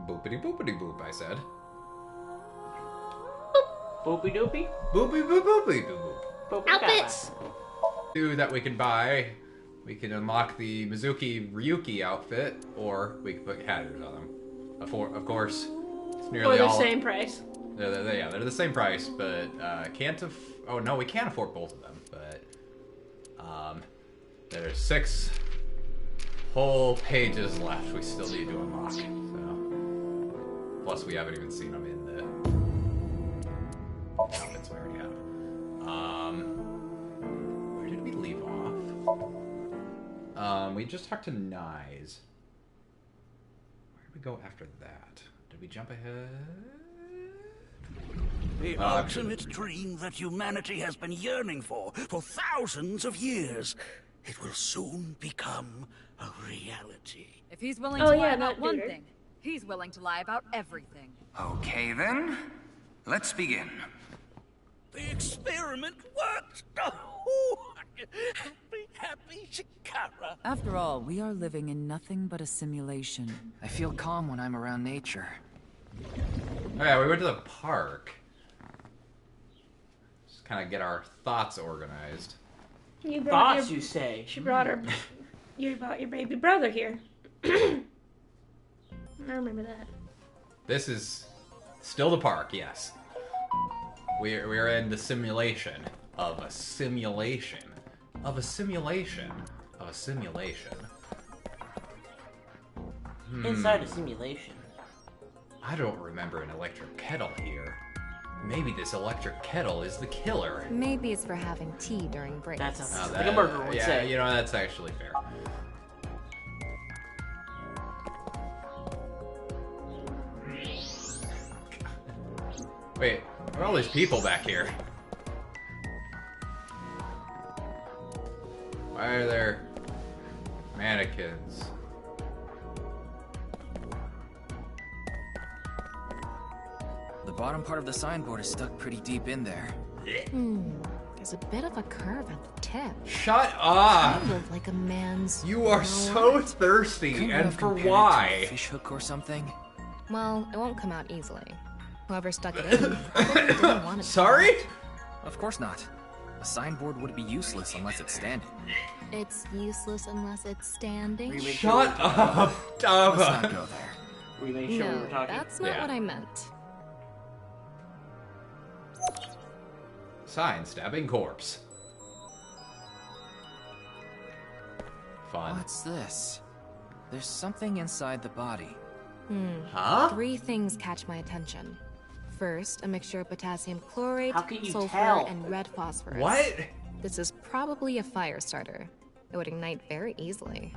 Boopity boopity boop, I said. Boopy doopy? Boopy boop boopy boop boop. Outfits! That we can buy. We can unlock the Mizuki Ryuki outfit, or we can put hatters on them. Of course, it's nearly For the all... same price. They're the same price, but can't oh no, we can't afford both of them, but there's 6 whole pages left we still need to unlock, so plus we haven't even seen them in the outfits we already have. Where did we leave off? We just talked to Nyes. Where did we go after that? Did we jump ahead? The ultimate dream that humanity has been yearning for thousands of years. It will soon become a reality. If he's willing to lie about one thing, he's willing to lie about everything. Okay then, let's begin. The experiment worked! Oh, happy Shikara. After all, we are living in nothing but a simulation. I feel calm when I'm around nature. Oh yeah, we went to the park. Just kind of get our thoughts organized. You brought Thoughts, you say? She brought her. You brought your baby brother here. I remember that. This is still the park, yes. We're in the simulation of a simulation of a simulation of a simulation. Inside a simulation. I don't remember an electric kettle here. Maybe this electric kettle is the killer. Maybe it's for having tea during breaks. That sounds like a murderer would say. Yeah, you know, that's actually fair. Wait, what are all these people back here? Why are there mannequins? The bottom part of the signboard is stuck pretty deep in there. There's a bit of a curve at the tip. Shut up! Kind of like a man's... You are so thirsty, and for why? A fish hook or something? Well, it won't come out easily. Whoever stuck it in probably didn't want it. Sorry? Of course not. A signboard would be useless unless it's standing. It's useless unless it's standing. Shut up, Dava. Let's not go there. We made sure we were talking. That's not what I meant. Sign stabbing corpse. Fun. What's this? There's something inside the body. Huh? 3 things catch my attention. First, a mixture of potassium chlorate, How can you sulfur, tell? and red phosphorus. What? This is probably a fire starter. It would ignite very easily.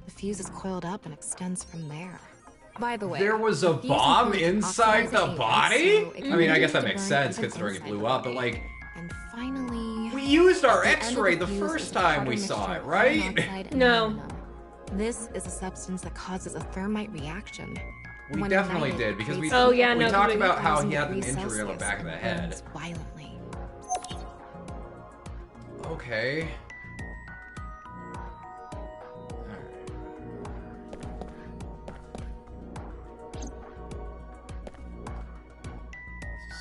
The fuse is coiled up and extends from there. By the way, There was a the fuse bomb includes inside the oxidizing body? agents, so it I mean, I guess that continues to makes burn sense even considering it inside blew the up, but body. like, And finally, we used our at the end of X-ray the fuse first is a time powder we mixture saw of it, carbon right? monoxide and No. aluminum. This is a substance that causes a thermite reaction. We When definitely ignited, did, because we, creates Oh, yeah, we no, talked we- about how he 1000 had an degrees injury on the Celsius back of the and head. burns violently. Okay.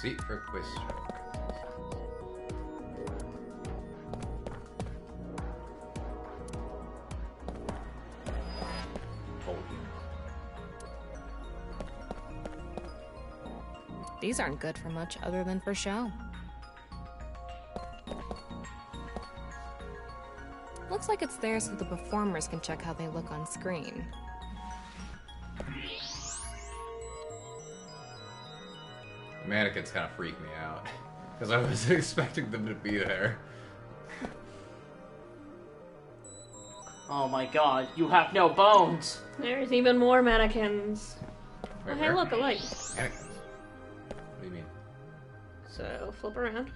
Seat for quiz stroke. These aren't good for much other than for show. Looks like it's there so the performers can check how they look on screen. The mannequins kind of freak me out. Because I wasn't expecting them to be there. Oh my god, you have no bones! There's even more mannequins. Wait, Oh, hey, where? look, a light. Mannequins. What do you mean? So, flip around.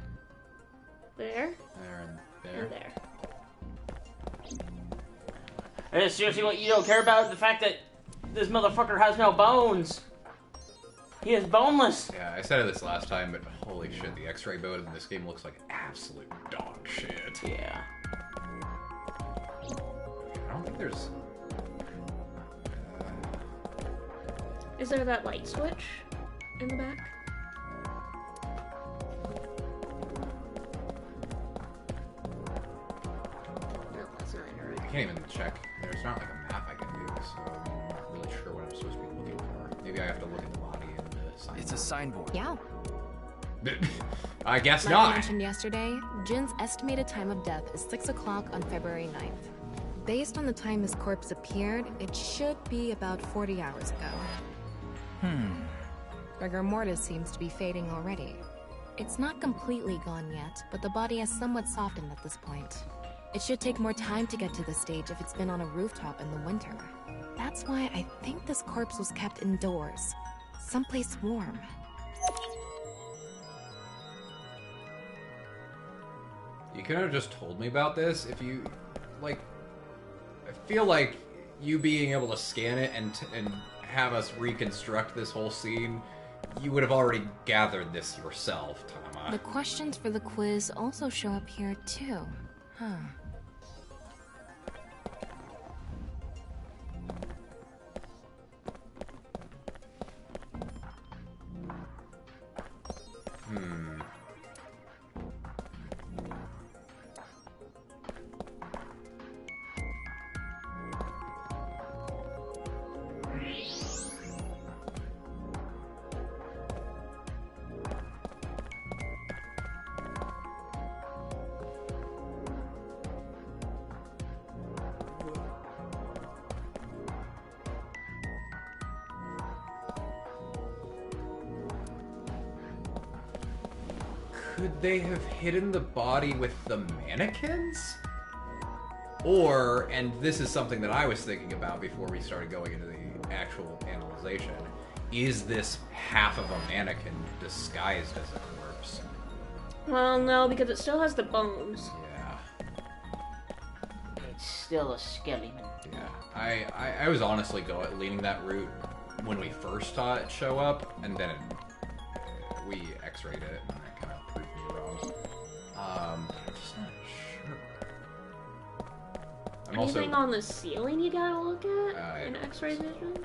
There, There and there. and there. Seriously, what you don't care about? The fact that this motherfucker has no bones! He is boneless! Yeah, I said this last time, but holy shit, the X-ray mode in this game looks like absolute dog shit. Yeah. I don't think there's... Is there that light switch in the back? No, that's not it. I can't even check. There's not like a map I can do, so I'm not really sure what I'm supposed to be looking for. Maybe I have to look at the body and the sign. It's a signboard. Yeah. I guess Like I not. mentioned yesterday, Jin's estimated time of death is 6 o'clock on February 9th. Based on the time his corpse appeared, it should be about 40 hours ago. Rigor mortis seems to be fading already. It's not completely gone yet, but the body has somewhat softened at this point. It should take more time to get to this stage if it's been on a rooftop in the winter. That's why I think this corpse was kept indoors, someplace warm. You could have just told me about this if you, like, I feel like you being able to scan it and have us reconstruct this whole scene, you would have already gathered this yourself, Tama. The questions for the quiz also show up here too. Huh. Could they have hidden the body with the mannequins? Or, and this is something that I was thinking about before we started going into the actual analyzation, is this half of a mannequin disguised as a corpse? Well, no, because it still has the bones. Yeah. It's still a skeleton. Yeah. I was honestly leaning that route when we first saw it show up, and then we x-rayed it, and that kind of proved me wrong. I'm just not sure. I'm Anything also on the ceiling you gotta look at in X-ray vision?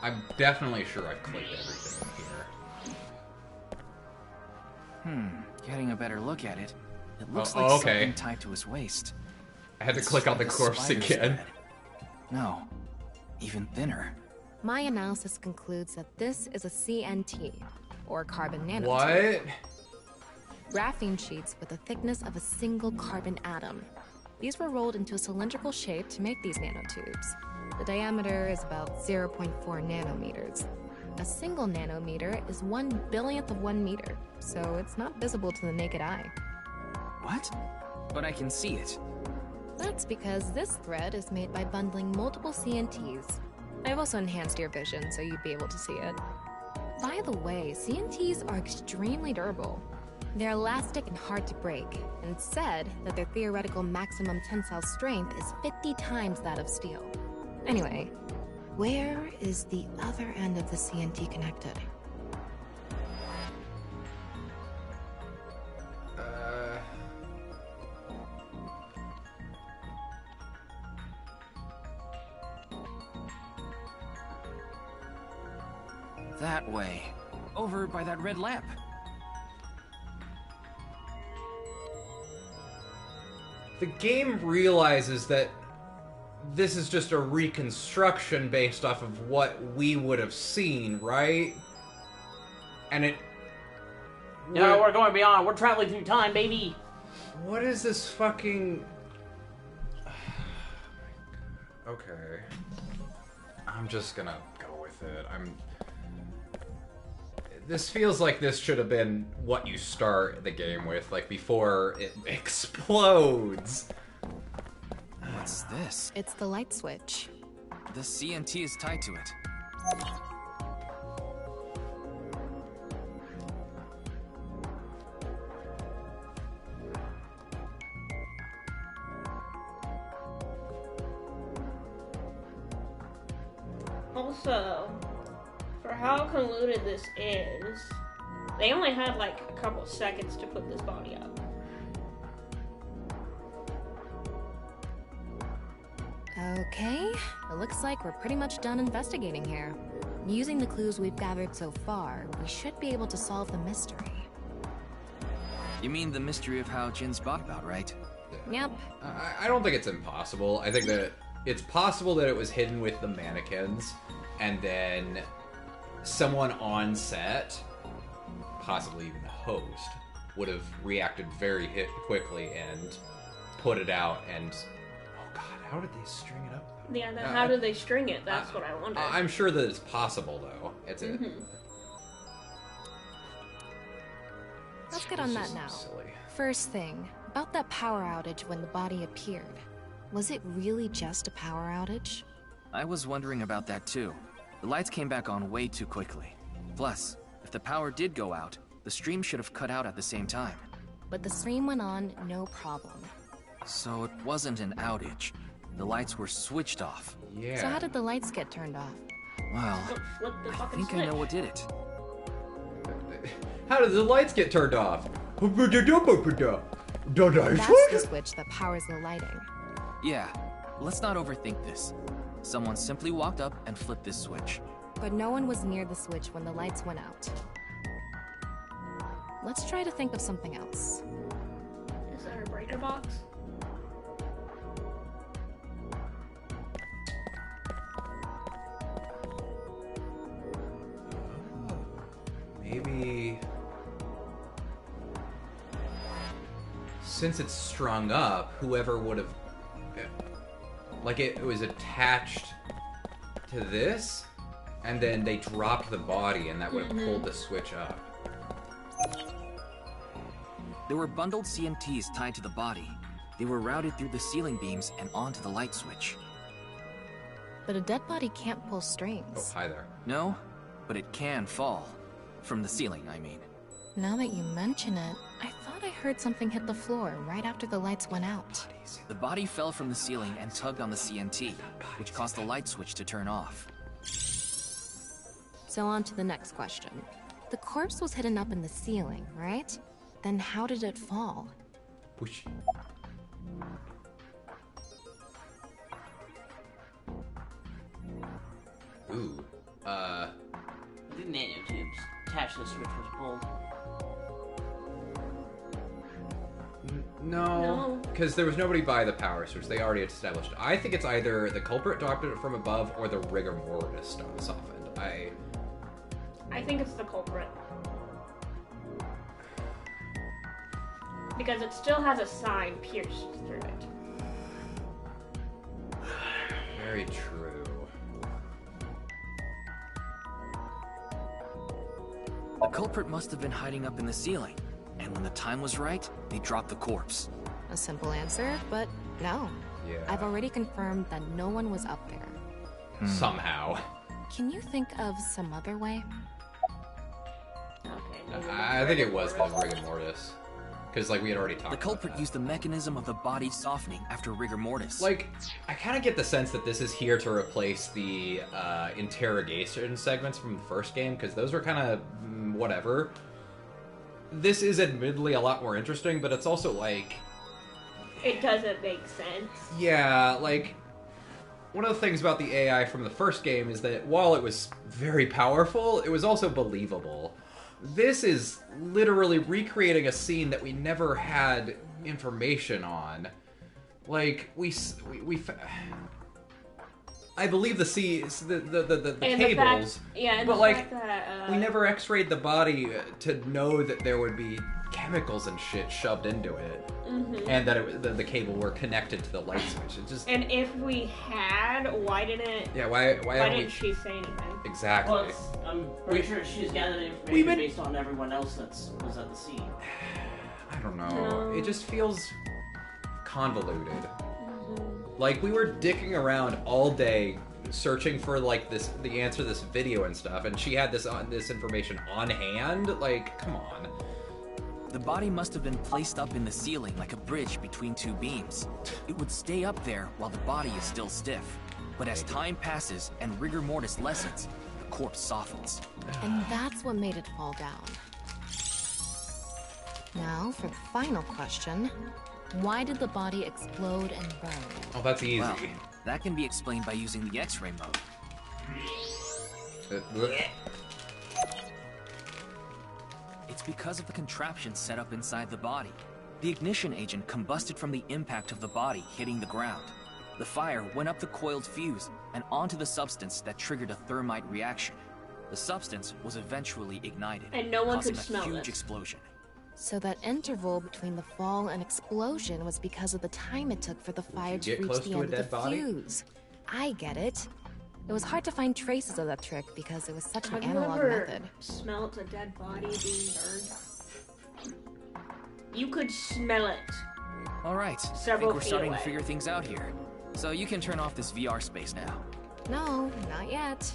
I'm definitely sure I've clicked everything in here. Getting a better look at it. It looks Oh, like okay. something tied to his waist. I had to It's click on the like a corpse spider's again. thread. No, even thinner. My analysis concludes that this is a CNT, or carbon nanotube. What? Graphene sheets with the thickness of a single carbon atom. These were rolled into a cylindrical shape to make these nanotubes. The diameter is about 0.4 nanometers. A single nanometer is 1/1000th of 1 meter, so it's not visible to the naked eye. What? But I can see it. That's because this thread is made by bundling multiple CNTs. I've also enhanced your vision so you'd be able to see it. By the way, CNTs are extremely durable. They're elastic and hard to break, and it's said that their theoretical maximum tensile strength is 50 times that of steel. Anyway, where is the other end of the CNT connected? That way. Over by that red lamp. The game realizes that this is just a reconstruction based off of what we would have seen, right? And it... No, we're going beyond. We're traveling through time, baby. What is this fucking... Okay. I'm just gonna go with it. This feels like this should have been what you start the game with, like before it explodes. What's this? It's the light switch. The CNT is tied to it. Also, for how convoluted this is, they only had like a couple seconds to put this body up. Okay, it looks like we're pretty much done investigating here. Using the clues we've gathered so far, we should be able to solve the mystery. You mean the mystery of how Jin's bought about, right? Yep. I don't think it's impossible. I think that it's possible that it was hidden with the mannequins, and then someone on set, possibly even the host, would have reacted very quickly and put it out. And oh god, how did they string it up? Yeah, how did they string it? That's what I wonder. I'm sure that it's possible, though. It's Let's get on that now. Silly. First thing, about that power outage when the body appeared. Was it really just a power outage? I was wondering about that too. The lights came back on way too quickly. Plus, if the power did go out, the stream should have cut out at the same time. But the stream went on, no problem. So it wasn't an outage. The lights were switched off. Yeah. So how did the lights get turned off? Well, Flip the I fucking think switch. I know what did it. How did the lights get turned off? That's the switch that powers the lighting. Yeah, let's not overthink this. Someone simply walked up and flipped this switch. But no one was near the switch when the lights went out. Let's try to think of something else. Is there a breaker box? Maybe... since it's strung up, whoever would have... like, it was attached to this, and then they dropped the body, and that would have pulled the switch up. There were bundled CMTs tied to the body. They were routed through the ceiling beams and onto the light switch. But a dead body can't pull Oh, strings. hi there. No, but it can fall. From the ceiling, I mean. Now that you mention it, I thought I heard something hit the floor right after the lights went out. The body fell from the ceiling and tugged on the CMT, which caused the light switch to turn off. So on to the next question. The corpse was hidden up in the ceiling, right? Then how did it fall? Whoosh. Ooh. The nanotubes attached to the switch was pulled. No, because there was nobody by the power switch. They already established. I think it's either the culprit dropped it from above or the rigor mortis softened. I think it's the culprit. Because it still has a sign pierced through it. Very true. The culprit must have been hiding up in the ceiling, and when the time was right, they dropped the corpse. A simple answer, but no. Yeah. I've already confirmed that no one was up there. Somehow. Can you think of some other way? Okay. I think it was the rigor mortis. Because, like, we had already talked The culprit about that. used the mechanism of the body softening after rigor mortis. Like, I kind of get the sense that this is here to replace the interrogation segments from the first game, because those were kind of whatever. This is admittedly a lot more interesting, but it's also like... It doesn't make sense. Yeah, like, one of the things about the AI from the first game is that while it was very powerful, it was also believable. This is literally recreating a scene that we never had information on. Like, I believe the cables, but like, we never x-rayed the body to know that there would be chemicals and shit shoved into it, and that the cable were connected to the light switch. It just... And if we had, why didn't? Yeah, why didn't she say anything? Exactly. Well, I'm pretty sure she's gathered information based on everyone else that was at the scene. I don't know. It just feels convoluted. Like, we were dicking around all day searching for like the answer to this video and stuff, and she had this information on hand. Like, come on. The body must have been placed up in the ceiling like a bridge between two beams. It would stay up there while the body is still stiff. But as time passes and rigor mortis lessens, the corpse softens. And that's what made it fall down. Now, for the final question. Why did the body explode and burn? Oh, that's easy. Well, that can be explained by using the X-ray mode. It's because of the contraption set up inside the body. The ignition agent combusted from the impact of the body hitting the ground. The fire went up the coiled fuse and onto the substance that triggered a thermite reaction. The substance was eventually ignited, And no one causing could a smell huge it. explosion. So that interval between the fall and explosion was because of the time it took for the fire to get reach close the to a end of dead the body? fuse. I get it. It was hard to find traces of that trick because it was such an Have you analog ever method. smelt a dead body being burned? You could smell it. All right, I Several think we're feet starting away. to figure things out here. So you can turn off this VR space now. No, not yet.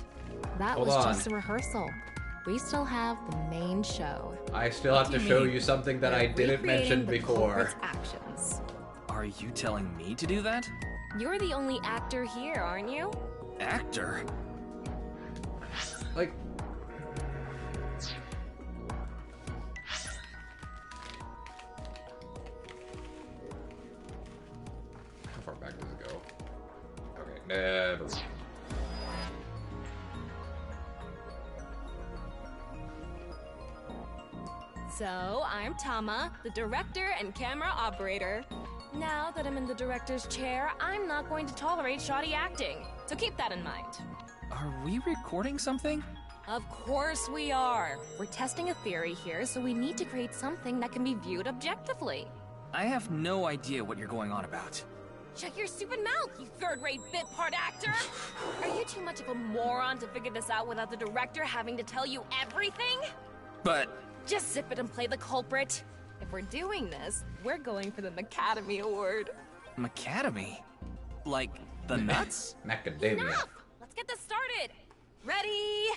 That Hold was on. just a rehearsal. We still have the main show. I still have to do you show mean? you something that I We're didn't mention recreating the before. culprit's actions. Are you telling me to do that? You're the only actor here, aren't you? Actor? Like, how far back does it go? Okay, never. So, I'm Tama, the director and camera operator. Now that I'm in the director's chair, I'm not going to tolerate shoddy acting. So keep that in mind. Are we recording something? Of course we are. We're testing a theory here, so we need to create something that can be viewed objectively. I have no idea what you're going on about. Shut your stupid mouth, you third-rate bit part actor! Are you too much of a moron to figure this out without the director having to tell you everything? But Just zip it and play the culprit. If we're doing this, we're going for the Academy Award. Macadamy? Like the nuts? Macadamia. Enough! Let's get this started! Ready?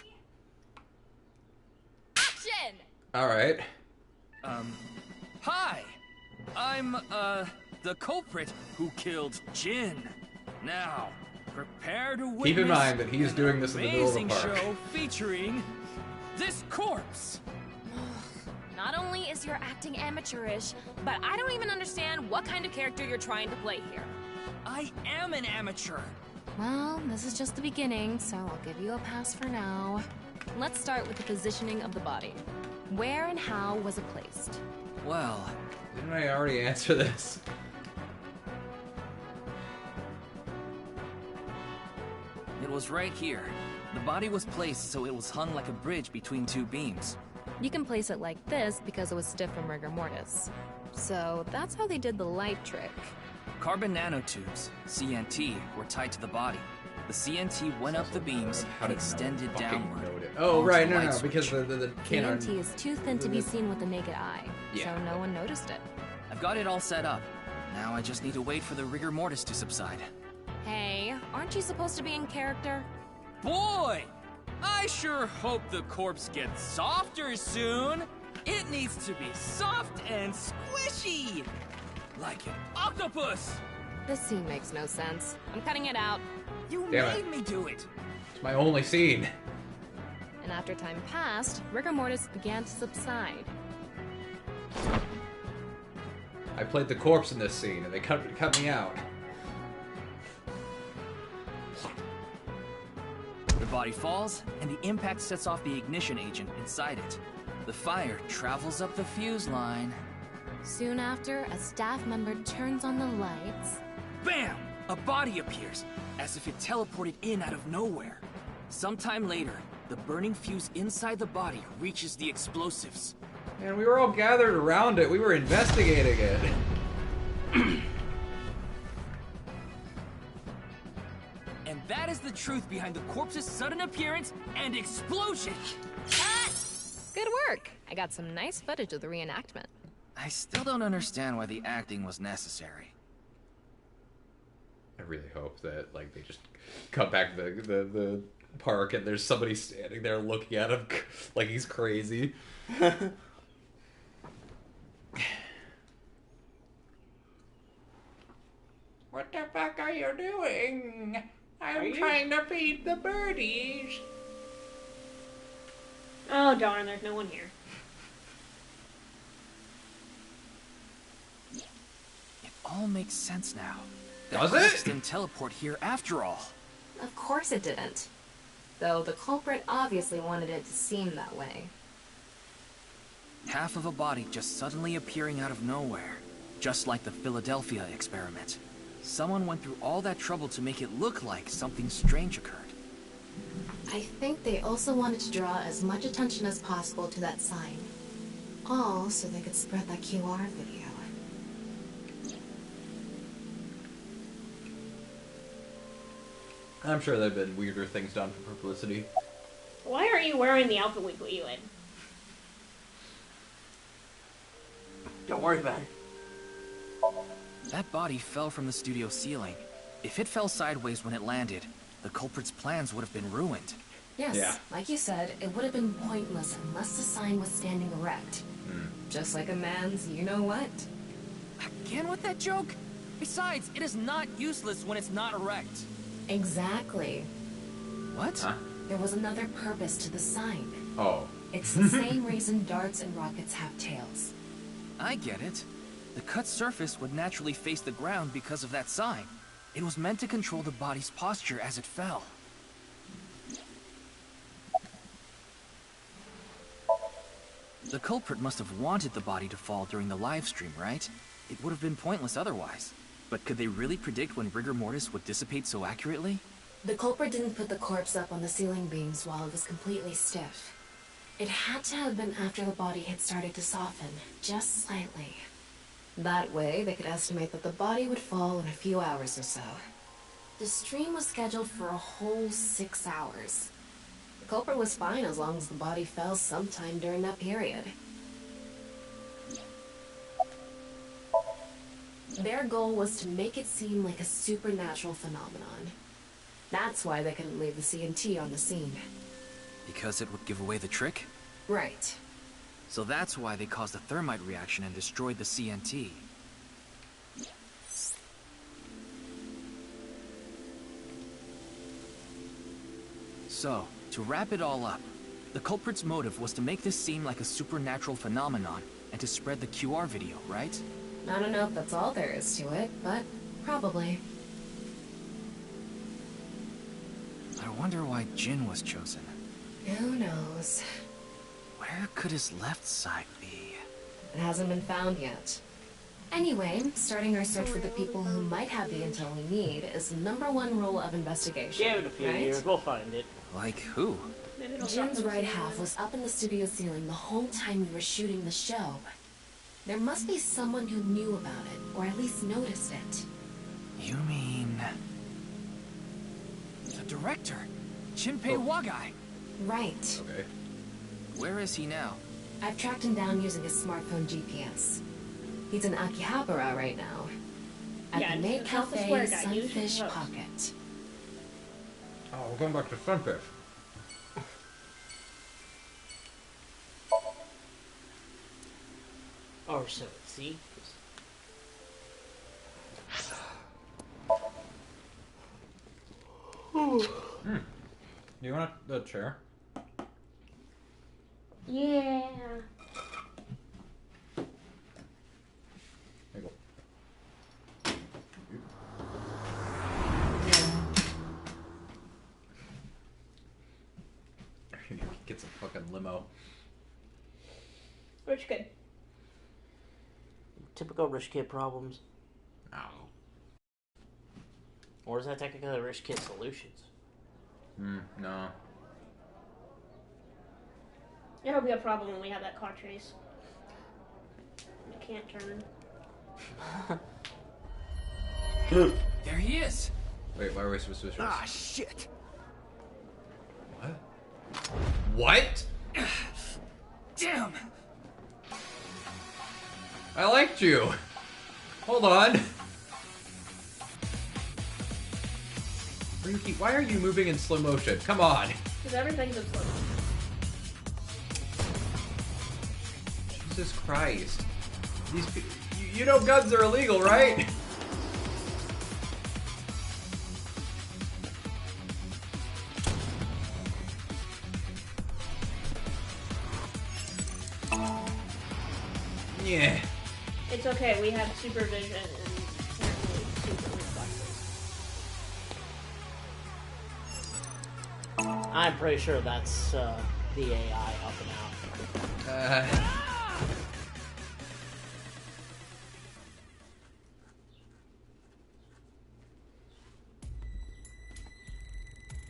Action! Alright. Hi! I'm, the culprit who killed Jin. Now, prepare to witness Keep in mind that he's an doing this in the middle of the amazing park. show featuring this corpse. Not only is your acting amateurish, but I don't even understand what kind of character you're trying to play here. I am an amateur. Well, this is just the beginning, so I'll give you a pass for now. Let's start with the positioning of the body. Where and how was it placed? Well, Didn't I already answer this? it was right here. The body was placed so it was hung like a bridge between two beams. You can place it like this because it was stiff from rigor mortis. So that's how they did the light trick. Carbon nanotubes, CNT, were tied to the body. The CNT went up the beams How and did extended fucking downward. note it? Oh, onto right, the no, light no, because switch. the cannon. TNT is too thin to be seen with the naked eye, Yeah. so no one noticed it. I've got it all set up. Now I just need to wait for the rigor mortis to subside. Hey, aren't you supposed to be in character? Boy! I sure hope the corpse gets softer soon! It needs to be soft and squishy! Like an octopus! This scene makes no sense. I'm cutting it out. You Damn made it. me do it! It's my only scene. And after time passed, rigor mortis began to subside. I played the corpse in this scene, and they cut me out. The body falls, and the impact sets off the ignition agent inside it. The fire travels up the fuse line. Soon after, a staff member turns on the lights. Bam! A body appears, as if it teleported in out of nowhere. Sometime later, the burning fuse inside the body reaches the explosives. And we were all gathered around it. We were investigating it. And that is the truth behind the corpse's sudden appearance and explosion. Good work! I got some nice footage of the reenactment. I still don't understand why the acting was necessary. I really hope that like they just cut back the park and there's somebody standing there looking at him like he's crazy. What the fuck are you doing? I'm trying to feed the birdies. Oh darn, there's no one here. It all makes sense now. Does That it? didn't teleport here after all. Of course it didn't. Though the culprit obviously wanted it to seem that way. Half of a body just suddenly appearing out of nowhere. Just like the Philadelphia experiment. Someone went through all that trouble to make it look like something strange occurred. I think they also wanted to draw as much attention as possible to that sign. All so they could spread that QR video. I'm sure there have been weirder things done for publicity. Why are you wearing the outfit we put you in? Don't worry about it. That body fell from the studio ceiling. If it fell sideways when it landed, the culprit's plans would have been ruined. Yes, Yeah. like you said, it would have been pointless unless the sign was standing erect. Just like a man's you-know-what. Again with that joke? Besides, it is not useless when it's not erect. Exactly. What? Huh? There was another purpose to the sign. Oh. It's the same reason darts and rockets have tails. I get it. The cut surface would naturally face the ground because of that sign. It was meant to control the body's posture as it fell. The culprit must have wanted the body to fall during the live stream, right? It would have been pointless otherwise. But could they really predict when rigor mortis would dissipate so accurately? The culprit didn't put the corpse up on the ceiling beams while it was completely stiff. It had to have been after the body had started to soften, just slightly. That way, they could estimate that the body would fall in a few hours or so. The stream was scheduled for a whole 6 hours. The culprit was fine as long as the body fell sometime during that period. Their goal was to make it seem like a supernatural phenomenon. That's why they couldn't leave the CNT on the scene. Because it would give away the trick? Right. So that's why they caused a thermite reaction and destroyed the CNT. So, to wrap it all up, the culprit's motive was to make this seem like a supernatural phenomenon and to spread the QR video, right? I don't know if that's all there is to it, but probably. I wonder why Jin was chosen. Who knows? Where could his left side be? It hasn't been found yet. Anyway, starting our search for the people who might have the intel we need is the #1 rule of investigation. Give it a few right? years, we'll find it. Like who? Maybe it'll Jin's drop right us half was up in the studio ceiling the whole time we were shooting the show. There must be someone who knew about it, or at least noticed it. You mean... the director, Jinpei Wagai. Right. Okay. Where is he now? I've tracked him down using his smartphone GPS. He's in Akihabara right now. At Yeah, the Maid just help us swear, Cafe guy, use your Sunfish vote. Pocket. Oh, we're going back to Sunfish. Or so, see? You want the chair? Yeah. There you go. Get some fucking limo. Rich kid. Typical rich kid problems. Oh. Or is that technically rich kid solutions? No. It'll be a problem when we have that car chase. You can't turn. There he is! Wait, why are we suspicious? Ah, shit. What? What? Damn! I liked you. Hold on. Why are you moving in slow motion? Come on. Because everything's in slow motion. Jesus Christ. These you know guns are illegal, right? Yeah. It's okay, we have supervision and I'm pretty sure that's the AI up and out.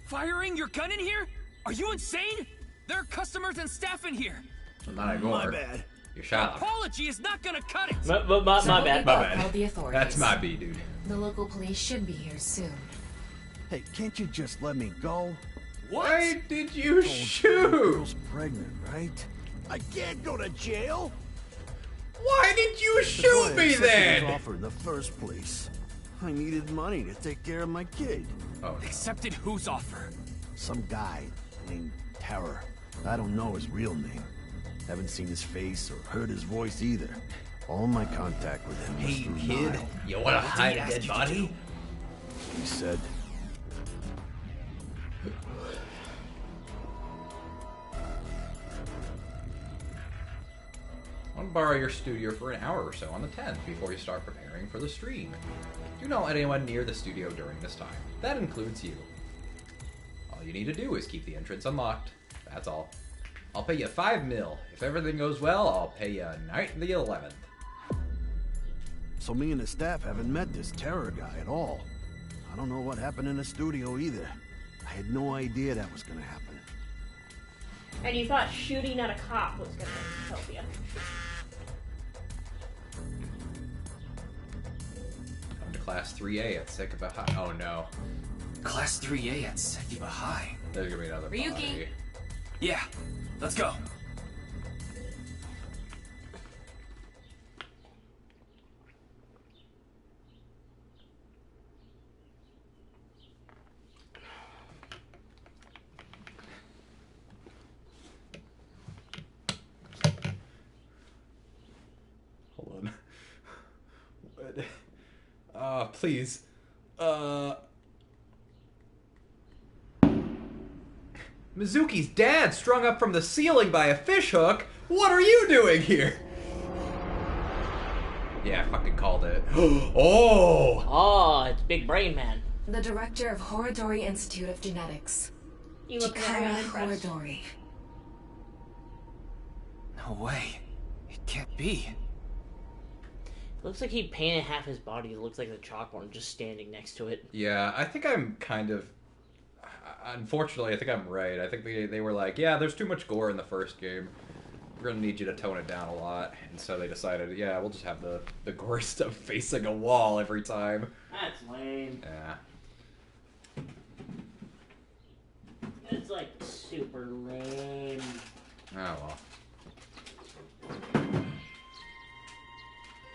Firing your gun in here? Are you insane? There are customers and staff in here. So not anymore. My bad. You shot him. Apology is not gonna cut it. My bad. My bad. Call the authorities. That's my B, dude. The local police should be here soon. Hey, can't you just let me go? Why did you shoot? The girl's pregnant, right? I can't go to jail. Why did you That's why shoot I me accepted then? his offer in the first place. I needed money to take care of my kid. Oh, Accepted whose offer? Some guy named Terror. I don't know his real name. Haven't seen his face or heard his voice either. All my contact with him was hey through kid, Nile. you want to hide a dead body? He said, I want to borrow your studio for an hour or so on the 10th before you start preparing for the stream. Do not let anyone near the studio during this time. That includes you. All you need to do is keep the entrance unlocked. That's all. I'll pay you 5 mil. If everything goes well, I'll pay you night the 11th. so me and the staff haven't met this Terror guy at all. I don't know what happened in the studio either. I had no idea that was gonna happen. And you thought shooting at a cop was gonna help you. Come to Class 3A at Sekiba High. Oh no. Class 3A at Sekiba High. There's gonna be another Ryuki. body. Yeah, let's go. Hold on. What? Please. Mizuki's dad strung up from the ceiling by a fishhook? What are you doing here? Yeah, I fucking called it. Oh! Oh, it's Big Brain Man. The director of Horodori Institute of Genetics. You look very Chikara unimpressed. Horodori. No way. It can't be. Looks like he painted half his body. It looks like the chalkboard just standing next to it. Yeah, I think I'm kind of... Unfortunately, I think I'm right. I think they were like, yeah, there's too much gore in the first game. We're gonna need you to tone it down a lot. And so they decided, yeah, we'll just have the gore stuff facing a wall every time. That's lame. Yeah. It's like super lame. Oh, well.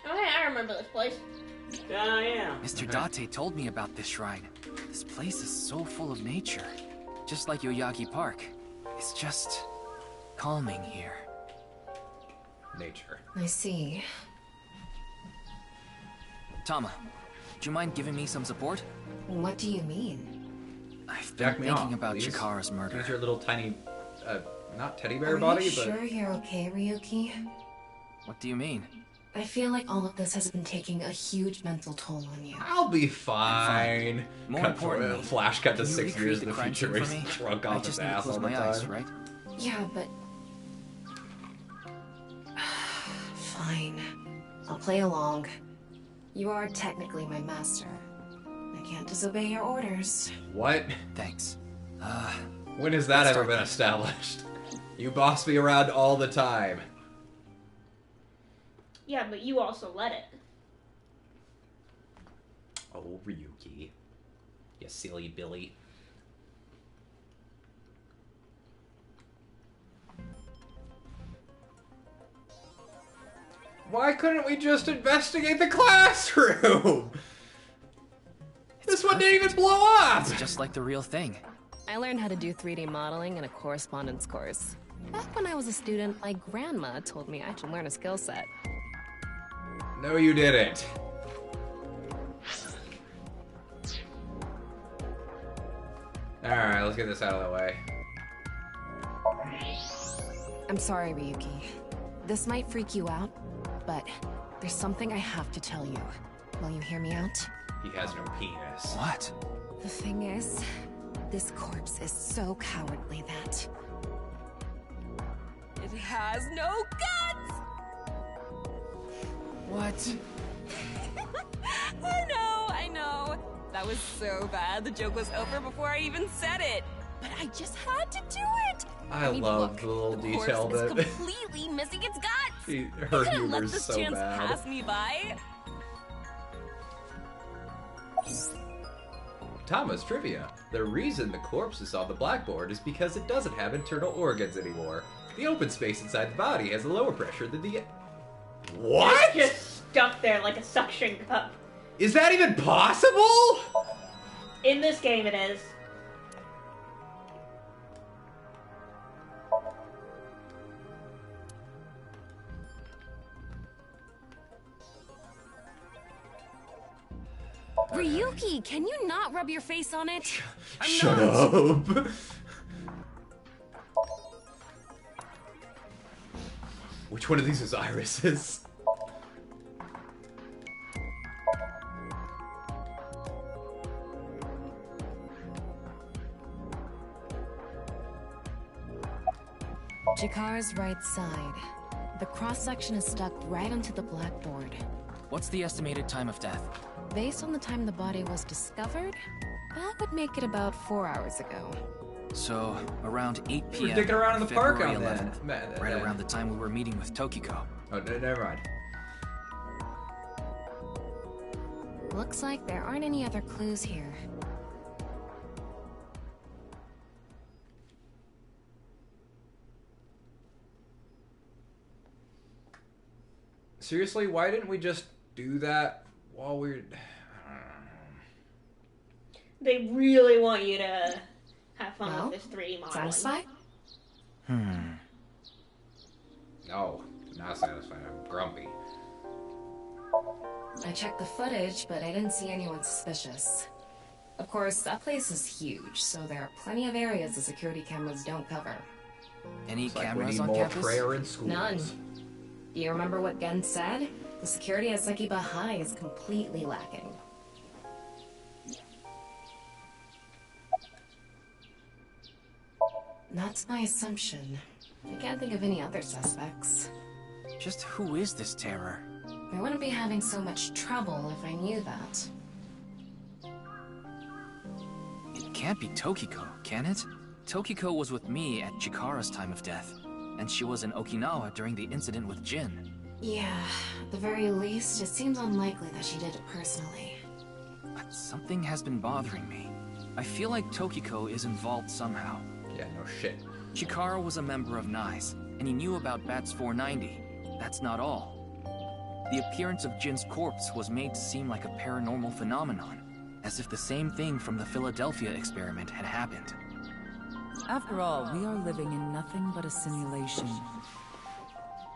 Oh, hey, I remember this place. Yeah. Mr. Date told me about this shrine. This place is so full of nature. Just like Yoyagi Park. It's just calming here. Nature. I see. Tama, do you mind giving me some support? What do you mean? I've been Jack me thinking off, about please. Chikara's murder. Use your little tiny, not teddy bear Are body, you but... sure you're okay, Ryuki? What do you mean? I feel like all of this has been taking a huge mental toll on you. I'll be fine. More Cut importantly, flash cut to can you 6 years recreate in the crime future scene where for he's me? drunk I off just his need to ass close all the my eyes, time. right? Yeah, but... Fine. I'll play along. You are technically my master. I can't disobey your orders. What? Thanks. When has that let's ever start been then. established? You boss me around all the time. Yeah, but you also let it. Oh, Ryuki. You silly Billy. Why couldn't we just investigate the classroom? This one didn't even blow up! It's just like the real thing. I learned how to do 3D modeling in a correspondence course. Back when I was a student, my grandma told me I should learn a skill set. No, you didn't. Alright, let's get this out of the way. I'm sorry, Ryuki. This might freak you out, but there's something I have to tell you. Will you hear me out? He has no penis. What? The thing is, This corpse is so cowardly that... It has no guts! What? I know. That was so bad. The joke was over before I even said it. But I just had to do it. I mean, love look, the little the detail corpse that is completely missing its guts. her I couldn't humor let is this so chance bad. pass me by. Thomas trivia. The reason the corpse is on the blackboard is because it doesn't have internal organs anymore. The open space inside the body has a lower pressure than the... What? It's just stuck there like a suction cup. Is that even possible? In this game, it is. Ryuki, can you not rub your face on it? Shut up. Which one of these is Iris's? Chikara's right side. The cross-section is stuck right onto the blackboard. What's the estimated time of death? Based on the time the body was discovered, that would make it about 4 hours ago. So, around 8 p.m. We're dicking around in the park February on that. 11th, right around the time we were meeting with Tokiko. Oh, never mind. Looks like there aren't any other clues here. Seriously, why didn't we just do that while we're... They really want you to have fun Well, with this 3D modeling. Satisfied? No, not satisfied. I'm grumpy. I checked the footage, but I didn't see anyone suspicious. Of course, that place is huge, so there are plenty of areas the security cameras don't cover. Any It's like we cameras need on more campus? prayer in schools. None. Do you remember what Gen said? The security at Sekiba High is completely lacking. That's my assumption. I can't think of any other suspects. Just who is this terror? I wouldn't be having so much trouble if I knew that. It can't be Tokiko, can it? Tokiko was with me at Chikara's time of death, and she was in Okinawa during the incident with Jin. Yeah, at the very least, it seems unlikely that she did it personally. But something has been bothering me. I feel like Tokiko is involved somehow. Yeah, no shit. Chikara was a member of NICE, and he knew about Bats 490. That's not all. The appearance of Jin's corpse was made to seem like a paranormal phenomenon, as if the same thing from the Philadelphia experiment had happened. After all, we are living in nothing but a simulation.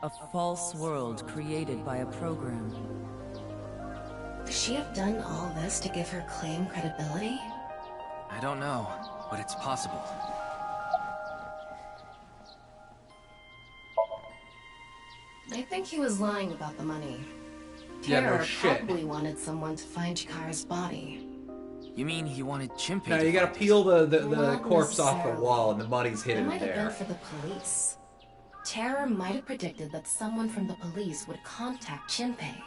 A false world created by a program. Could she have done all this to give her claim credibility? I don't know, but it's possible. I think he was lying about the money. Yeah, no Terror shit. probably wanted someone to find Chikara's body. You mean he wanted Chimpe No, to you gotta find peel the Not corpse off the necessarily. wall and the money's It hidden might have been there. for the police. Terror might have predicted that someone from the police would contact Shinpei.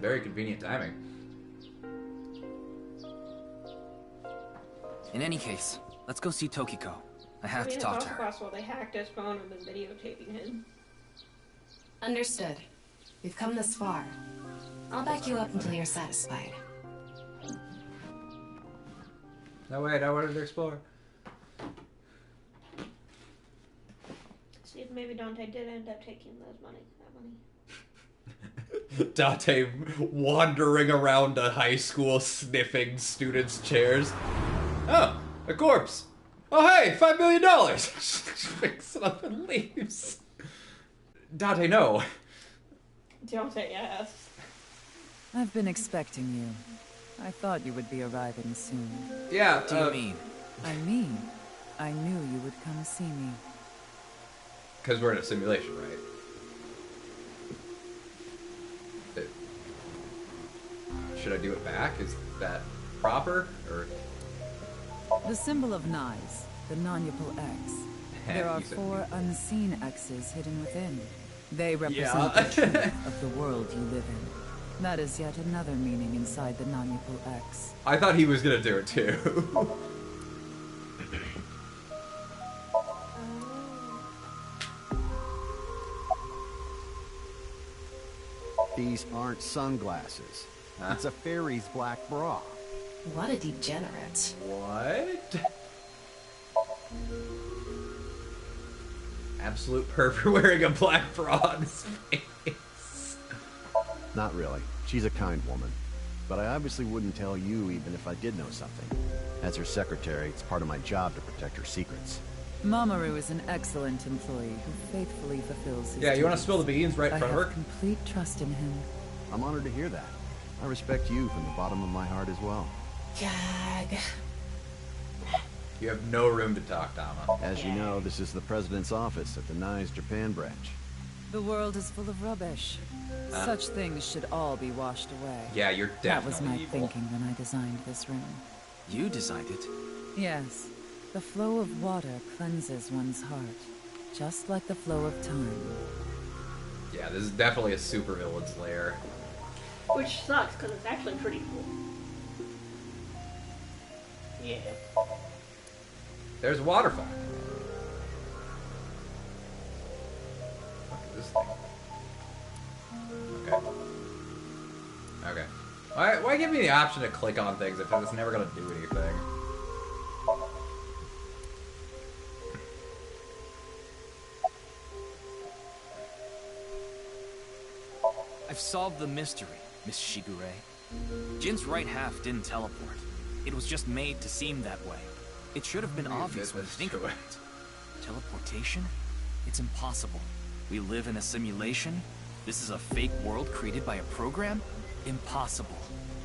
Very convenient timing. In any case, let's go see Tokiko. I have to It's talk also to her. possible they hacked his phone and been videotaping him. Understood. We've come this far. I'll back you up until you're satisfied. No, wait, I wanted to explore. See if maybe Dante did end up taking that money. Dante wandering around a high school sniffing students' chairs. Oh, a corpse. Oh, hey, $5 million. Picks it up and leaves. Dante, no. Dante, yes. I've been expecting you. I thought you would be arriving soon. Yeah, What do you mean? I mean, I knew you would come see me. Because we're in a simulation, right? Should I do it back? Is that proper? Or The symbol of Nyes, the non-Yupal X. There are 4 unseen X's hidden within. They represent the truth of the world you live in. That is yet another meaning inside the non-Yupal X. I thought he was gonna do it too. These aren't sunglasses. It's a fairy's black bra. What a degenerate. What? Absolute pervert wearing a black bra on his face. Not really. She's a kind woman. But I obviously wouldn't tell you even if I did know something. As her secretary, it's part of my job to protect her secrets. Mamoru is an excellent employee who faithfully fulfills his Yeah, you want to duties. spill the beans right in front of her? I have complete trust in him. I'm honored to hear that. I respect you from the bottom of my heart as well. Gag. You have no room to talk, Tama. As you know, this is the president's office at the Nyes Japan branch. The world is full of rubbish. Such things should all be washed away. Yeah, you're definitely That was my evil. thinking when I designed this room. You designed it? Yes. The flow of water cleanses one's heart, just like the flow of time. Yeah, this is definitely a supervillain's lair. Which sucks, because it's actually pretty cool. Yeah. There's a waterfall. Look at this thing. Okay. Okay. Why give me the option to click on things if it's never gonna do anything? I've solved the mystery, Miss Shigure. Jin's right half didn't teleport. It was just made to seem that way. It should have been obvious when you think about it. Teleportation? It's impossible. We live in a simulation? This is a fake world created by a program? Impossible.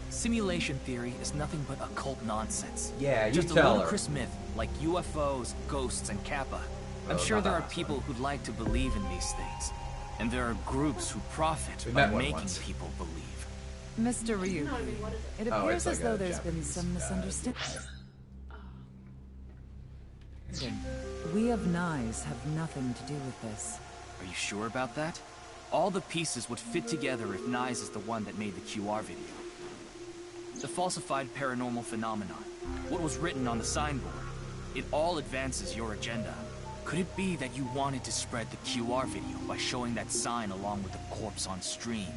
Simulation theory is nothing but occult nonsense. Yeah, you just tell a her. ludicrous myth like UFOs, ghosts, and Kappa. I'm Oh, sure not there that are people who'd like to believe in these things. And there are groups who profit We by met one making once. people believe. Mr. Ryuki, it Oh, appears it's like as though a there's been Japanese, some misunderstanding. We of Nyes have nothing to do with this. Are you sure about that? All the pieces would fit together if Nyes is the one that made the QR video. The falsified paranormal phenomenon, what was written on the signboard, it all advances your agenda. Could it be that you wanted to spread the QR video by showing that sign along with the corpse on stream?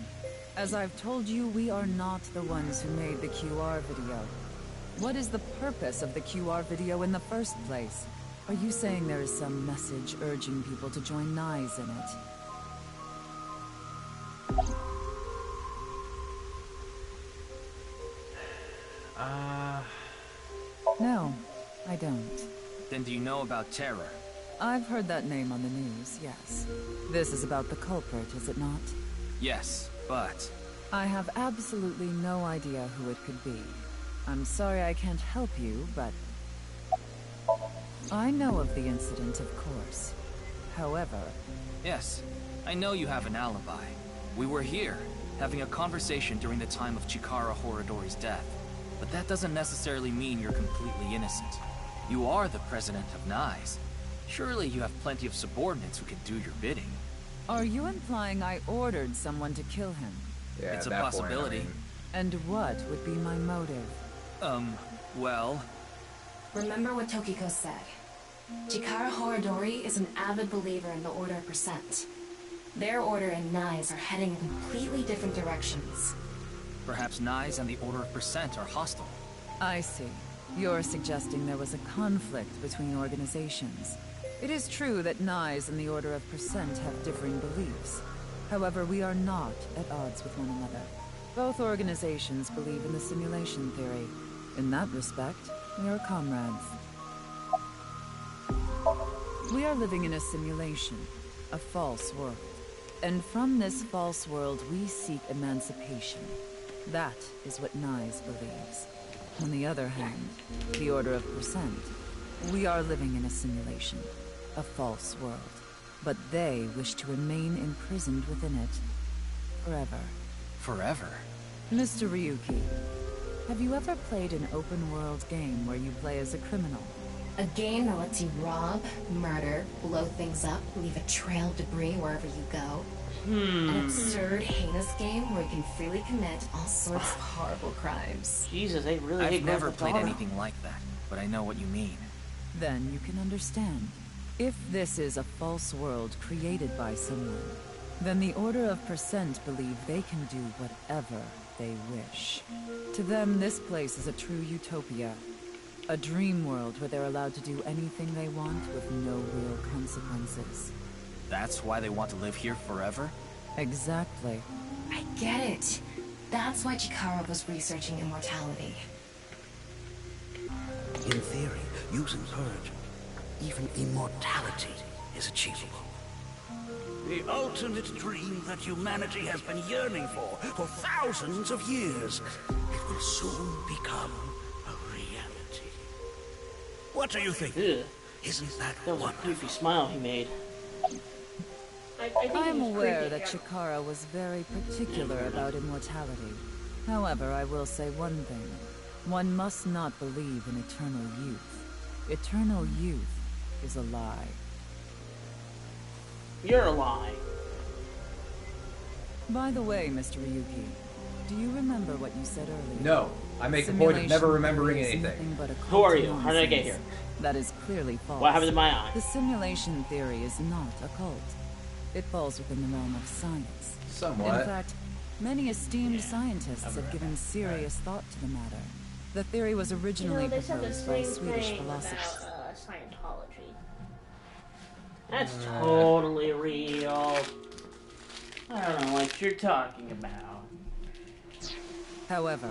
As I've told you, we are not the ones who made the QR video. What is the purpose of the QR video in the first place? Are you saying there is some message urging people to join Nyes in it? No, I don't. Then do you know about Terror? I've heard that name on the news, yes. This is about the culprit, is it not? Yes, but... I have absolutely no idea who it could be. I'm sorry I can't help you, but... I know of the incident, of course. However... Yes, I know you have an alibi. We were here, having a conversation during the time of Chikara Horadori's death. But that doesn't necessarily mean you're completely innocent. You are the president of Nyes. Surely you have plenty of subordinates who can do your bidding. Are you implying I ordered someone to kill him? Yeah, It's a at that point, possibility. I mean, And what would be my motive? Well... Remember what Tokiko said. Chikara Horadori is an avid believer in the Order of Percent. Their order and Nyes are heading in completely different directions. Perhaps Nyes and the Order of Percent are hostile. I see. You're suggesting there was a conflict between organizations. It is true that Nyes and the Order of Percent have differing beliefs. However, we are not at odds with one another. Both organizations believe in the simulation theory. In that respect, we are comrades. We are living in a simulation, a false world. And from this false world, we seek emancipation. That is what Nyes believes. On the other hand, the Order of Percent, we are living in a simulation, a false world. But they wish to remain imprisoned within it, forever. Forever? Mr. Ryuki, Have you ever played an open-world game where you play as a criminal? A game that lets you rob, murder, blow things up, leave a trail of debris wherever you go. An absurd, heinous game where you can freely commit all sorts of horrible crimes. Jesus, they really I've never played anything like that, but I know what you mean. Then you can understand. If this is a false world created by someone, then the Order of Percent believe they can do whatever they wish. To them, this place is a true utopia. A dream world where they're allowed to do anything they want with no real consequences. That's why they want to live here forever? Exactly. I get it. That's why Chikara was researching immortality. In theory, using Purge, even immortality is achievable. The ultimate dream that humanity has been yearning for thousands of years. It will soon become a reality. What do you think? Ugh. Isn't that was a creepy smile he made. I'm aware that Chikara was very particular about immortality. However, I will say one thing. One must not believe in eternal youth. Eternal youth is a lie. You're a lie. By the way, Mr. Ryuki, do you remember what you said earlier? No, I make a point of never remembering anything. Who are you? How did I get here? That is clearly false. What happened to my eye? The simulation theory is not a cult. It falls within the realm of science. Somewhat. In fact, many esteemed scientists have given serious thought to the matter. The theory was originally proposed by Swedish philosophers. Scientology. That's totally real. I don't know what you're talking about. However,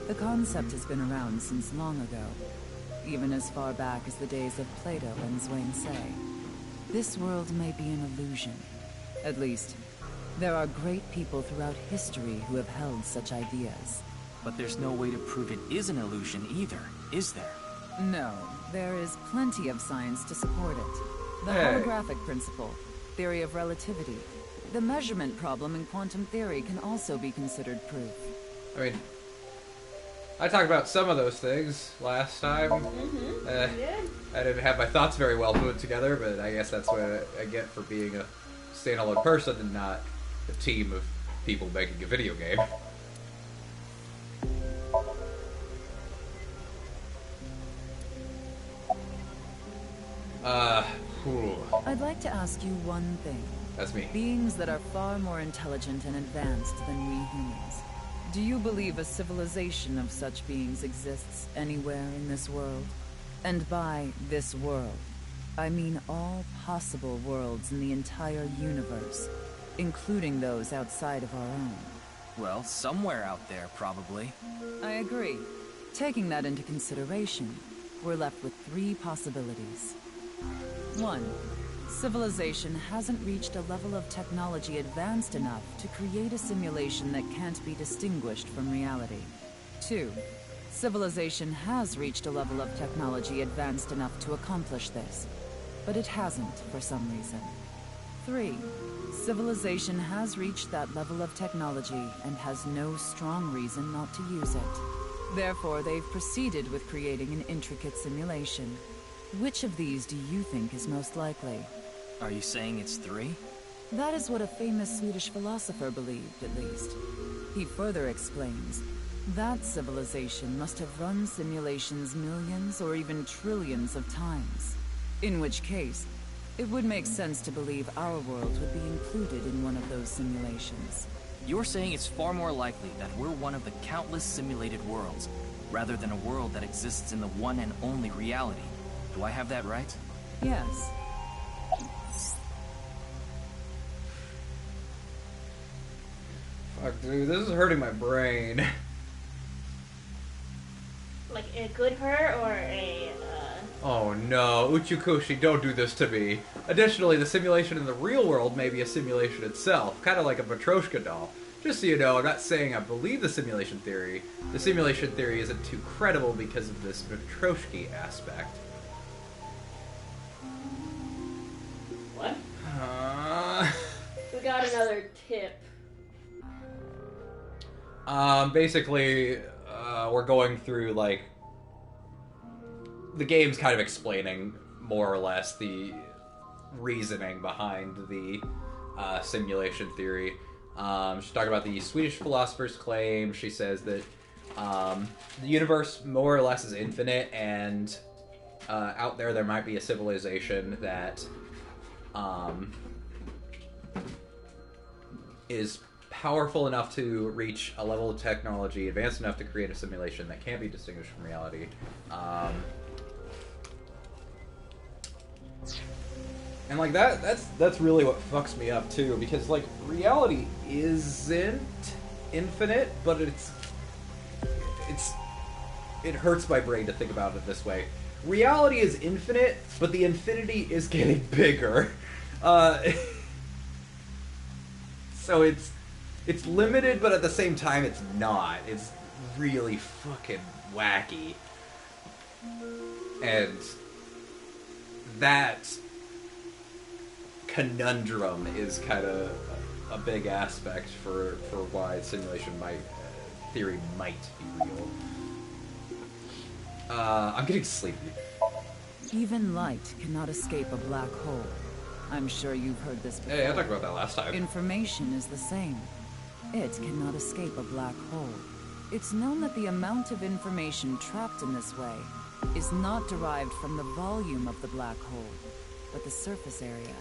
the concept has been around since long ago, even as far back as the days of Plato and Zhuangzi. This world may be an illusion. At least, there are great people throughout history who have held such ideas. But there's no way to prove it is an illusion either, is there? No, there is plenty of science to support it. The holographic principle, theory of relativity, the measurement problem in quantum theory can also be considered proof. I mean, I talked about some of those things last time. I didn't have my thoughts very well put together, but I guess that's what I get for being a standalone person and not a team of people making a video game. I'd like to ask you one thing. That's me. Beings that are far more intelligent and advanced than we humans. Do you believe a civilization of such beings exists anywhere in this world? And by this world, I mean all possible worlds in the entire universe, including those outside of our own. Well, somewhere out there, probably. I agree. Taking that into consideration, we're left with three possibilities. 1. Civilization hasn't reached a level of technology advanced enough to create a simulation that can't be distinguished from reality. 2. Civilization has reached a level of technology advanced enough to accomplish this, but it hasn't for some reason. 3. Civilization has reached that level of technology and has no strong reason not to use it. Therefore, they've proceeded with creating an intricate simulation. Which of these do you think is most likely? Are you saying it's 3? That is what a famous Swedish philosopher believed, at least. He further explains, that civilization must have run simulations millions or even trillions of times. In which case, it would make sense to believe our world would be included in one of those simulations. You're saying it's far more likely that we're one of the countless simulated worlds, rather than a world that exists in the one and only reality. Do I have that right? Yes. Fuck, dude, this is hurting my brain. Like a good hurt or a, Oh no, Uchikushi, don't do this to me. Additionally, the simulation in the real world may be a simulation itself, kind of like a Matryoshka doll. Just so you know, I'm not saying I believe the simulation theory. The simulation theory isn't too credible because of this Matryoshki aspect. What? We got another tip. Basically, we're going through, like, the game's kind of explaining more or less the reasoning behind the simulation theory. She's talking about the Swedish philosopher's claim. She says that the universe more or less is infinite, and out there might be a civilization that is powerful enough to reach a level of technology advanced enough to create a simulation that can't be distinguished from reality. And like that's really what fucks me up too, because like reality isn't infinite, but it hurts my brain to think about it this way. Reality is infinite, but the infinity is getting bigger. So it's limited, but at the same time it's not. It's really fucking wacky. And that conundrum is kind of a big aspect for why simulation theory might be real. I'm getting sleepy. Even light cannot escape a black hole. I'm sure you've heard this before. Hey, I talked about that last time. Information is the same. It cannot escape a black hole. It's known that the amount of information trapped in this way is not derived from the volume of the black hole, but the surface area.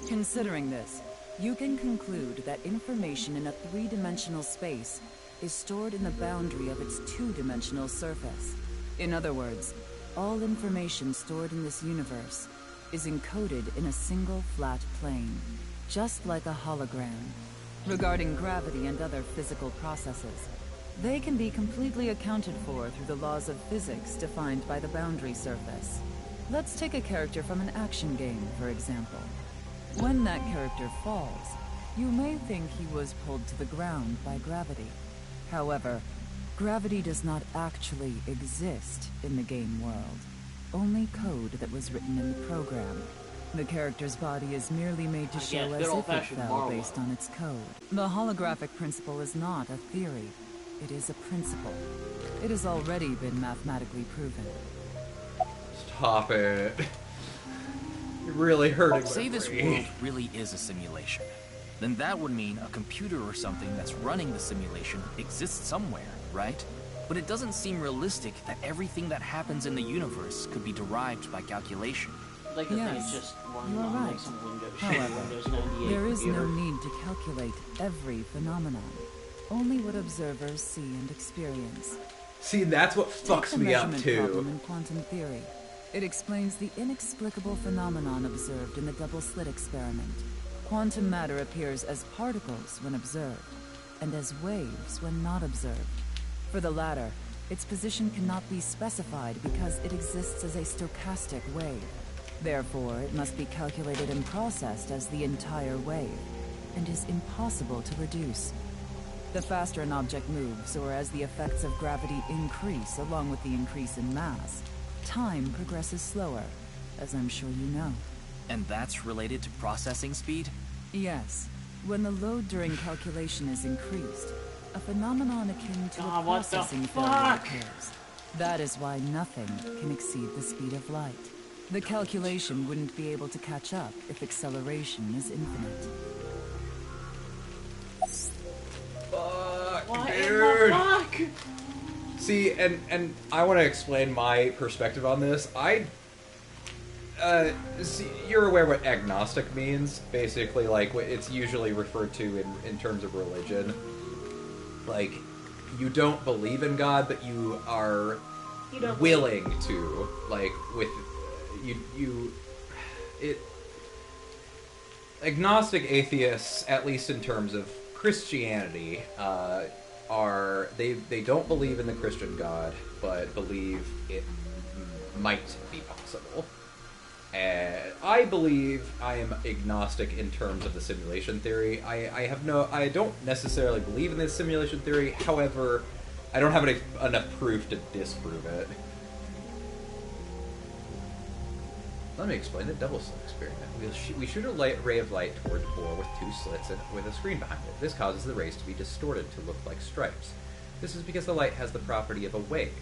Considering this, you can conclude that information in a three-dimensional space is stored in the boundary of its two-dimensional surface. In other words, all information stored in this universe is encoded in a single flat plane, just like a hologram. Regarding gravity and other physical processes, they can be completely accounted for through the laws of physics defined by the boundary surface. Let's take a character from an action game, for example. When that character falls, you may think he was pulled to the ground by gravity. However, gravity does not actually exist in the game world. Only code that was written in the program. The character's body is merely made to show as if it fell based on its code. The holographic principle is not a theory. It is a principle. It has already been mathematically proven. Stop it. You're really hurting Say my this brain. world really is a simulation. Then that would mean a computer or something that's running the simulation exists somewhere, right? But it doesn't seem realistic that everything that happens in the universe could be derived by calculation. Like the thing is just running you are on right. like some Windows shit, However, Windows 98 there is computer. no need to calculate every phenomenon. Only what observers see and experience. See, that's what fucks Take the me up measurement too. problem in quantum theory. It explains the inexplicable phenomenon observed in the double-slit experiment. Quantum matter appears as particles when observed, and as waves when not observed. For the latter, its position cannot be specified because it exists as a stochastic wave. Therefore, it must be calculated and processed as the entire wave, and is impossible to reduce. The faster an object moves, or as the effects of gravity increase along with the increase in mass, time progresses slower, as I'm sure you know. And that's related to processing speed? Yes. When the load during calculation is increased, a phenomenon akin to a God, what the processing failure fuck? occurs. That is why nothing can exceed the speed of light. The calculation wouldn't be able to catch up if acceleration is infinite. Fuck, What in dude. the fuck? See, and I want to explain my perspective on this. See, you're aware what agnostic means? Basically, like, it's usually referred to in terms of religion. Like, you don't believe in God, but you are willing to. Like, with... Agnostic atheists, at least in terms of Christianity, they don't believe in the Christian God, but believe it might be possible. I believe I am agnostic in terms of the simulation theory. I don't necessarily believe in this simulation theory. However, I don't have enough proof to disprove it. Let me explain the double slit experiment. We shoot a ray of light toward the bore with two slits and with a screen behind it. This causes the rays to be distorted to look like stripes. This is because the light has the property of a wave.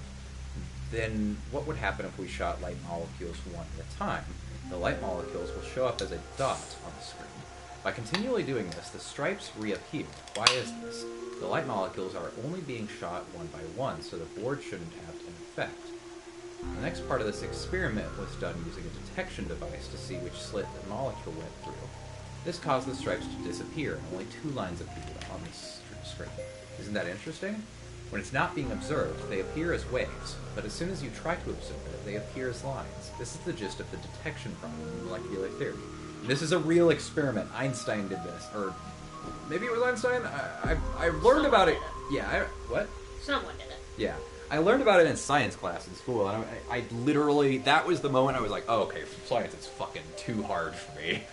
Then what would happen if we shot light molecules one at a time? The light molecules will show up as a dot on the screen. By continually doing this, the stripes reappear. Why is this? The light molecules are only being shot one by one, so the board shouldn't have an effect. The next part of this experiment was done using a detection device to see which slit the molecule went through. This caused the stripes to disappear, and only 2 lines appeared on the screen. Isn't that interesting? When it's not being observed, they appear as waves, but as soon as you try to observe it, they appear as lines. This is the gist of the detection problem in molecular theory. This is a real experiment. Einstein did this, or maybe it was Einstein? I learned about it. Yeah, what? Someone did it. Yeah. I learned about it in science class in school, and I literally, that was the moment I was like, oh, okay, science is fucking too hard for me.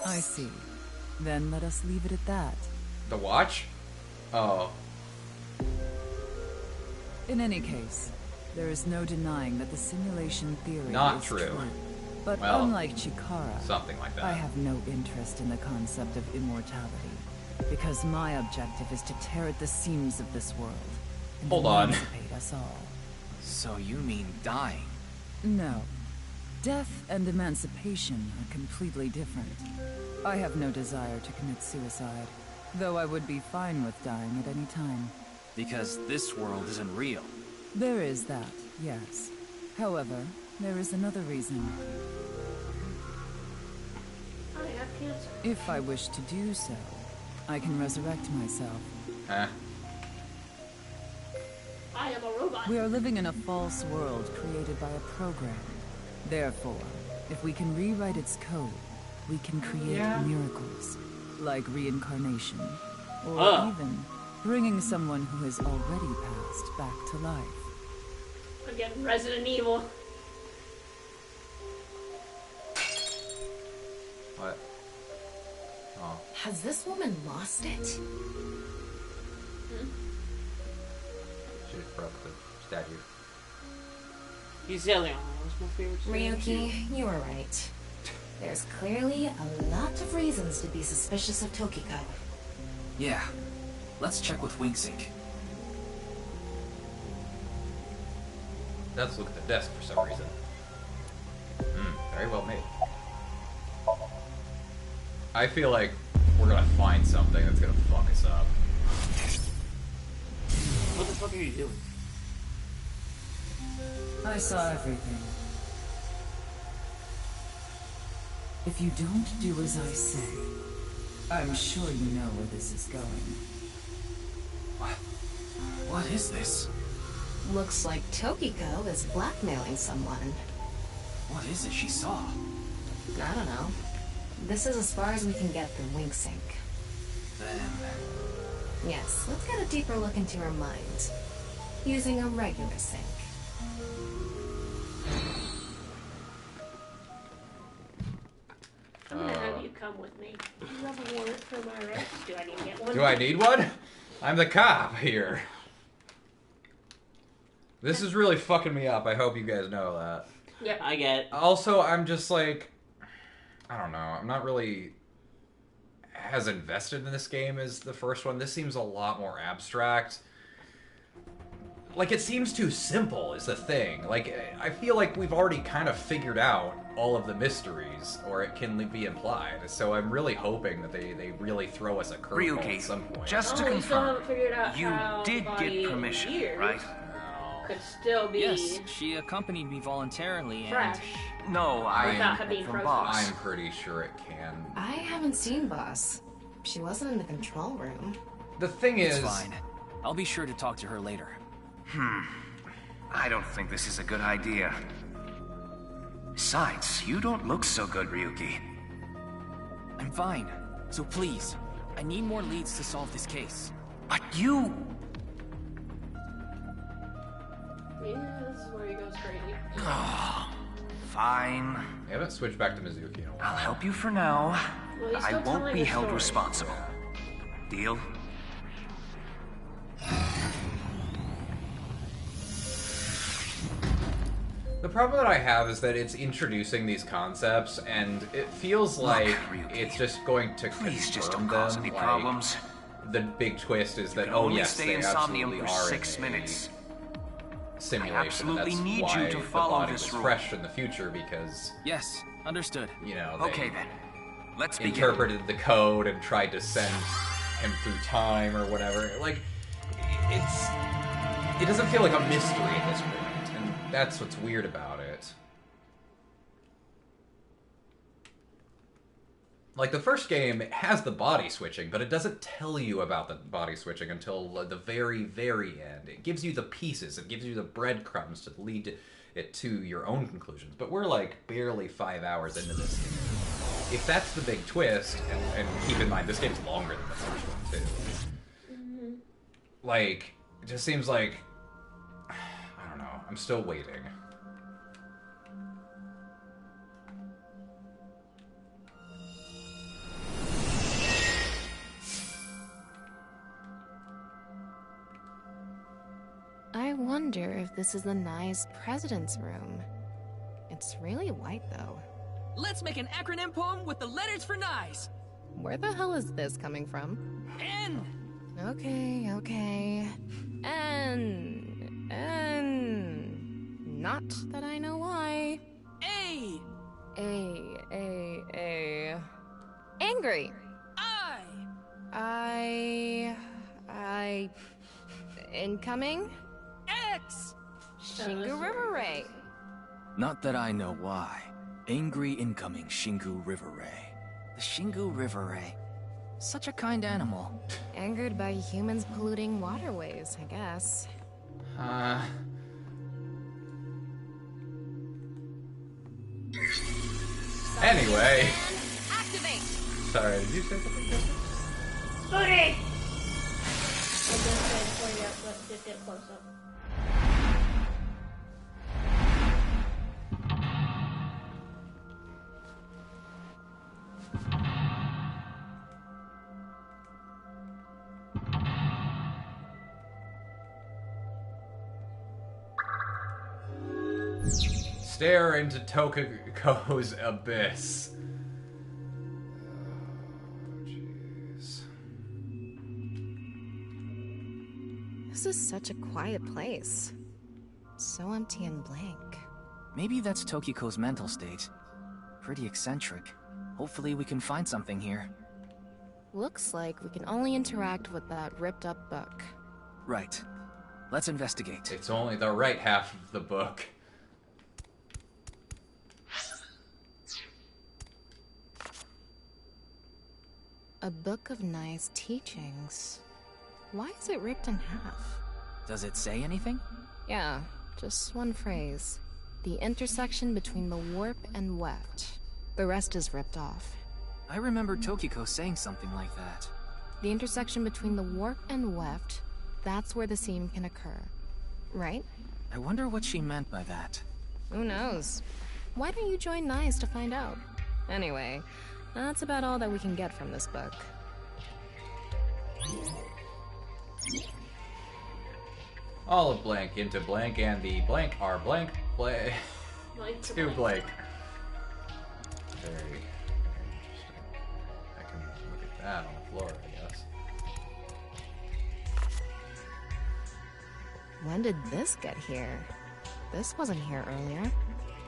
I see. Then let us leave it at that. The watch? Oh. In any case, there is no denying that the simulation theory Not is true. But well, unlike Chikara, something like that. I have no interest in the concept of immortality, because my objective is to tear at the seams of this world and emancipate us all. So you mean dying? No. Death and emancipation are completely different. I have no desire to commit suicide, though I would be fine with dying at any time. Because this world isn't real. There is that, yes. However, there is another reason. I have cancer. If I wish to do so, I can resurrect myself. Huh? I am a robot. We are living in a false world created by a program. Therefore, if we can rewrite its code, we can create miracles, like reincarnation, or even bringing someone who has already passed back to life. Again, Resident Evil. What? Oh. Has this woman lost it? She just broke the statue. He's yelling. That's my favorite Ryuki, you were right. There's clearly a lot of reasons to be suspicious of Tokiko. Yeah. Let's check with WingSync. Let's look at the desk for some reason. Very well made. I feel like we're gonna find something that's gonna fuck us up. What the fuck are you doing? I saw everything. If you don't do as I say, I'm sure you know where this is going. What is this? Looks like Tokiko is blackmailing someone. What is it she saw? I don't know. This is as far as we can get through WingSync. Then... Yes, let's get a deeper look into her mind. Using a regular sync. I'm gonna have you come with me. Do you have a warrant for my arrest? Do I need to get one? Do I need one? I'm the cop here. This is really fucking me up. I hope you guys know that. Yeah, I get it. Also, I'm just like... I don't know. I'm not really as invested in this game as the first one. This seems a lot more abstract. Like, it seems too simple is the thing. Like, I feel like we've already kind of figured out all of the mysteries, or it can be implied. So I'm really hoping that they really throw us a curveball at some point. Just to confirm, you did get permission, right? Could still be Yes, she accompanied me voluntarily fresh. No, Without her being from frozen. Boss. I'm pretty sure it can. I haven't seen Boss. She wasn't in the control room. The thing It's is... fine. I'll be sure to talk to her later. I don't think this is a good idea. Besides, you don't look so good, Ryuki. I'm fine. So please, I need more leads to solve this case. But you... Yeah, this is where he goes crazy. Fine. We haven't switched back to Mizuki in a while. I'll help you for now. Well, he's I still won't telling be the held story. responsible. Deal? The problem that I have is that it's introducing these concepts, and it feels like it's just going to confirm them. Any like, problems? the big twist is that, only yes, stay they in Somnium absolutely for are 6 in minutes. a simulation. I absolutely and that's need why you to the follow body this was rule. fresh in the future, because Yes, understood. you know, Okay then. Let's begin. interpreted the code and tried to send him through time or whatever. Like, it doesn't feel like a mystery at this point, and that's what's weird about it. Like, the first game has the body switching, but it doesn't tell you about the body switching until the very, very end. It gives you the pieces, it gives you the breadcrumbs to lead it to your own conclusions. But we're, like, barely 5 hours into this game. If that's the big twist, and keep in mind, this game's longer than the first one, too. Like, it just seems like... I don't know, I'm still waiting. I wonder if this is the nice president's room. It's really white, though. Let's make an acronym poem with the letters for nice. Where the hell is this coming from? N. Okay. N. Not that I know why. A. Angry. I. Incoming? X. Shingu River Ray. Not that I know why. Angry incoming Shingu River Ray. The Shingu River Ray. Such a kind animal. Angered by humans polluting waterways, I guess. Anyway. Activate! Sorry, did you say something? Booty! I just said for you, but just get close up. Stare into Tokuko's abyss. Oh, jeez. This is such a quiet place. So empty and blank. Maybe that's Tokiko's mental state. Pretty eccentric. Hopefully we can find something here. Looks like we can only interact with that ripped up book. Right. Let's investigate. It's only the right half of the book. A book of nice teachings. Why is it ripped in half? Does it say anything? Yeah, just one phrase. The intersection between the warp and weft. The rest is ripped off. I remember Tokiko saying something like that. The intersection between the warp and weft, that's where the seam can occur. Right? I wonder what she meant by that. Who knows? Why don't you join NICE to find out? Anyway, that's about all that we can get from this book. All of blank into blank, and the blank are blank, blank, to blank. Very interesting. I can look at that on the floor, I guess. When did this get here? This wasn't here earlier.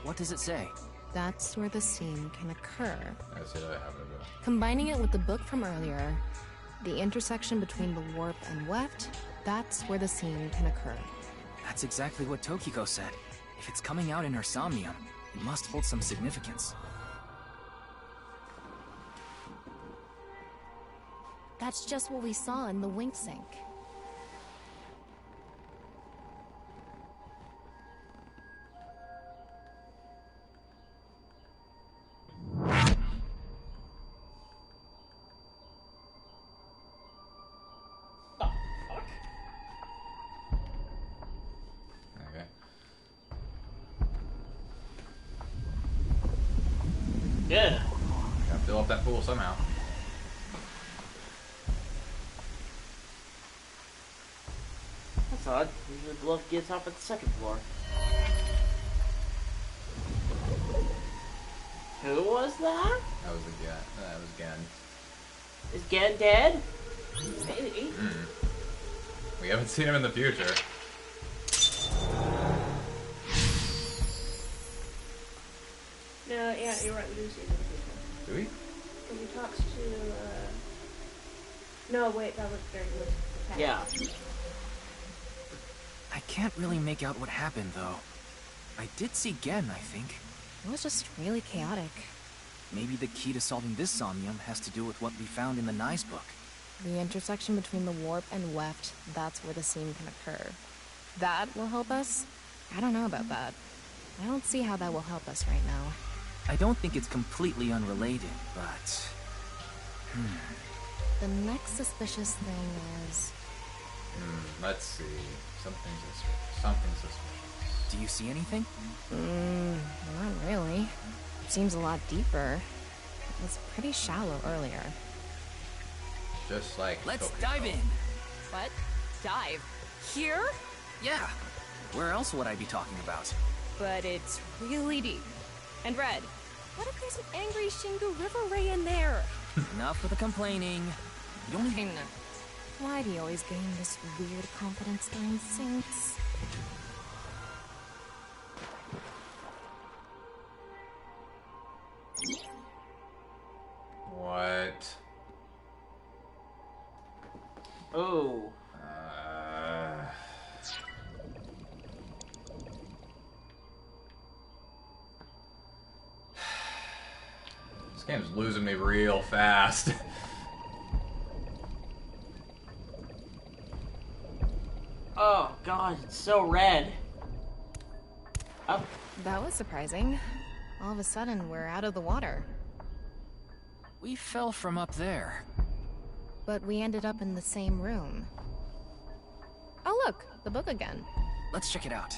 What does it say? That's where the seam can occur. That's it, I have it. Combining it with the book from earlier, the intersection between the warp and weft, that's where the seam can occur. That's exactly what Tokiko said. If it's coming out in her Somnium, it must hold some significance. That's just what we saw in the wink sink. Yeah. Gotta fill up that pool somehow. That's odd. Usually the glove gets off at the second floor. Who was that? That was again. That was Gen. Is Gen dead? Maybe. We haven't seen him in the future. No, yeah, you're right. We do see him in the future. Do we? When he talks to, No, wait, that was during the past. Yeah. I can't really make out what happened, though. I did see Gen, I think. It was just really chaotic. Maybe the key to solving this Somnium has to do with what we found in the Nye's book. The intersection between the warp and weft, that's where the scene can occur. That will help us? I don't know about that. I don't see how that will help us right now. I don't think it's completely unrelated, but... The next suspicious thing is... Let's see. Something suspicious. Do you see anything? Not really. Seems a lot deeper. It was pretty shallow earlier. Just like... Let's dive in! What? Dive? Here? Yeah. Where else would I be talking about? But it's really deep. And Red, what if there's an angry Shingu River Ray in there? Enough with the complaining. You only... Why do you always gain this weird confidence during syncs? What? Oh. This game's losing me real fast. Oh god, it's so red. Up. That was surprising. All of a sudden, we're out of the water. We fell from up there. But we ended up in the same room. Oh look, the book again. Let's check it out.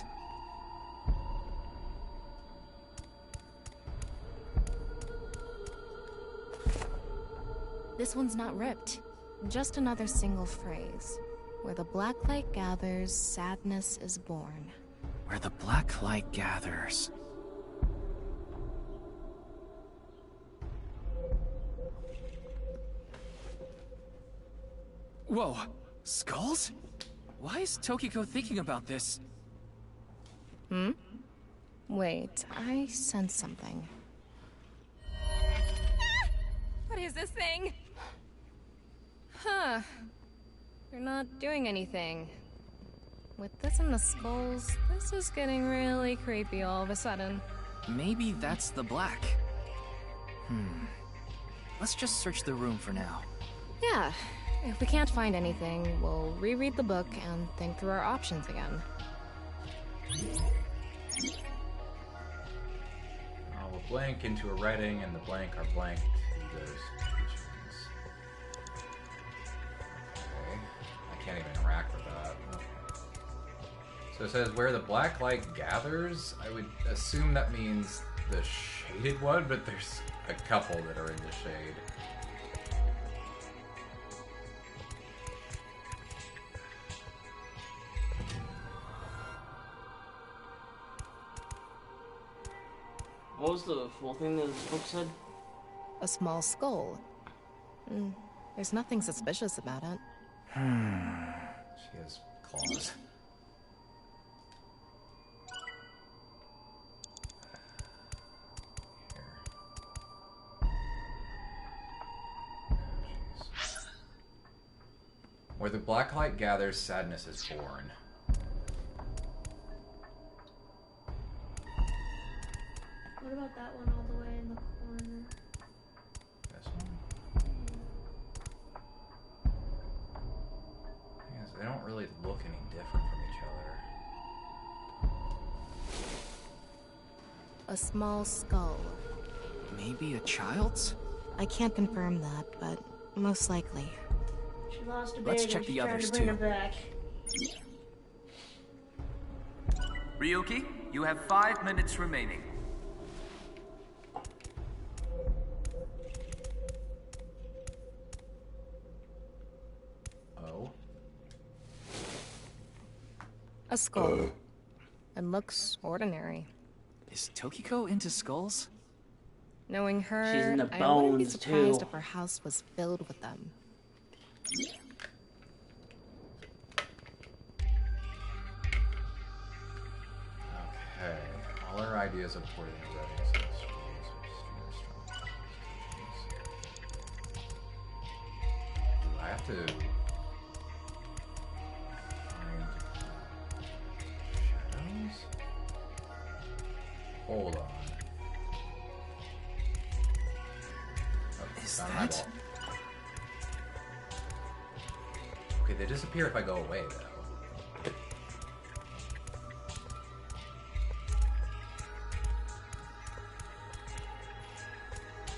This one's not ripped. Just another single phrase. Where the black light gathers, sadness is born. Where the black light gathers. Whoa! Skulls? Why is Tokiko thinking about this? Wait, I sense something. What is this thing? Huh. You're not doing anything. With this and the skulls, this is getting really creepy all of a sudden. Maybe that's the black. Let's just search the room for now. Yeah. If we can't find anything, we'll reread the book and think through our options again. We'll blank into a writing, and the blank are blanked to those teachings. Okay. I can't even interact with that. Okay. So it says, where the black light gathers? I would assume that means the shaded one, but there's a couple that are in the shade. What was the full thing that this book said? A small skull. There's nothing suspicious about it. She has claws. Where the black light gathers, sadness is born. What about that one all the way in the corner? This one? Yes, they don't really look any different from each other. A small skull. Maybe a child's? I can't confirm that, but most likely. She lost a baby. Let's check She's the trying others, to bring too. her back. Ryuki, you have 5 minutes remaining. Oh? A skull. It looks ordinary. Is Tokiko into skulls? Knowing her, She's in the I wouldn't be bones, surprised too. if her house was filled with them. Okay. All our ideas of porting and readiness to the Do I have to find shadows? Hold on. Oh, Is found my that? wall. Okay, they disappear if I go away, though.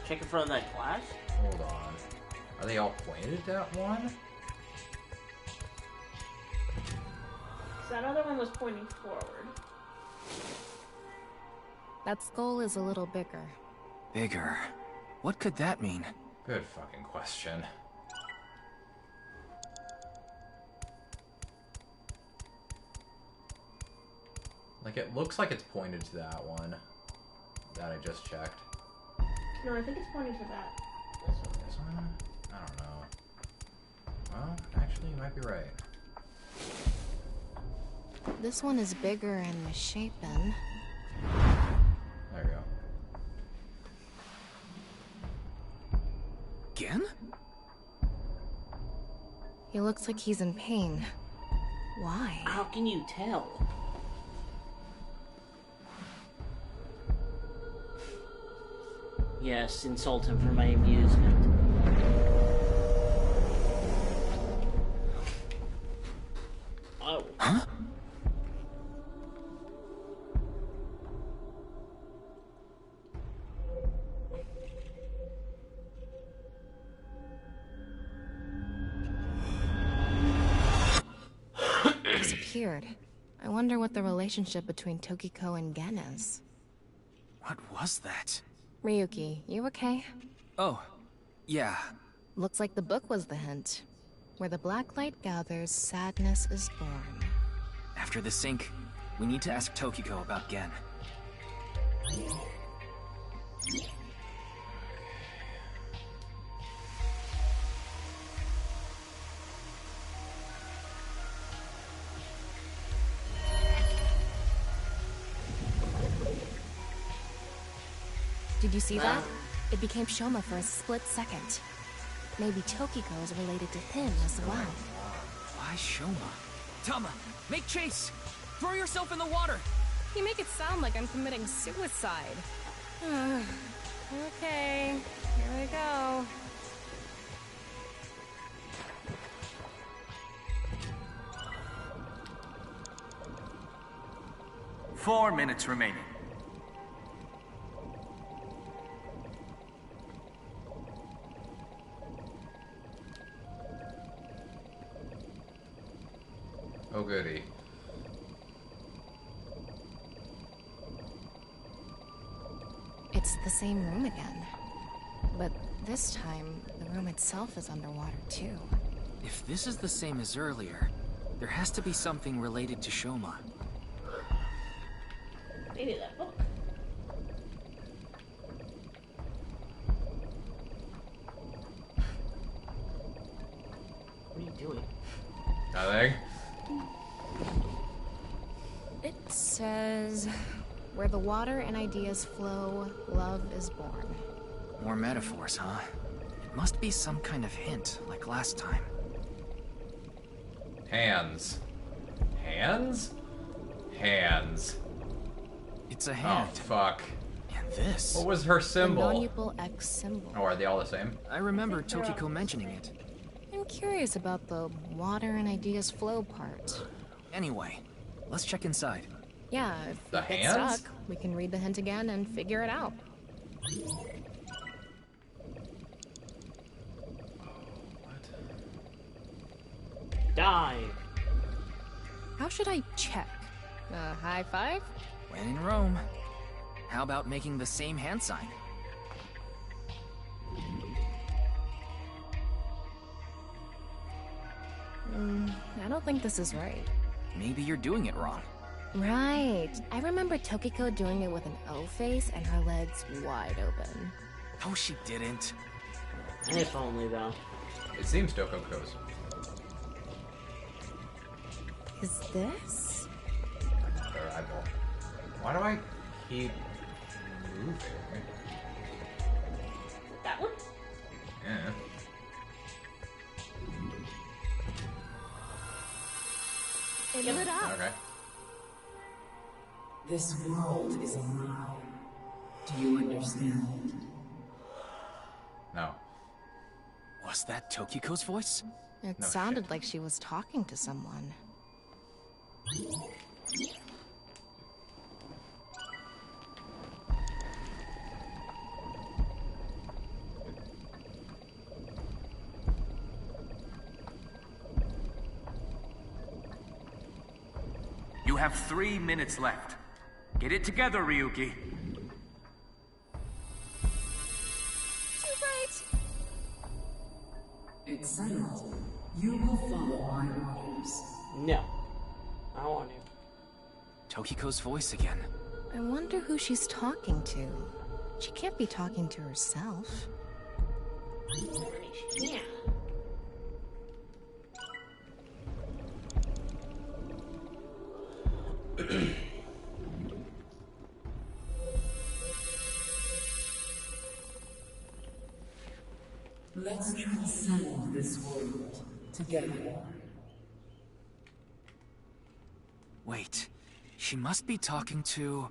Check in front of that glass? Hold on. Are they all pointed at one? That other one was pointing forward. That skull is a little bigger. Bigger. What could that mean? Good fucking question. Like, it looks like it's pointed to that one that I just checked. No, I think it's pointing to that. This one? I don't know. Well, actually, you might be right. This one is bigger and misshapen. There we go. Again? He looks like he's in pain. Why? How can you tell? Yes, insult him for my amusement. Oh. Huh? Disappeared. I wonder what the relationship between Tokiko and Gen is. What was that? Ryuki, you okay? Oh, yeah. Looks like the book was the hint. Where the black light gathers, sadness is born. After the sync, we need to ask Tokiko about Gen. Did you see that? It became Shoma for a split second. Maybe Tokiko is related to him as well. Why Shoma? Tama, make chase! Throw yourself in the water! You make it sound like I'm committing suicide. Okay, here we go. Four minutes remaining. Oh, goody. It's the same room again. But this time, the room itself is underwater too. If this is the same as earlier, there has to be something related to Shoma. Maybe that book. What are you doing? Nothing. It says, where the water and ideas flow, love is born. More metaphors, huh? It must be some kind of hint, like last time. Hands. Hands? Hands. It's a hand. Oh, fuck. And this? What was her The symbol? non-equal X symbol. Oh, are they all the same? I remember Tokiko mentioning it. I'm curious about the water and ideas flow part. Anyway, let's check inside. Yeah, if The we get hands? stuck, we can read the hint again and figure it out. Dive. How should I check? High five? When in Rome. How about making the same hand sign? I don't think this is right. Maybe you're doing it wrong. Right. I remember Tokiko doing it with an O face and her legs wide open. Oh, she didn't. If only, though. It seems Tokiko's. Is this? Her eyeball. Why do I keep moving? That one? Yeah. It lit up. Okay. This world is a lie. Do you understand? No. Was that Tokiko's voice? It No sounded like she was talking to someone. You have 3 minutes left. Get it together, Ryuki. Too bright. Excellent. You will follow my orders. No. I want to. Tokiko's voice again. I wonder who she's talking to. She can't be talking to herself. Yeah. Let's transcend this world together. Wait, she must be talking to...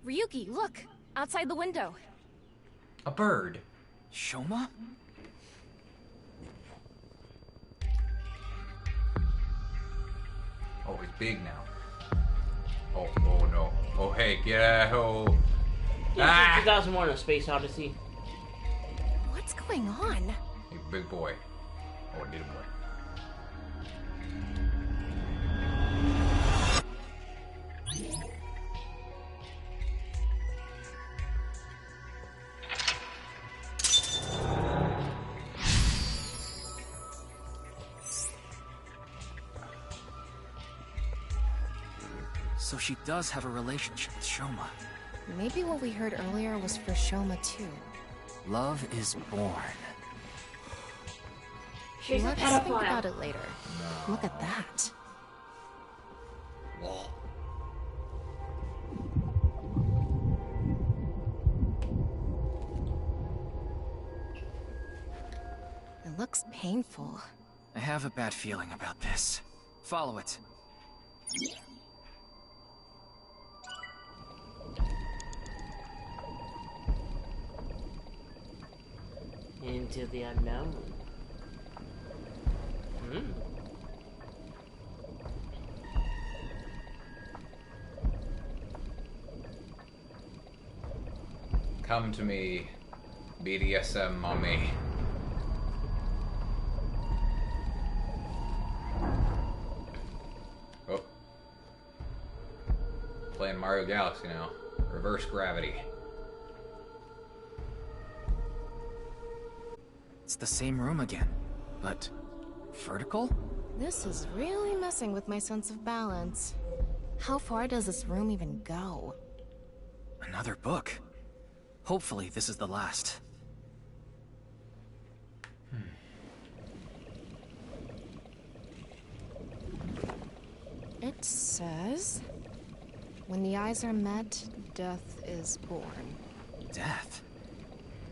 Ryuki, look! Outside the window. A bird. Shoma? Oh, he's big now. Oh, oh no. Oh, hey, get out. Oh. Yeah, 2001: A Space Odyssey. What's going on? Hey, big boy. Oh, I need a boy. So she does have a relationship with Shoma. Maybe what we heard earlier was for Shoma too. Love is born. She's a Let's think pedophile. about it later. Look at that. It looks painful. I have a bad feeling about this. Follow it. Into the unknown. Hmm. Come to me, BDSM mommy. Oh. Playing Mario Galaxy now. Reverse gravity. It's the same room again, but vertical? This is really messing with my sense of balance. How far does this room even go? Another book. Hopefully this is the last. It says, when the eyes are met, death is born. Death?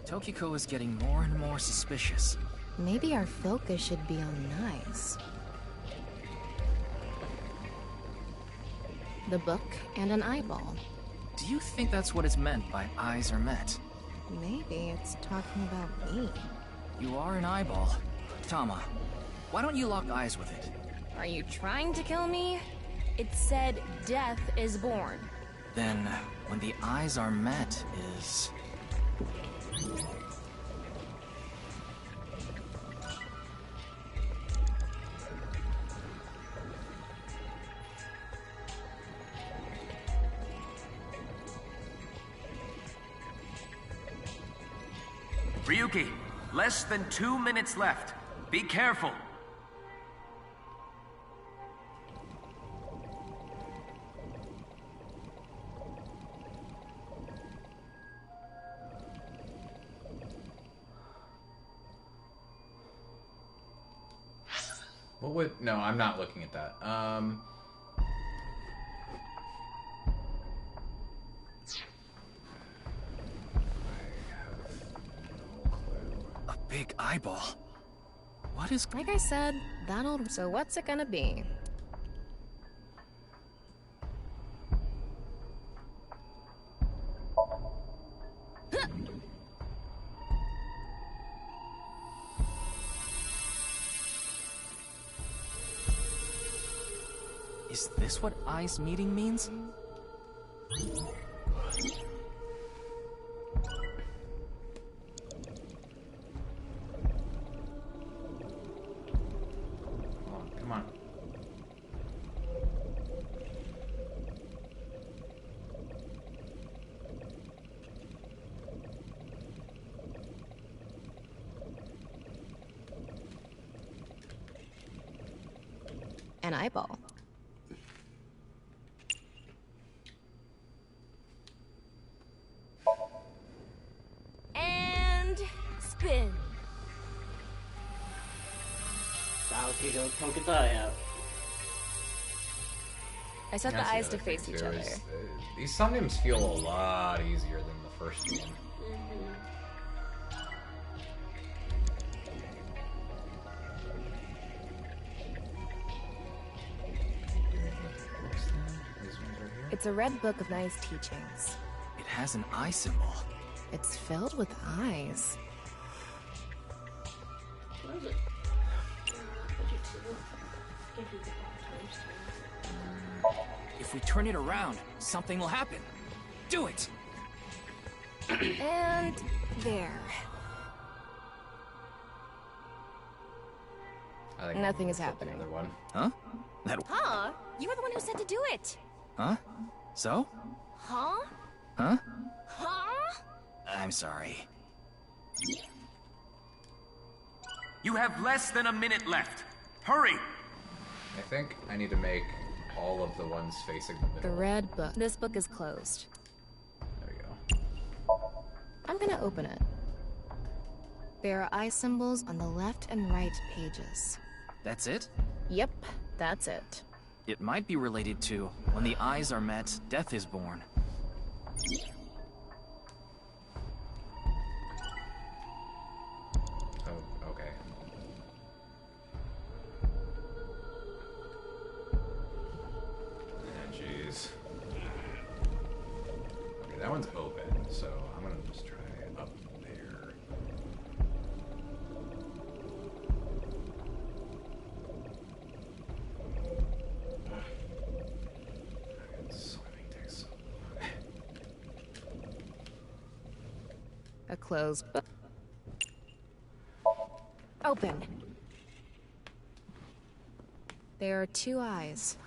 Tokiko is getting more and more suspicious. Maybe our focus should be on Nice. The book and an eyeball. Do you think that's what is meant by eyes are met? Maybe it's talking about me. You are an eyeball. Tama, why don't you lock eyes with it? Are you trying to kill me? It said death is born. Then, when the eyes are met is... Ryuki, less than 2 minutes left. Be careful. What would... No, I'm not looking at that. A big eyeball. What is... Like I said, that'll... So what's it gonna be? Is this what eyes meeting means? Come on. An eyeball. And spin. Sasuke don't poke his eye out. I set the eyes to face each other. These Somniums feel a lot easier than the first one. It's a red book of nice teachings. It has an eye symbol. It's filled with eyes. What is it? If we turn it around, something will happen. Do it! And there. I think Nothing is happening. The other one. Huh? That... Huh? You were the one who said to do it. Huh? So? Huh? Huh? Huh? I'm sorry. You have less than a minute left. Hurry! I think I need to make all of the ones facing the The middle. red book. This book is closed. There we go. I'm gonna open it. There are eye symbols on the left and right pages. That's it? Yep, that's it. It might be related to when the eyes are met, death is born. Oh, okay. Jeez. Okay, that one's open, so I'm gonna just try up there. Swimming takes so long. A closed book. Open. There are two eyes.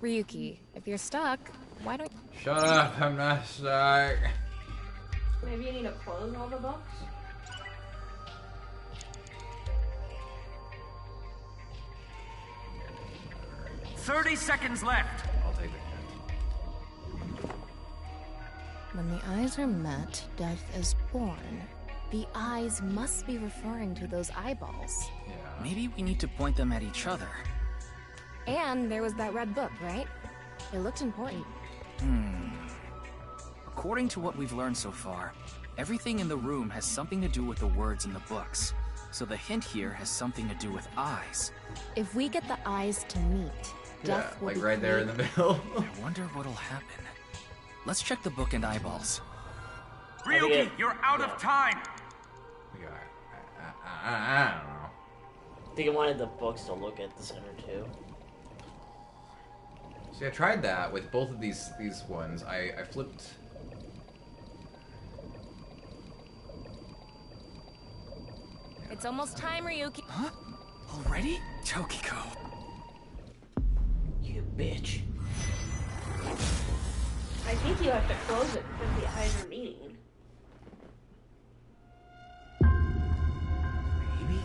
Ryuki, if you're stuck, why don't... Shut up, I'm not stuck. Maybe you need to close all the books? "30 seconds left. I'll take the hint. When the eyes are met, death is born. The eyes must be referring to those eyeballs. Yeah. Maybe we need to point them at each other. And there was that red book, right? It looked important. According to what we've learned so far, everything in the room has something to do with the words in the books. So the hint here has something to do with eyes. If we get the eyes to meet, death will like be right there in the middle. I wonder what'll happen. Let's check the book and eyeballs. Ryuki, you're out of time. I don't know. I think I wanted the books to look at the center too. See, I tried that with both of these ones. I flipped. It's almost time, Ryuki. Huh? Already? Tokiko. You bitch. I think you have to close it because the eyes are meeting. Maybe.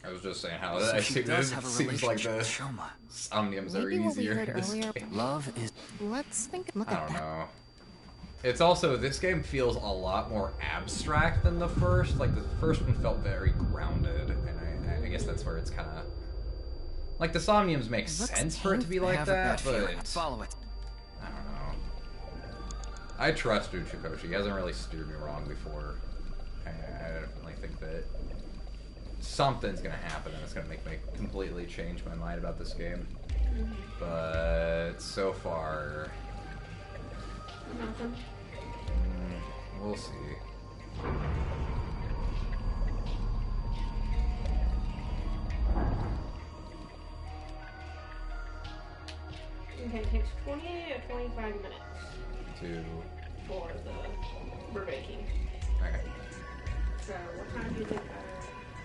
I was just saying how So I she think does this have a seems like relationship the with Shoma. Somniums are Maybe what we easier. heard in this earlier. game. Love is... Let's think. Look I at don't that. know. It's also, this game feels a lot more abstract than the first. Like, the first one felt very grounded, and I guess that's where it's kind of... Like, the Somniums make sense for it to be like that, but... Follow it. I don't know. I trust Uchikoshi. He hasn't really steered me wrong before. I definitely think that something's gonna happen, and it's gonna make me completely change my mind about this game. But so far... Nothing. We'll see. Okay, it takes 20 or 25 minutes for the baking. Okay. So, what time do you think?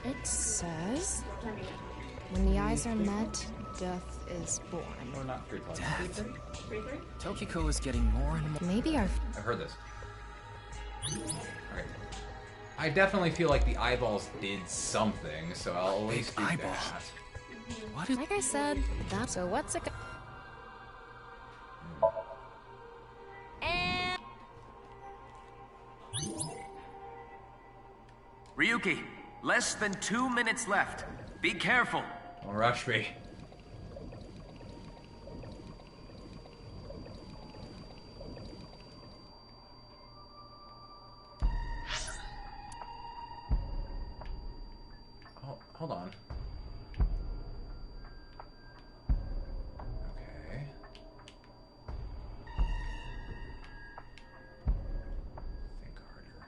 It says, What time do you think? when the eyes are met, death is born. Or not 3 o'clock. Death. 3:30? Tokiko is getting more and more... Maybe our... I've heard this. Okay. I definitely feel like the eyeballs did something, so I'll at least do that. What is... Like I said, that's... So what's it... Ryuki, less than 2 minutes left. Be careful. Don't rush me. Oh, hold on. Okay. Think harder.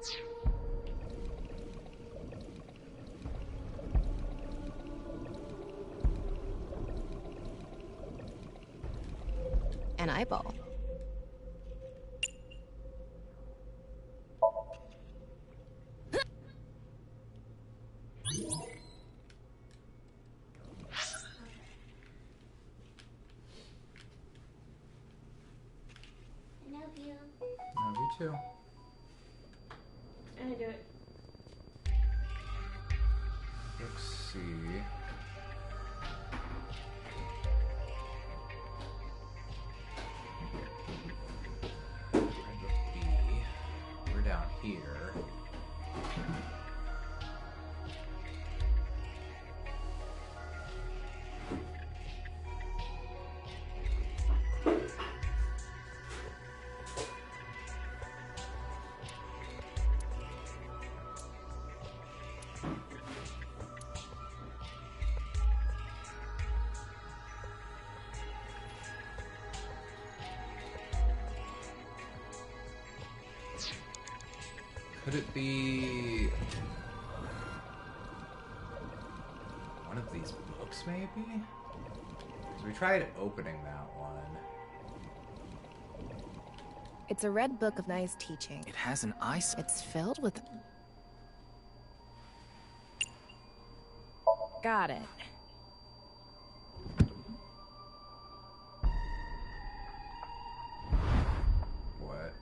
Okay. An eyeball. Love you. Love you too. I do it. Let's see. We're down here. Could it be one of these books, maybe? Because we tried opening that one. It's a red book of nice teaching. It has an eye... It's filled with... Got it. What?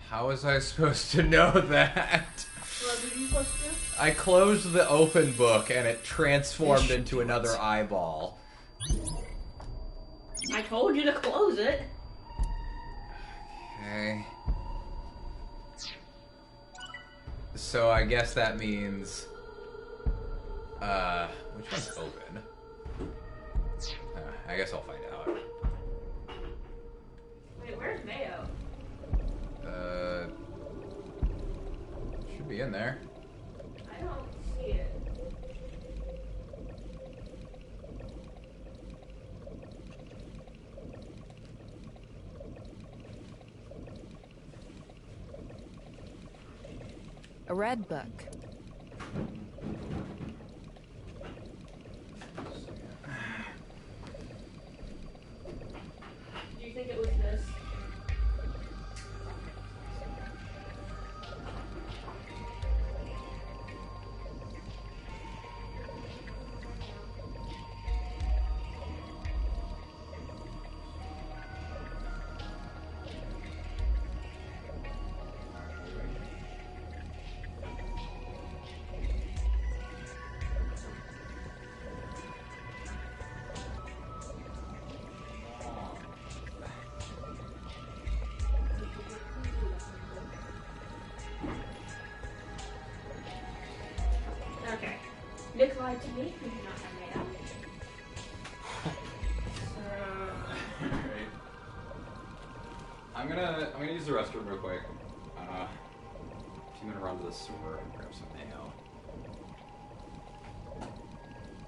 How was I supposed to know that? What were you supposed to do? I closed the open book and it transformed into another eyeball. I told you to close it. Okay. So I guess that means... which one's open? I guess I'll find out. Wait, where's Mayo? Should be in there. I don't see it. A red book. lied to me, who did not have made up. Alright. I'm gonna use the restroom real quick. I'm gonna run to the sewer and grab some mayo.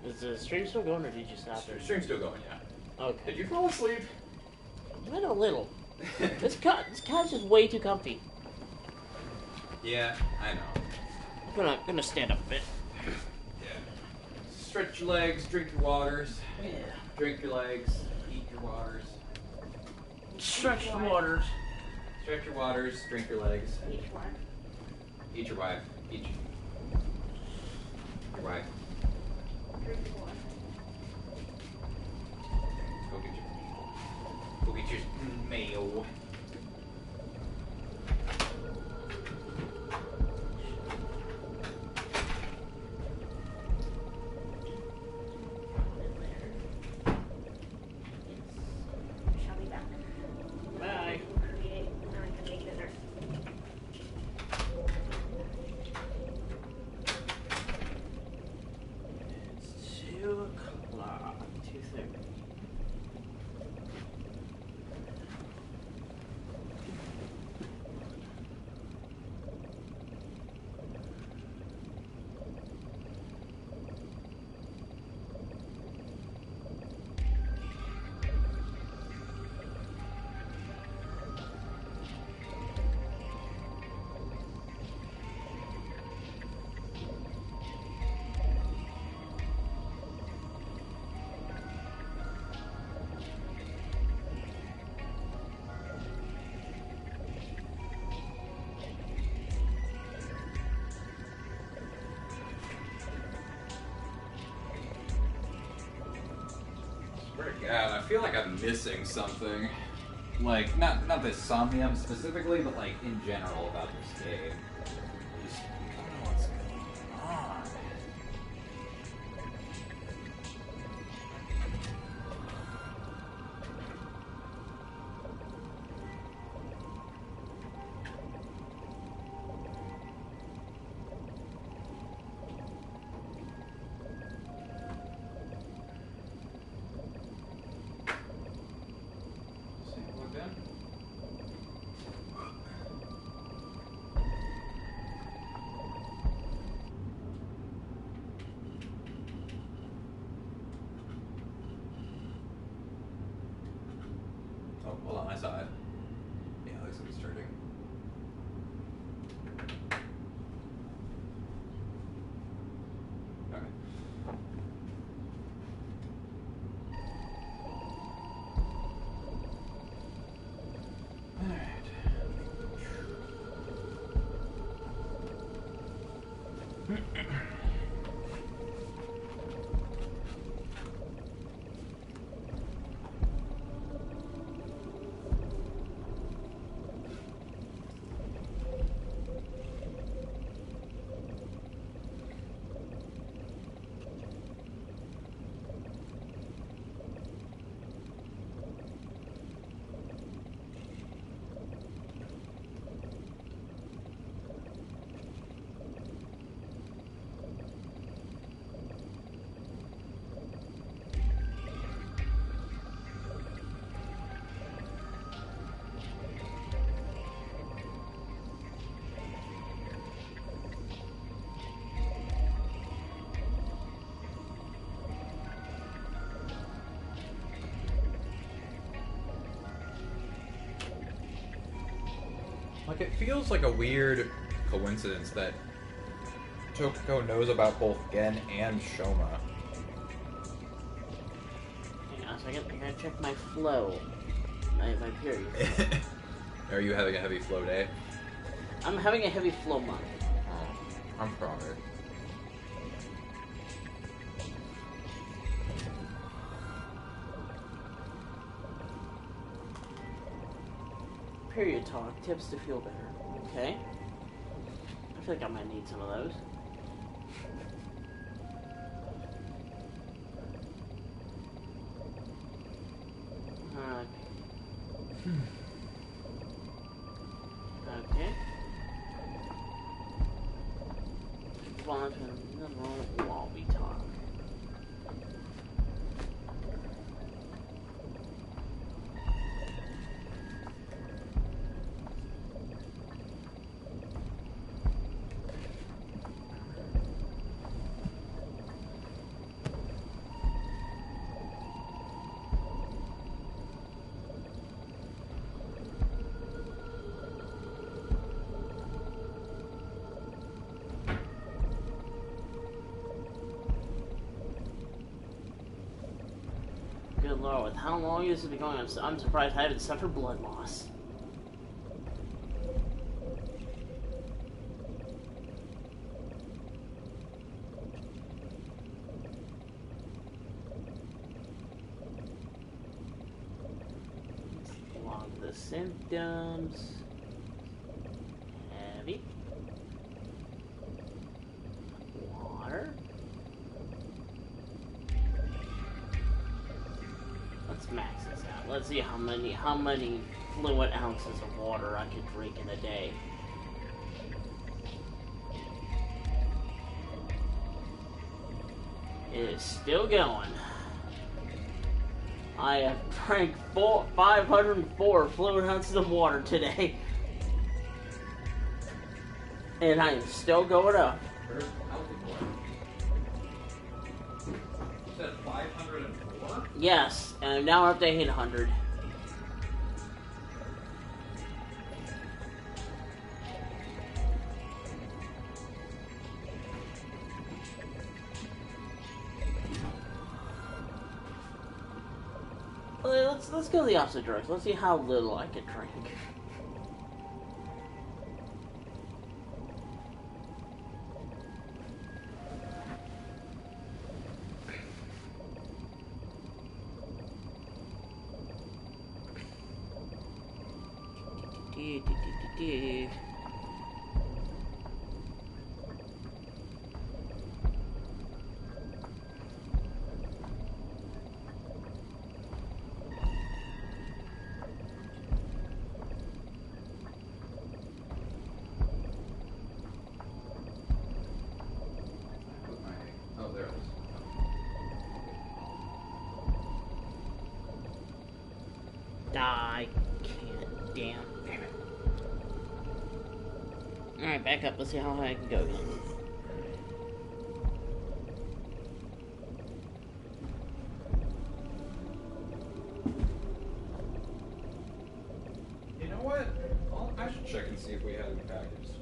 Is the stream still going, or did you stop it? The stream's still going, yeah. Okay. Did you fall asleep? Not a little. This couch is way too comfy. Yeah, I know. I'm gonna stand up a bit. Yeah. Stretch your legs, drink your waters. Yeah. Drink your legs, eat your waters. Stretch the waters. Stretch your waters, drink your legs. Each one. Eat your wife. Eat your wife. Drink the water. Go get your mayo. Shall be back. Bye. Create. Now I can make dinner. It's 2 o'clock. 2:30. Swear to God, I feel like I'm missing something. Like, not this Somnium specifically, but like in general about this game. Just, I don't know what's going on. Oh, hold on, I saw it. Yeah, it looks like it's charging. Okay. Alright. Like, it feels like a weird coincidence that Tokiko knows about both Gen and Shoma. Hang on a second, I gotta check my flow. My period. Are you having a heavy flow day? I'm having a heavy flow month. I'm proud of it. Period talk, tips to feel better. Okay. I feel like I might need some of those. Okay. respond to another room while we talk. Good lord, with how long this has been going on, I'm surprised I haven't suffered blood loss. Log the symptoms. Heavy. Water. Let's max this out. Let's see how many fluid ounces of water I could drink in a day. It is still going. I have drank 504 fluid ounces of water today. And I am still going up. Where's the healthy water? You said 504? Yes, and I'm now up to 800. Let's go the opposite direction. Let's see how little I can drink. Oh, there it is. I can't. Damn. It. Alright, back up. Let's see how high I can go again. You know what? I should check and see if we had any packages.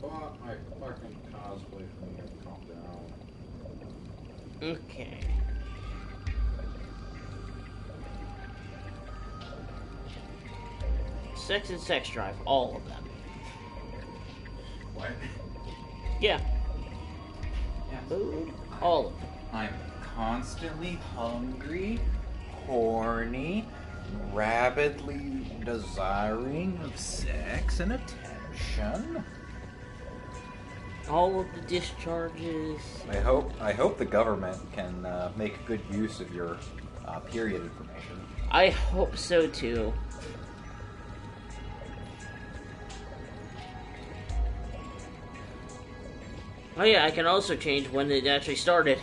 Bought my fucking cosplay from here. Calm down. Okay. Sex and sex drive, all of them. What? Yeah. Yes. Food, all of them. I'm constantly hungry, horny, rabidly desiring of sex and attention. All of the discharges. I hope the government can make good use of your period information. I hope so too. Oh yeah, I can also change when it actually started.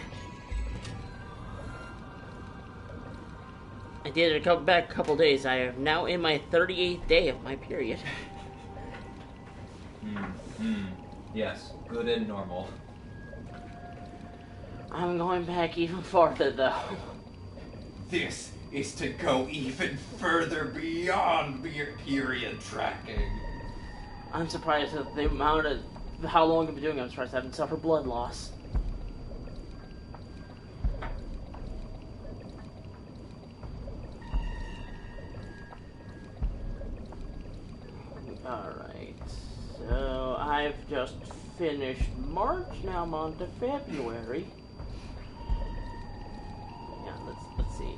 I did it back a couple days. I am now in my 38th day of my period. Yes, good and normal. I'm going back even farther though. This is to go even further beyond period tracking. I'm surprised at the amount of how long I've been doing it. I'm surprised I haven't suffered blood loss. Alright, so I've just finished March, now I'm on to February. Yeah, let's see.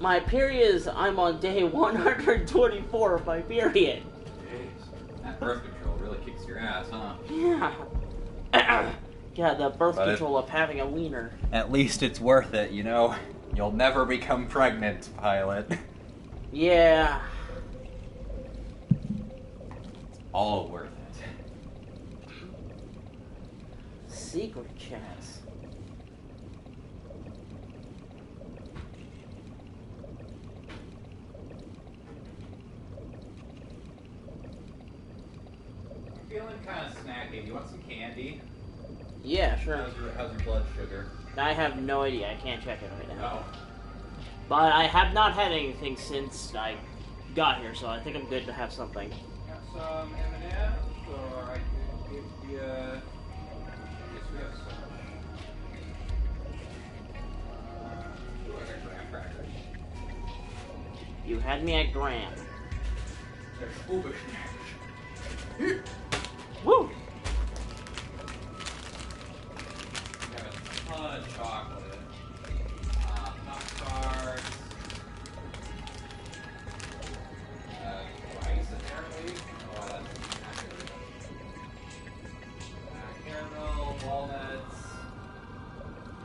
My period is, I'm on day 124 of my period. Jeez. That birth control really kicks your ass, huh? Yeah. Yeah, the birth control of having a wiener. At least it's worth it, you know? You'll never become pregnant, Pilot. Yeah. It's all worth it. Secret chats. I'm feeling kind of snacky. You want some candy? Yeah, sure. How's your blood sugar? I have no idea. I can't check it right now. Oh. But I have not had anything since I got here, so I think I'm good to have something. Got some M&M's, or I could give you... I guess we have some... I got graham crackers. You had me at Graham. There's Uber snacks. Woo! We have a ton of chocolate. Pop-Tarts. Rice, apparently. Oh, that's not good. Caramel, walnuts.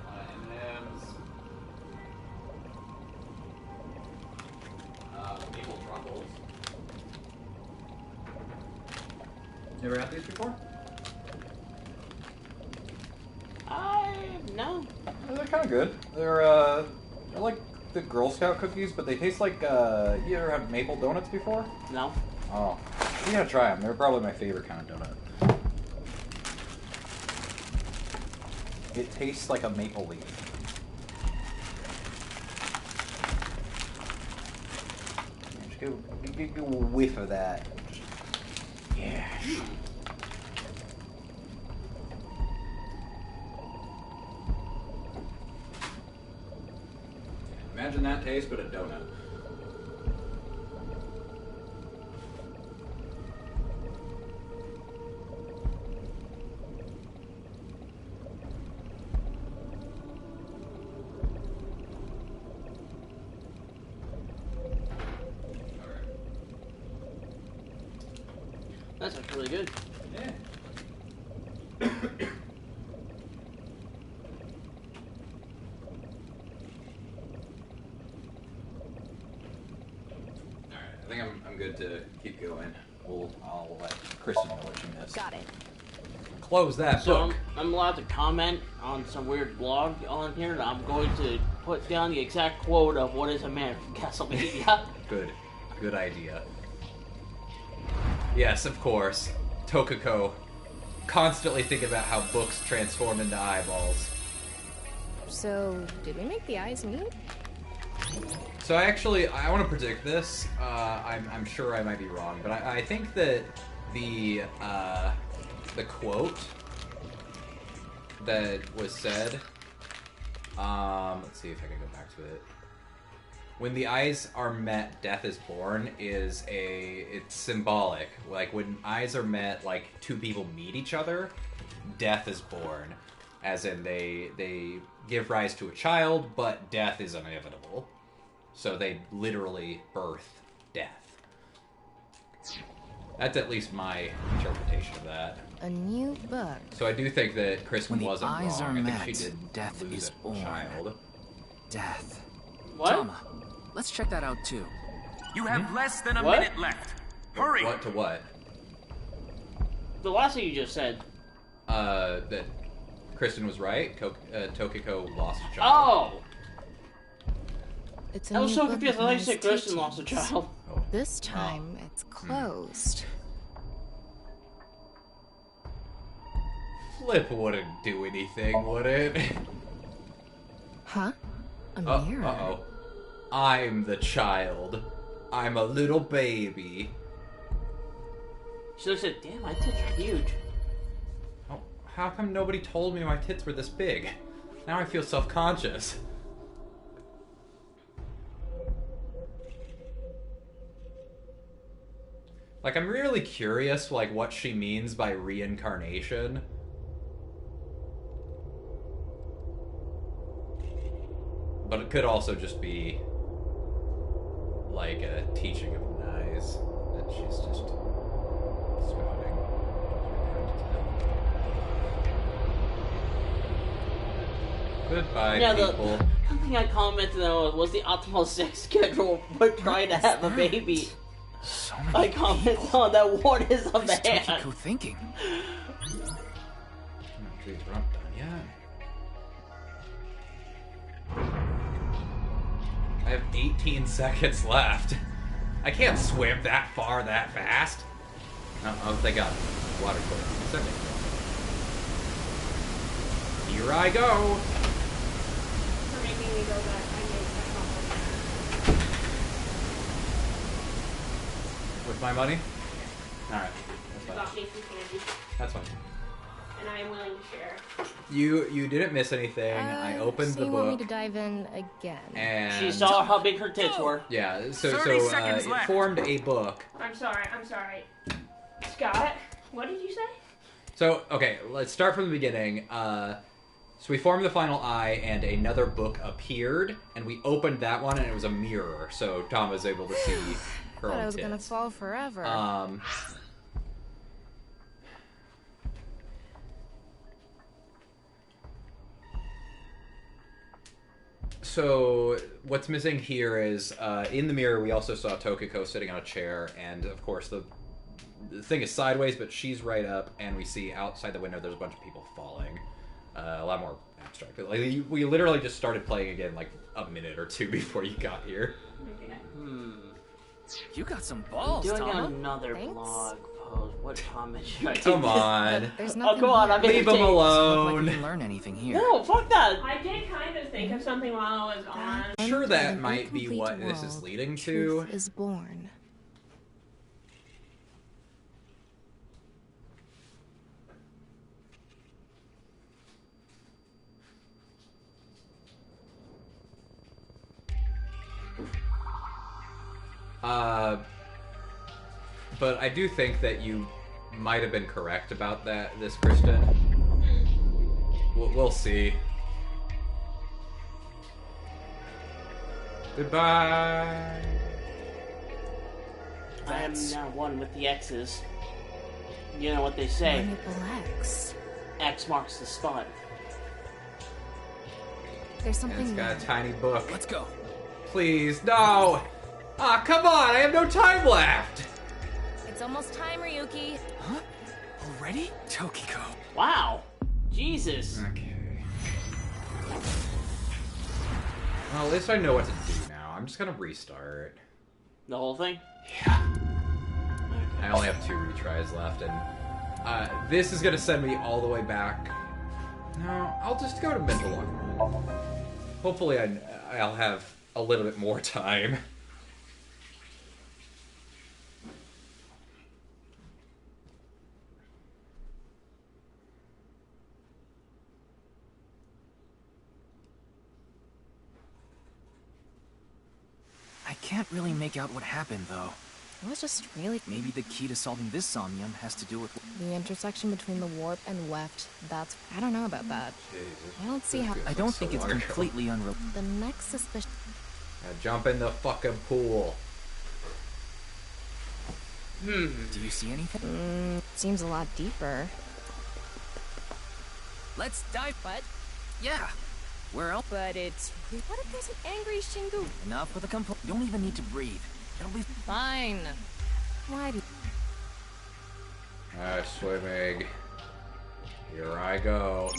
M&M's. Maple truffles. Never had these before? No. They're kind of good. They're like the Girl Scout cookies, but they taste like, you ever had maple donuts before? No. Oh. You gotta try them. They're probably my favorite kind of donut. It tastes like a maple leaf. Just get a whiff of that. Yeah. Imagine that taste, but a donut. That's actually really good. Yeah. I think I'm good to keep going. I'll let Kristen know what you missed. Got it. Close that So book. I'm allowed to comment on some weird blog on here, and I'm going to put down the exact quote of what is a man from Castlevania. Good idea. Yes, of course. Tokiko constantly thinking about how books transform into eyeballs. So, did we make the eyes meet? So I want to predict this. I'm sure I might be wrong, but I think that the quote that was said. Let's see if I can go back to it. When the eyes are met, death is born. It's symbolic. Like when eyes are met, like two people meet each other, death is born. As in they give rise to a child, but death is inevitable. So they literally birth death. That's at least my interpretation of that. A new book. So I do think that Kristen wasn't wrong. Eyes are I think met, she did death lose is a born. child. Death. What? Tama, let's check that out too. You have less than a What? minute left. Hurry! What to what? The last thing you just said. That Kristen was right. Tokiko lost a child. Oh! It's a I was new so book confused. I with thought you nice said Kristen lost a teachings. child. This time, it's closed. Flip wouldn't do anything, would it? Huh? A mirror? Uh-oh. I'm the child. I'm a little baby. She looks at, damn, my tits are huge. Oh, how come nobody told me my tits were this big? Now I feel self-conscious. Like, I'm really curious, like, what she means by reincarnation. But it could also just be, like, a teaching of Nai's that she's just spouting. Goodbye, Yeah, people. The thing I commented on was the optimal sex schedule for trying to have a baby. So I commented on that one is a man. Tokiko thinking? Jeez, we're not done yet. I have 18 seconds left. I can't swim that far that fast. Oh, they got water toilet. Here I go. For making me go back, I made With my money? Alright. That's got fine. me some candy, That's fine. and I am willing to share. You didn't miss anything. I opened so the you want me book. to dive in again? And She saw how big her tits were. yeah, so 30 seconds it left. formed a book. I'm sorry. Scott, what did you say? So, okay, let's start from the beginning. So we formed the final eye, and another book appeared, and we opened that one, and it was a mirror, so Tom was able to see her Thought own I was gonna tits. fall forever. So what's missing here is, in the mirror, we also saw Tokiko sitting on a chair, and of course the thing is sideways, but she's right up, and we see outside the window there's a bunch of people falling. A lot more abstract. Like, we literally just started playing again like a minute or two before you got here. You got some balls, Doing Tama. another blog post. What comment should I Come do? on. There's Oh, nothing come on, here. I'm Leave him entertained. Doesn't look like alone. we can learn anything here. No, fuck that. I did kind of think of something while I was on. I'm sure that an might be incomplete what this is world, leading to. truth is born. But I do think that you might have been correct about this, Kristen. We'll see. Goodbye. I am now one with the X's. You know what they say. Manipul X. X marks the spot. There's And something it's got a tiny book. Let's go. Please, no! Ah, come on! I have no time left! It's almost time, Ryuki. Huh? Already? Tokiko. Wow. Jesus. Okay. Well, at least I know what to do now. I'm just gonna restart. The whole thing? I only have 2 retries left, and this is gonna send me all the way back. No, I'll just go to mental lock. Hopefully I'll have a little bit more time. I can't really make out what happened, though. It was just really Maybe the key to solving this Somnium has to do with... the intersection between the warp and weft. That's I don't know about that. I don't see how. I don't think it's completely unreal. The next suspicion. Now jump in the fucking pool. Do you see anything? Seems a lot deeper. Let's dive. What? Yeah. Where else? But it's... What if there's an angry Shingu? Enough with the complaint. You don't even need to breathe. It'll be Fine. Why do Swimming. Here I go.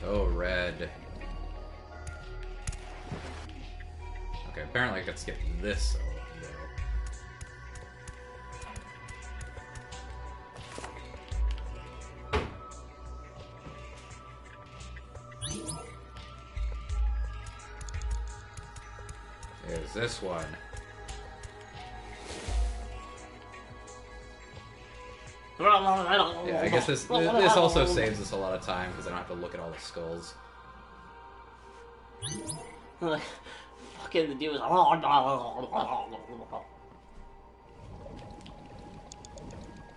So red. Okay, apparently I could skip this though. Is this one? Yeah, I guess this also saves us a lot of time because I don't have to look at all the skulls. Fucking the dude was...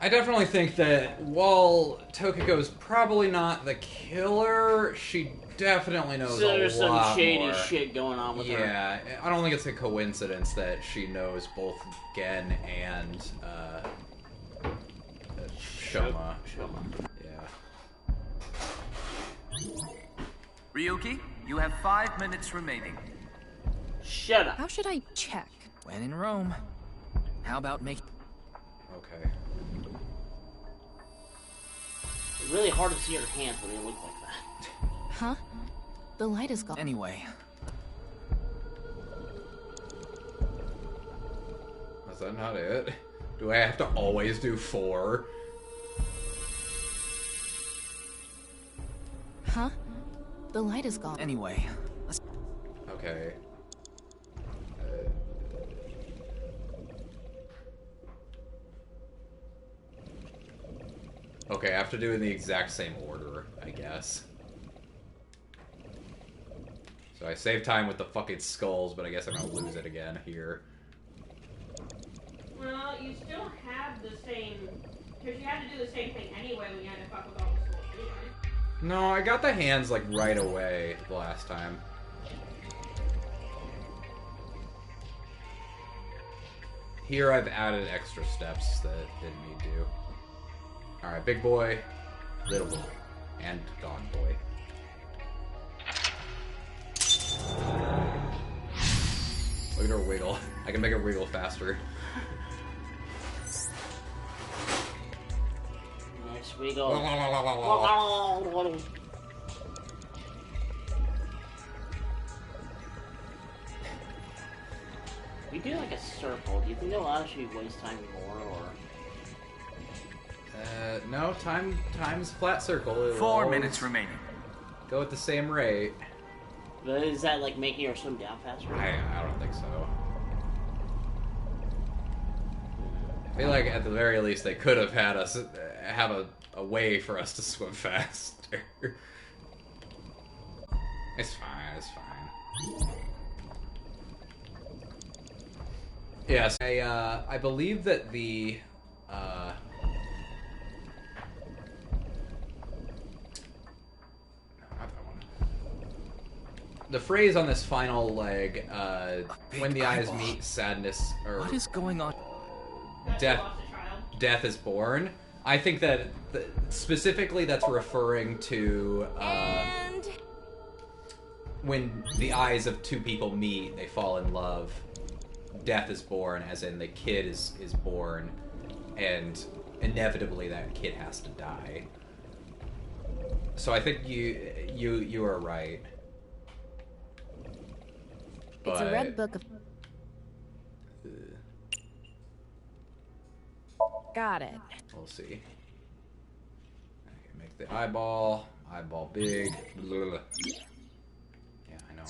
I definitely think that while Tokiko's probably not the killer, she definitely knows So a there's lot some shady more. shit going on with her. Yeah, I don't think it's a coincidence that she knows both Gen and Shoma. Yeah. Ryuki, you have 5 minutes remaining. Shut up. How should I check? When in Rome. How about make... Okay. It's really hard to see her hands when they look like that. Huh? The light is gone. Anyway. Is that not it? Do I have to always do 4? Huh? The light is gone. Anyway. Okay. Okay, I have to do it in the exact same order, I guess. So I save time with the fucking skulls, but I guess I'm gonna lose it again here. Well, you still have the same... Because you had to do the same thing anyway when you had to fuck with all the souls anyway. No, I got the hands, like, right away the last time. Here I've added extra steps that didn't need to. Alright, big boy, little boy, and dog boy. Look at her wiggle. I can make her wiggle faster. Nice wiggle. We do like a circle. Do you think that'll actually waste time more, or? No, time's flat circle. It'll 4 minutes remaining. Go at the same rate. But is that like making her swim down faster? I don't think so. I feel like at the very least they could have had us have a way for us to swim faster. It's fine, it's fine. Yes, I believe that the the phrase on this final leg, when the eyes meet, sadness, or what is going on? Death is born. I think that specifically that's referring to when the eyes of two people meet, they fall in love. Death is born, as in the kid is born, and inevitably that kid has to die. So I think you are right. It's a red book of... Got it. We'll see. I can make the eyeball big. Blah. Yeah, I know.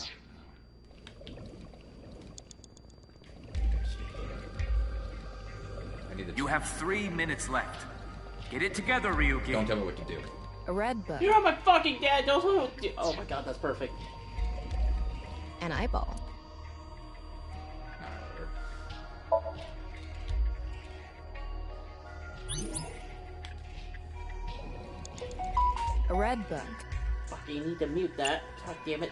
I need the... You have 3 minutes left. Get it together, Ryuki. Don't tell me what to do. A red book. You're not my fucking dad. Don't tell me what to do. Oh my god, that's perfect. An eyeball. A red book. Fuck, you need to mute that. God damn it.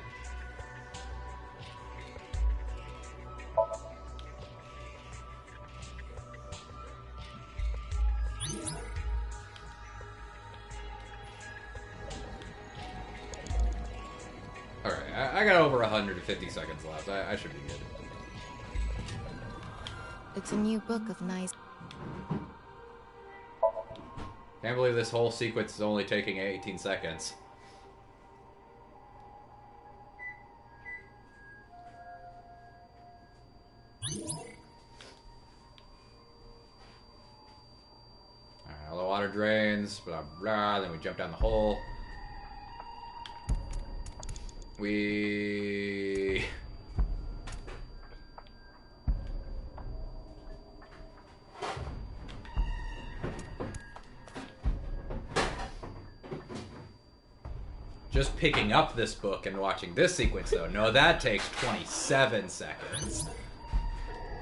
Alright, I got over 150 seconds left. I should be good. It's a new book of nice... Can't believe this whole sequence is only taking 18 seconds. Alright, all the water drains, blah blah, then we jump down the hole. We... Just picking up this book and watching this sequence, though, no, that takes 27 seconds.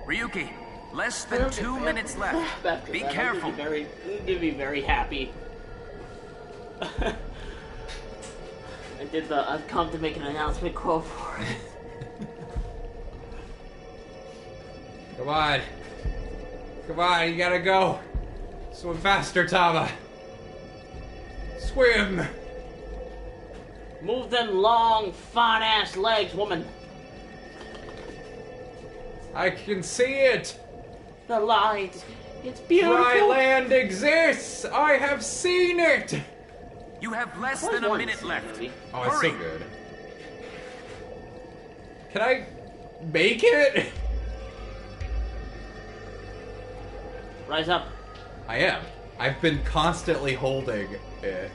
Ryuki, less than 2 minutes left. Be careful. I'm going to be very happy. I did the I've come to make an announcement quote for it. Come on. Come on, you gotta go. Swim faster, Tama. Swim. Move them long, fine-ass legs, woman. I can see it. The light. It's beautiful. Dry land exists. I have seen it. You have less than a minute left. Oh, it's Hurry. so good. Can I make it? Rise up. I am. I've been constantly holding it.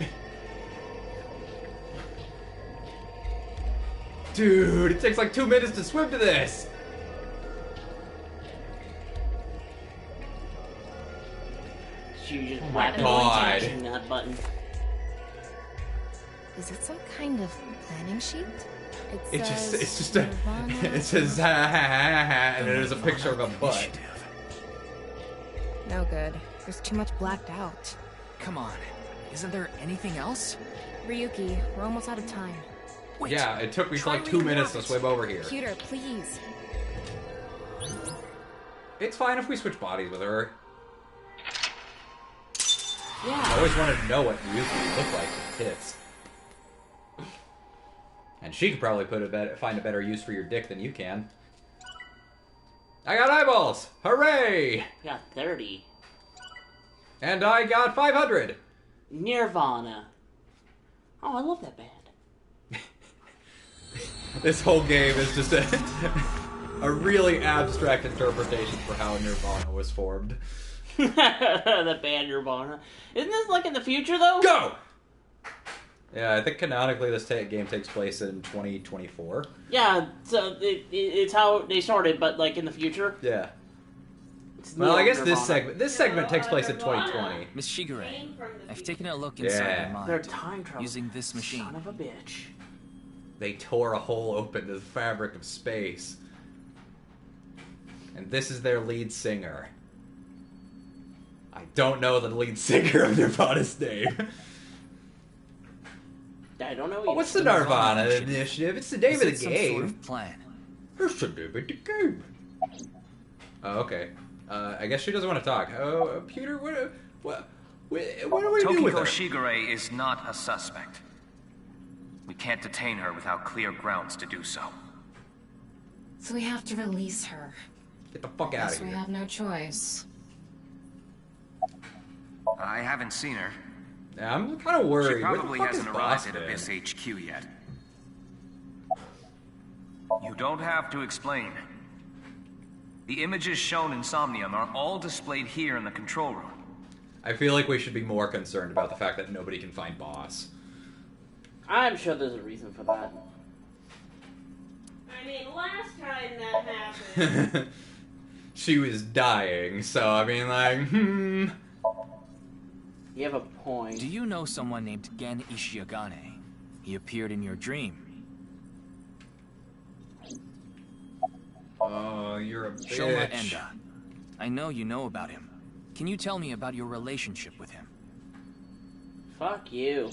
Dude, it takes like 2 minutes to swim to this. She just Oh my God. mashing that button. Is it some kind of planning sheet? It's just a, it says ha ha ha ha ha, and there's a picture of a butt. No good. There's too much blacked out. Come on. Isn't there anything else? Ryuki, we're almost out of time. Wait, Yeah, it took me like 2 minutes to swim over here. Computer, please. It's fine if we switch bodies with her. Yeah. I always wanted to know what Ryuki looked like with tits. And she could probably find a better use for your dick than you can. I got eyeballs! Hooray! Got 30. And I got 500! Nirvana. Oh, I love that band. This whole game is just a really abstract interpretation for how Nirvana was formed. The band Nirvana. Isn't this like in the future, though? Go! Yeah, I think canonically this game takes place in 2024. Yeah, so it's how they started, but like in the future. Yeah. It's Well, I guess Nirvana. this segment takes place in 2020. Miss Shigure, I've taken a look inside Yeah. your mind. They're time travel. Using this machine. Son of a bitch. They tore a hole open to the fabric of space. And this is their lead singer. I don't know the lead singer of Nirvana's name. I don't know. Oh, what's the Nirvana initiative? It's the name of the Some game. sort of plan. It's the name of the game. Oh, okay. I guess she doesn't want to talk. Oh, Peter, what do we do with Tokiko her? Shigure is not a suspect. We can't detain her without clear grounds to do so. So we have to release her. Get the fuck out Guess of we here. have no choice. I haven't seen her. Yeah, I'm kind of worried. She Where the probably fuck hasn't is arrived at Boston? Abyss HQ yet. You don't have to explain. The images shown in Somnium are all displayed here in the control room. I feel like we should be more concerned about the fact that nobody can find Boss. I'm sure there's a reason for that. I mean, last time that happened. She was dying, so I mean, like, You have a point. Do you know someone named Gen Ishiagane? He appeared in your dream. Oh, you're a bitch. Shoma Enda. I know you know about him. Can you tell me about your relationship with him? Fuck you.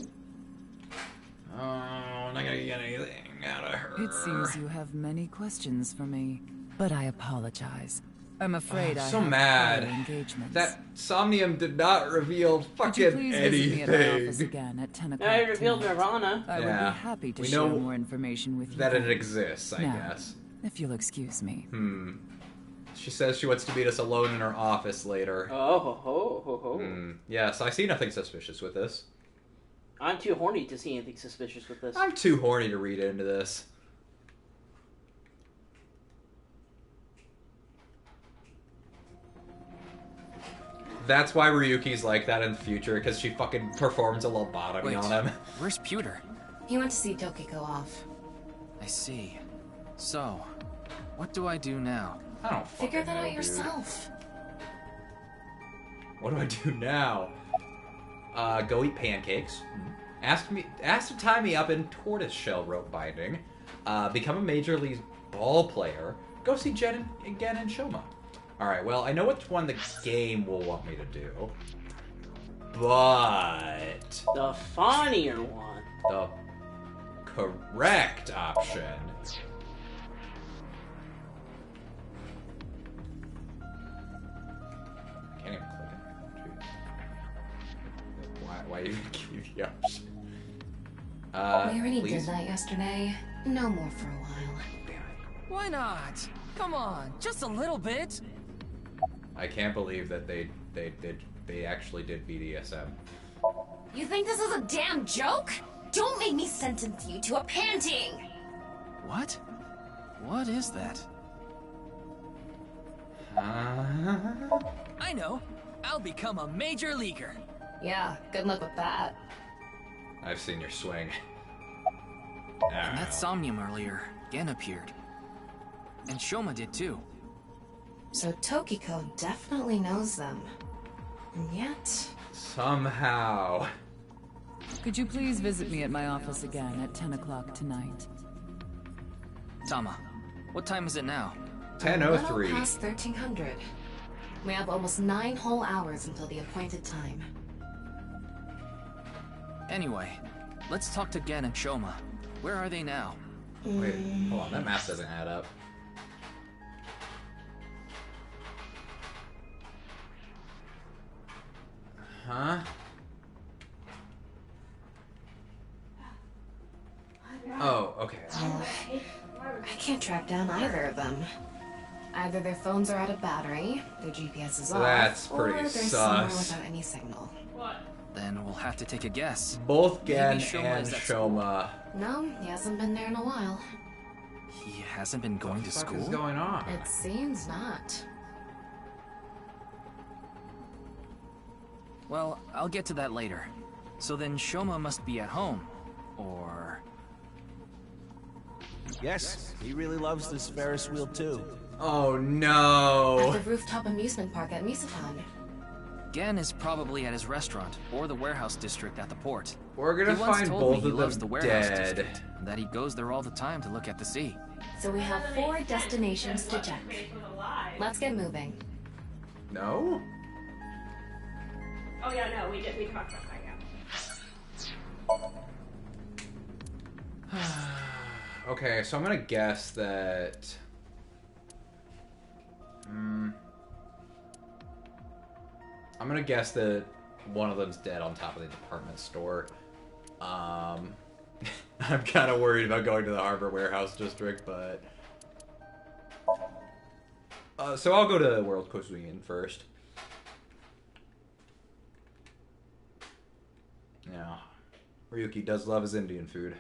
Oh, I'm not gonna get anything out of her. It seems you have many questions for me, but I apologize. I'm afraid I so have mad. other engagements. That Somnium did not reveal Could you fucking please visit me at my office anything. again at 10 o'clock Now you revealed tonight? Nirvana. I would Yeah. be happy to We share know more information with you. That it then. exists, I Now, guess. if you'll excuse me. She says she wants to meet us alone in her office later. Oh ho ho ho ho. Yes, I see nothing suspicious with this. I'm too horny to see anything suspicious with this. I'm too horny to read into this. That's why Ryuki's like that in the future, because she fucking performs a lobotomy Wait, on him. where's Pewter? He went to see Tokiko off. I see. So, what do I do now? I don't Figure fucking that know, out dude. yourself. What do I do now? Go eat pancakes. Ask to tie me up in tortoiseshell rope binding. Become a major league ball player. Go see Jen again and Shoma. Alright, well, I know which one the game will want me to do. But The funnier one. the correct option. Can't even click it. Why even give you the option? We already please? did that yesterday. No more for a while. Why not? Come on, just a little bit. I can't believe that they actually did BDSM. You think this is a damn joke? Don't make me sentence you to a panting! What? What is that? I know. I'll become a major leaguer. Yeah, good luck with that. I've seen your swing. And that Somnium earlier again appeared. And Shoma did too. So Tokiko definitely knows them. And yet... Somehow. Could you please visit me at my office again at 10 o'clock tonight? Tama, what time is it now? 10:03. A little past 1300. We have almost 9 whole hours until the appointed time. Anyway, let's talk to Gen and Shoma. Where are they now? Wait, hold on, that math doesn't add up. Huh? Oh, okay. I can't track down either of them. Either their phones are out of battery, their GPS is off, That's or pretty they're somewhere sus. without any signal. Then we'll have to take a guess. Both Gen Maybe Shoma and is at school. Shoma. No, he hasn't been there in a while. He hasn't been going to school? What is going on? It seems not. Well, I'll get to that later. So then Shoma must be at home. Or... Yes, he really loves this Ferris wheel too. Oh no! At the rooftop amusement park at Misafan. Gen is probably at his restaurant, or the warehouse district at the port. We're gonna He once find told both me he of loves them the warehouse dead. district, and that he goes there all the time to look at the sea. So we have 4 destinations to check. Let's get moving. No? Oh yeah, no, we talked about that, yeah. Okay, so I'm gonna guess that... I'm gonna guess that one of them's dead on top of the department store. I'm kind of worried about going to the Harbor Warehouse District, but... so I'll go to World Cuisine first. Yeah. Ryuki does love his Indian food.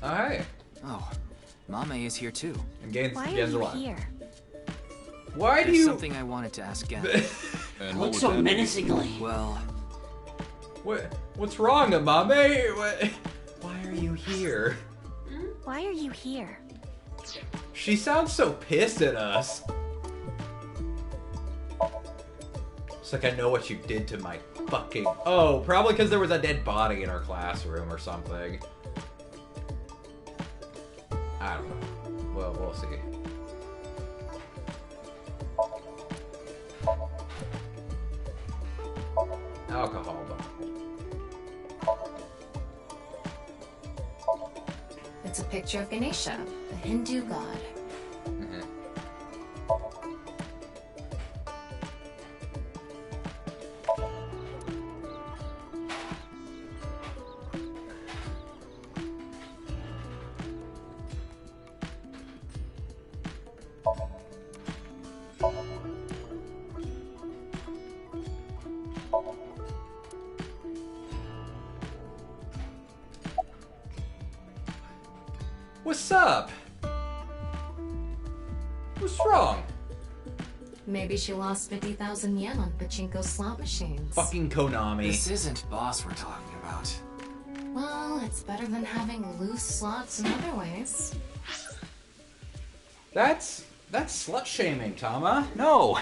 Alright. Oh, Mame is here too. And Gen's Why are Gen's you alive. here? Why do There's you... something I wanted to ask Gen. Look so menacingly. Well... What's wrong, Amame? Why are you here? Why are you here? She sounds so pissed at us. It's like, I know what you did to my fucking... Oh, probably because there was a dead body in our classroom or something. I don't know. Well, we'll see. Alcohol bottle. It's a picture of Ganesha, the Hindu god. What's up? What's wrong? Maybe she lost 50,000 yen on pachinko slot machines. Fucking Konami. This isn't boss we're talking about. Well, it's better than having loose slots in other ways. That's slut shaming, Tama. No.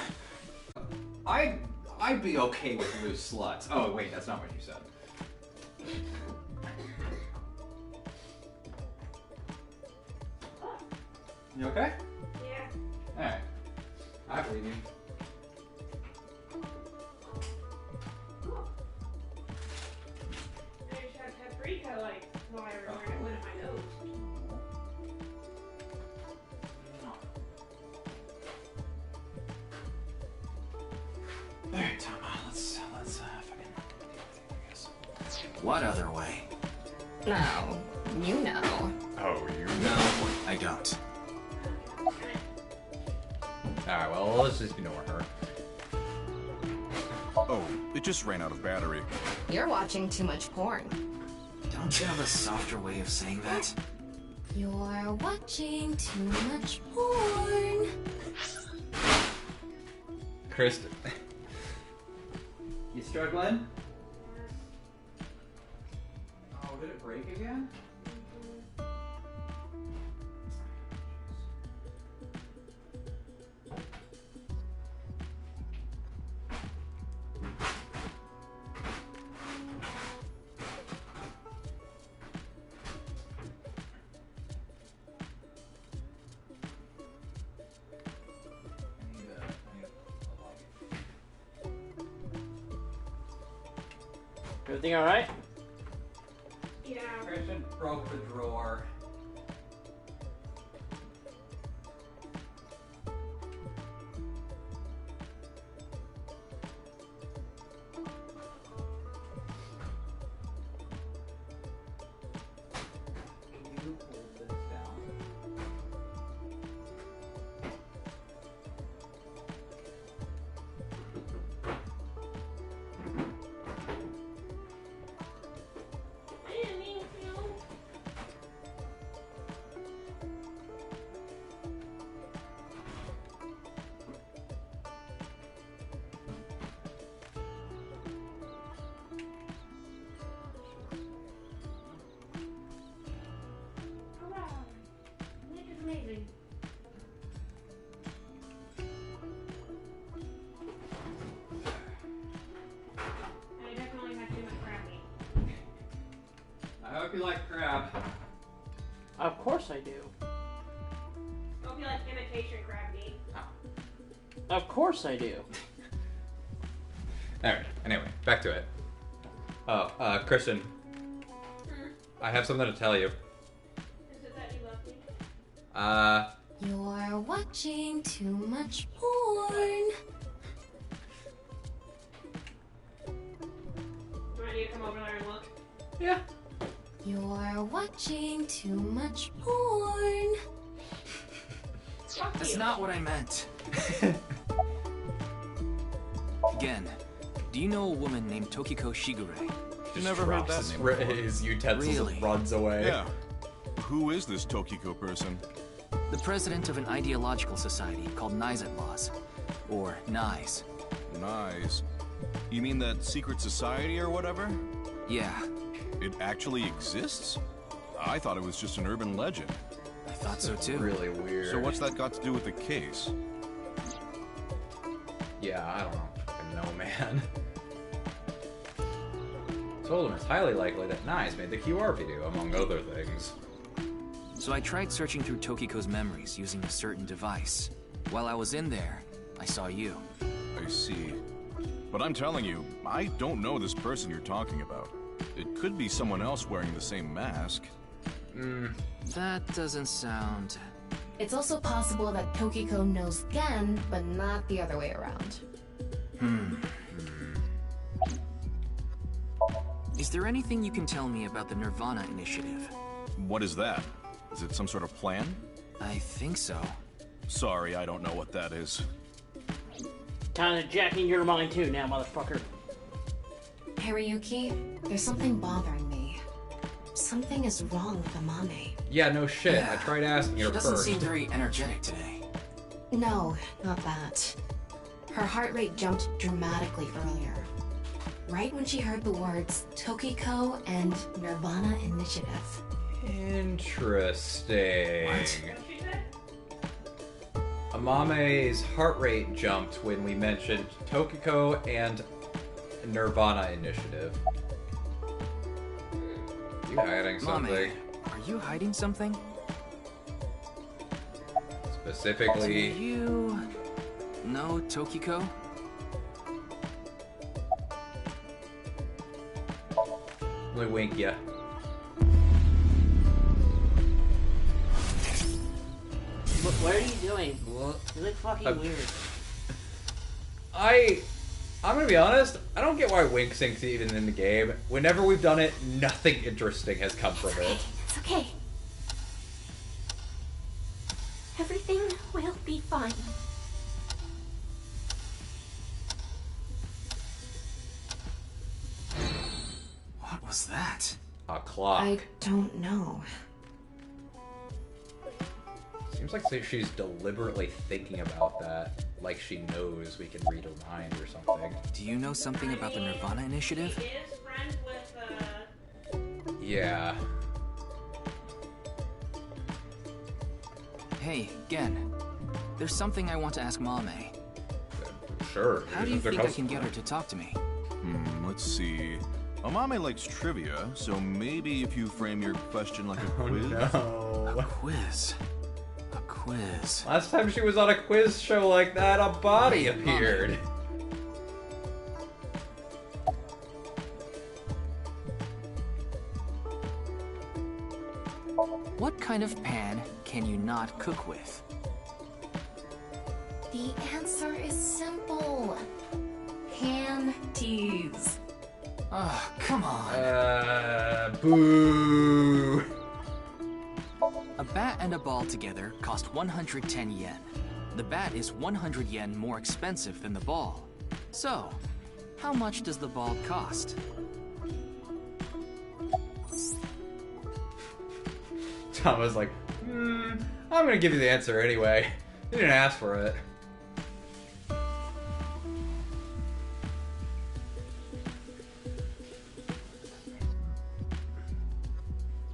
I'd be okay with loose sluts. Oh wait, that's not what you said. You okay? Yeah. Alright. I believe you. I just have paprika like fly everywhere and it went in my nose. Alright, Tama, let's fucking I guess. What other way? No, you know. Oh, you No, I don't. Alright, well, let's just ignore her. Oh, it just ran out of battery. You're watching too much porn. Don't you have a softer way of saying that? You're watching too much porn. Kristen. You struggling? Oh, did it break again? Everything alright? Yeah. Christian broke the drawer. Can you hold this down? I didn't mean to. Hurrah! Nick is amazing. I definitely have too much crab meat. I hope you like crab. Of course I do. I hope you like imitation crab meat. Of course I do. Alright, anyway, back to it. Oh, Kristen. I have something to tell you. Is it that you love me? You're watching too much porn. Do I need to come over there and look? Yeah. You're watching too much porn. Fuck That's you. not what I meant. Again, do you know a woman named Tokiko Shigure? Just Never heard drops that his, name before. his utensils Really? and runs away. Yeah. Who is this Tokiko person? The president of an ideological society called Nizet Laws. Or NIZE. Nice. You mean that secret society or whatever? Yeah, It actually exists? I thought it was just an urban legend. I thought so too. Really weird. So what's that got to do with the case? Yeah, I don't know. Fucking know, man. Told him it's highly likely that Nyes made the QR video, among other things. So I tried searching through Tokiko's memories using a certain device. While I was in there, I saw you. I see. But I'm telling you, I don't know this person you're talking about. It could be someone else wearing the same mask. That doesn't sound... It's also possible that Tokiko knows Gen, but not the other way around. Is there anything you can tell me about the Nirvana initiative? What is that? Is it some sort of plan? I think so. Sorry, I don't know what that is. Kinda jacking your mind too now, motherfucker. Hariyuki, there's something bothering me. Something is wrong with Amane. Yeah, no shit. I tried asking her She doesn't first. seem very energetic today. No, not that. Her heart rate jumped dramatically earlier. Right when she heard the words Tokiko and Nirvana Initiative. Interesting. Amame's heart rate jumped when we mentioned Tokiko and Nirvana Initiative. You hiding something? Mame, are you hiding something? Specifically... Do you know Tokiko? Let me wink ya. What are you doing? You look fucking weird. I'm gonna be honest, I don't get why Wink Sync's even in the game. Whenever we've done it, nothing interesting has come from it. It's okay. Everything will be fine. What was that? A clock. I don't know. Seems like she's deliberately thinking about that, like she knows we can read her mind or something. Do you know something about the Nirvana Initiative? He is friends with, Yeah. Hey, Gen. There's something I want to ask Mame. Sure. How do you think I can get her to talk to me? Let's see. Amame likes trivia, so maybe if you frame your question like a quiz. No. A quiz. A quiz. Last time she was on a quiz show like that, a body appeared. What kind of pan can you not cook with? The answer is simple. Panties. Oh, come on. Boo. A bat and a ball together cost 110 yen. The bat is 100 yen more expensive than the ball. So, how much does the ball cost? Tom was like, I'm gonna give you the answer anyway. You didn't ask for it.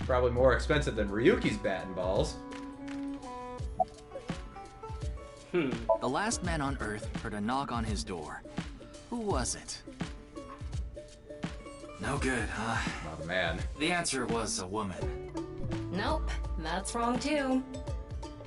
Probably more expensive than Ryuki's bat and balls. The last man on Earth heard a knock on his door. Who was it? No good, huh? Oh, man. The answer was a woman. Nope, that's wrong too.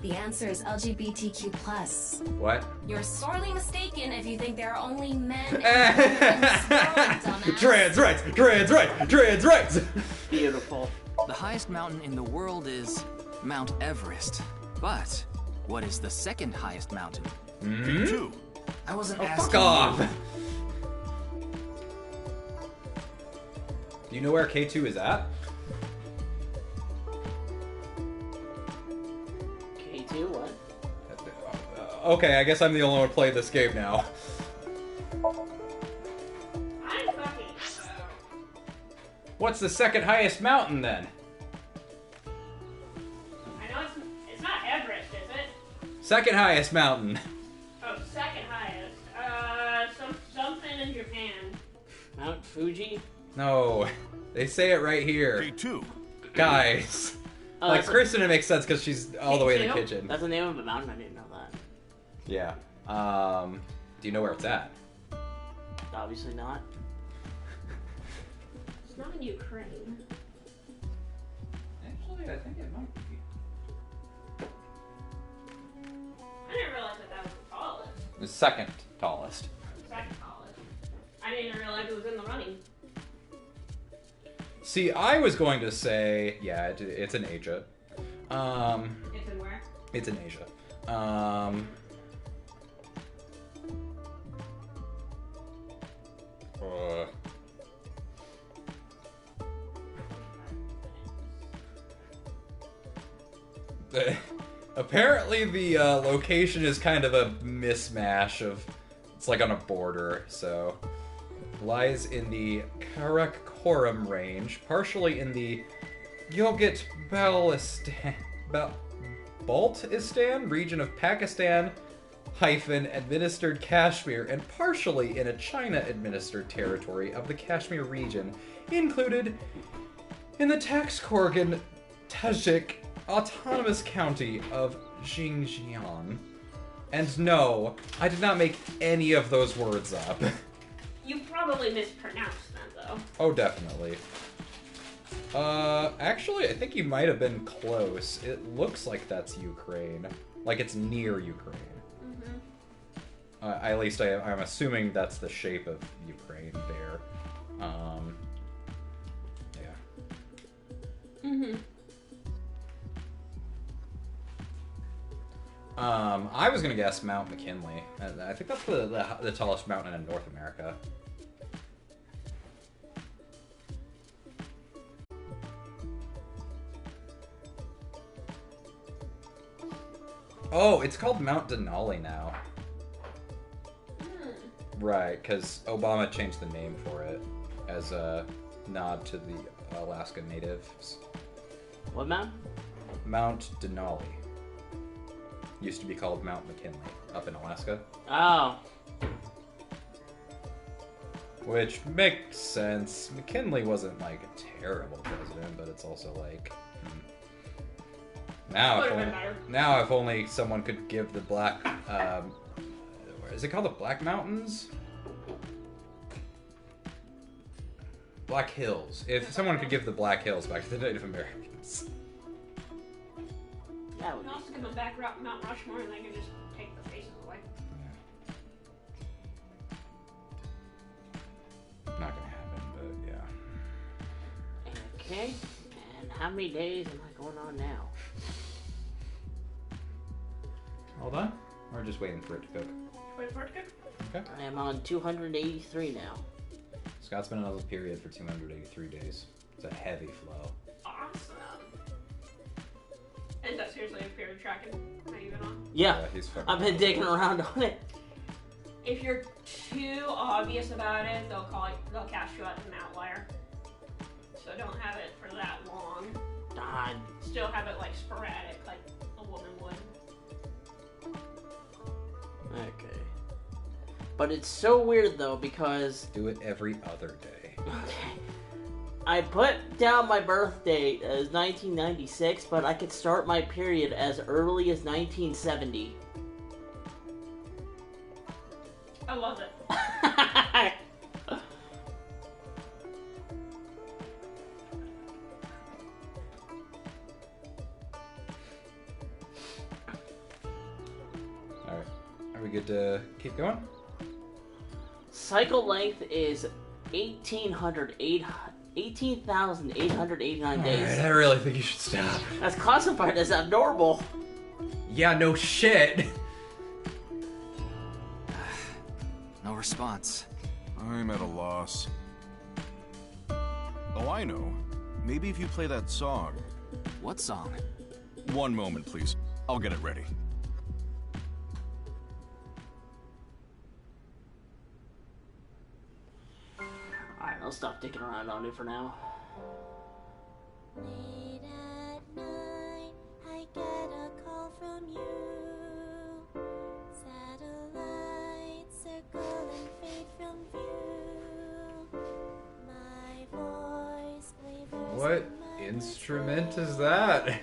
The answer is LGBTQ+. What? You're sorely mistaken if you think there are only men and women in this world, dumbass. Trans rights! Trans rights! Trans rights! Beautiful. The highest mountain in the world is Mount Everest. But what is the second highest mountain? K2. I wasn't Fuck asking off! you. Do you know where K2 is at? K2, what? Okay, I guess I'm the only one playing this game now. I'm fucking. What's the second highest mountain then? I know it's not Everest, is it? Second highest mountain. Oh, second highest. Something in Japan. Mount Fuji? No, they say it right here. K2. Guys. Oh, like, that's Kristen, it makes sense because she's all the way in the kitchen. That's the name of a mountain? I didn't know that. Yeah. Do you know where it's at? Obviously not. It's not in Ukraine. Actually, I think it might be. I didn't realize that was the tallest. The second tallest. Second tallest. I didn't even realize it was in the running. See, I was going to say, yeah, it's in Asia. It's in where? It's in Asia. Apparently the location is kind of a mismatch of, it's like on a border, so lies in the Karakoram range, partially in the Baltistan region of Pakistan administered Kashmir, and partially in a China administered territory of the Kashmir region, included in the Taxkorgan Tajik Autonomous County of Xinjiang. And no, I did not make any of those words up. You probably mispronounced them, though. Oh, definitely. Actually, I think you might have been close. It looks like that's Ukraine. Like it's near Ukraine. Mm-hmm. At least I'm assuming that's the shape of Ukraine there. Yeah. Mm-hmm. I was gonna guess Mount McKinley. I think that's the tallest mountain in North America. Oh, it's called Mount Denali now. Right, because Obama changed the name for it as a nod to the Alaska natives. What mountain? Mount Denali. Used to be called Mount McKinley, up in Alaska. Oh. Which makes sense. McKinley wasn't, like, a terrible president, but it's also, like... Now, if only someone could give the Black... is it called the Black Mountains? Black Hills. If someone could give the Black Hills back to the Native Americans. That would also give them back Mount Rushmore, and they can just take the faces away. Not gonna happen, but yeah. Okay, and how many days am I going on now? All done? Or just waiting for it to cook? Wait for it to cook? Okay. I am on 283 now. Scott's been on this period for 283 days. It's a heavy flow. Awesome. Is that seriously a period tracking that you've been on? Yeah, he's fucking I've been digging around on it. If you're too obvious about it, they'll cast you out as an outlier. So don't have it for that long. God. Still have it like sporadic, like a woman would. Okay. But it's so weird though because... Do it every other day. Okay. I put down my birth date as 1996, but I could start my period as early as 1970. I love it. Alright. Are we good to keep going? Cycle length is 18,889 days. Alright, I really think you should stop. That's classified as abnormal. Yeah, no shit. No response. I'm at a loss. Oh, I know. Maybe if you play that song. What song? One moment, please. I'll get it ready. Alright, I'll stop dicking around on it for now. Late at night, I get a call from you. Satellites circle and fade from view. My voice quavers. What instrument is that?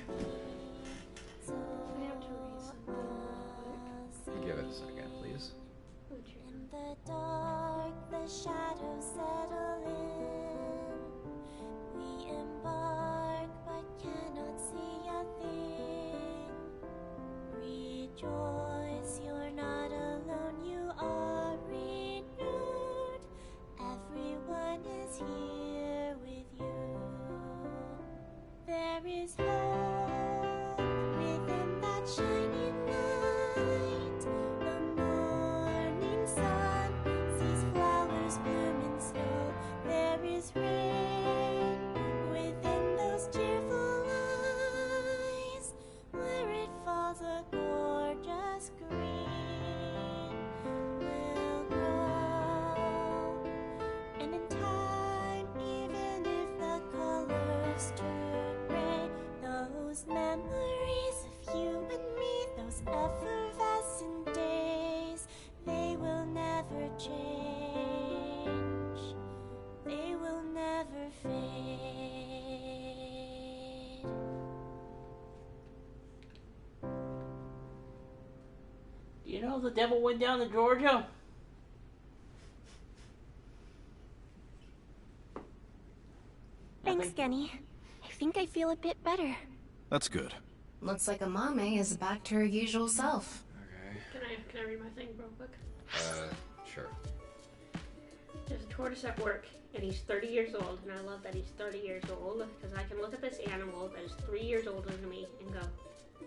Give it a second, please. In the dark, the shadows settle in. We embark, but cannot see a thing. Rejoice, you're not alone, you are renewed. Everyone is here with you. There is hope within that shining light. The morning sun sees flowers bloom in snow. There is rain within those cheerful eyes. Where it falls, a gorgeous green will grow. And in time, even if the colors turn gray, those memories of you and me, those effervescent days, they will never change. They will never the devil went down to Georgia. Thanks, Genny. I think I feel a bit better. That's good. Looks like Amame is back to her usual self. Okay. Can I read my thing real quick? Sure. There's a tortoise at work, and he's 30 years old, and I love that he's 30 years old, because I can look at this animal that is 3 years older than me and go,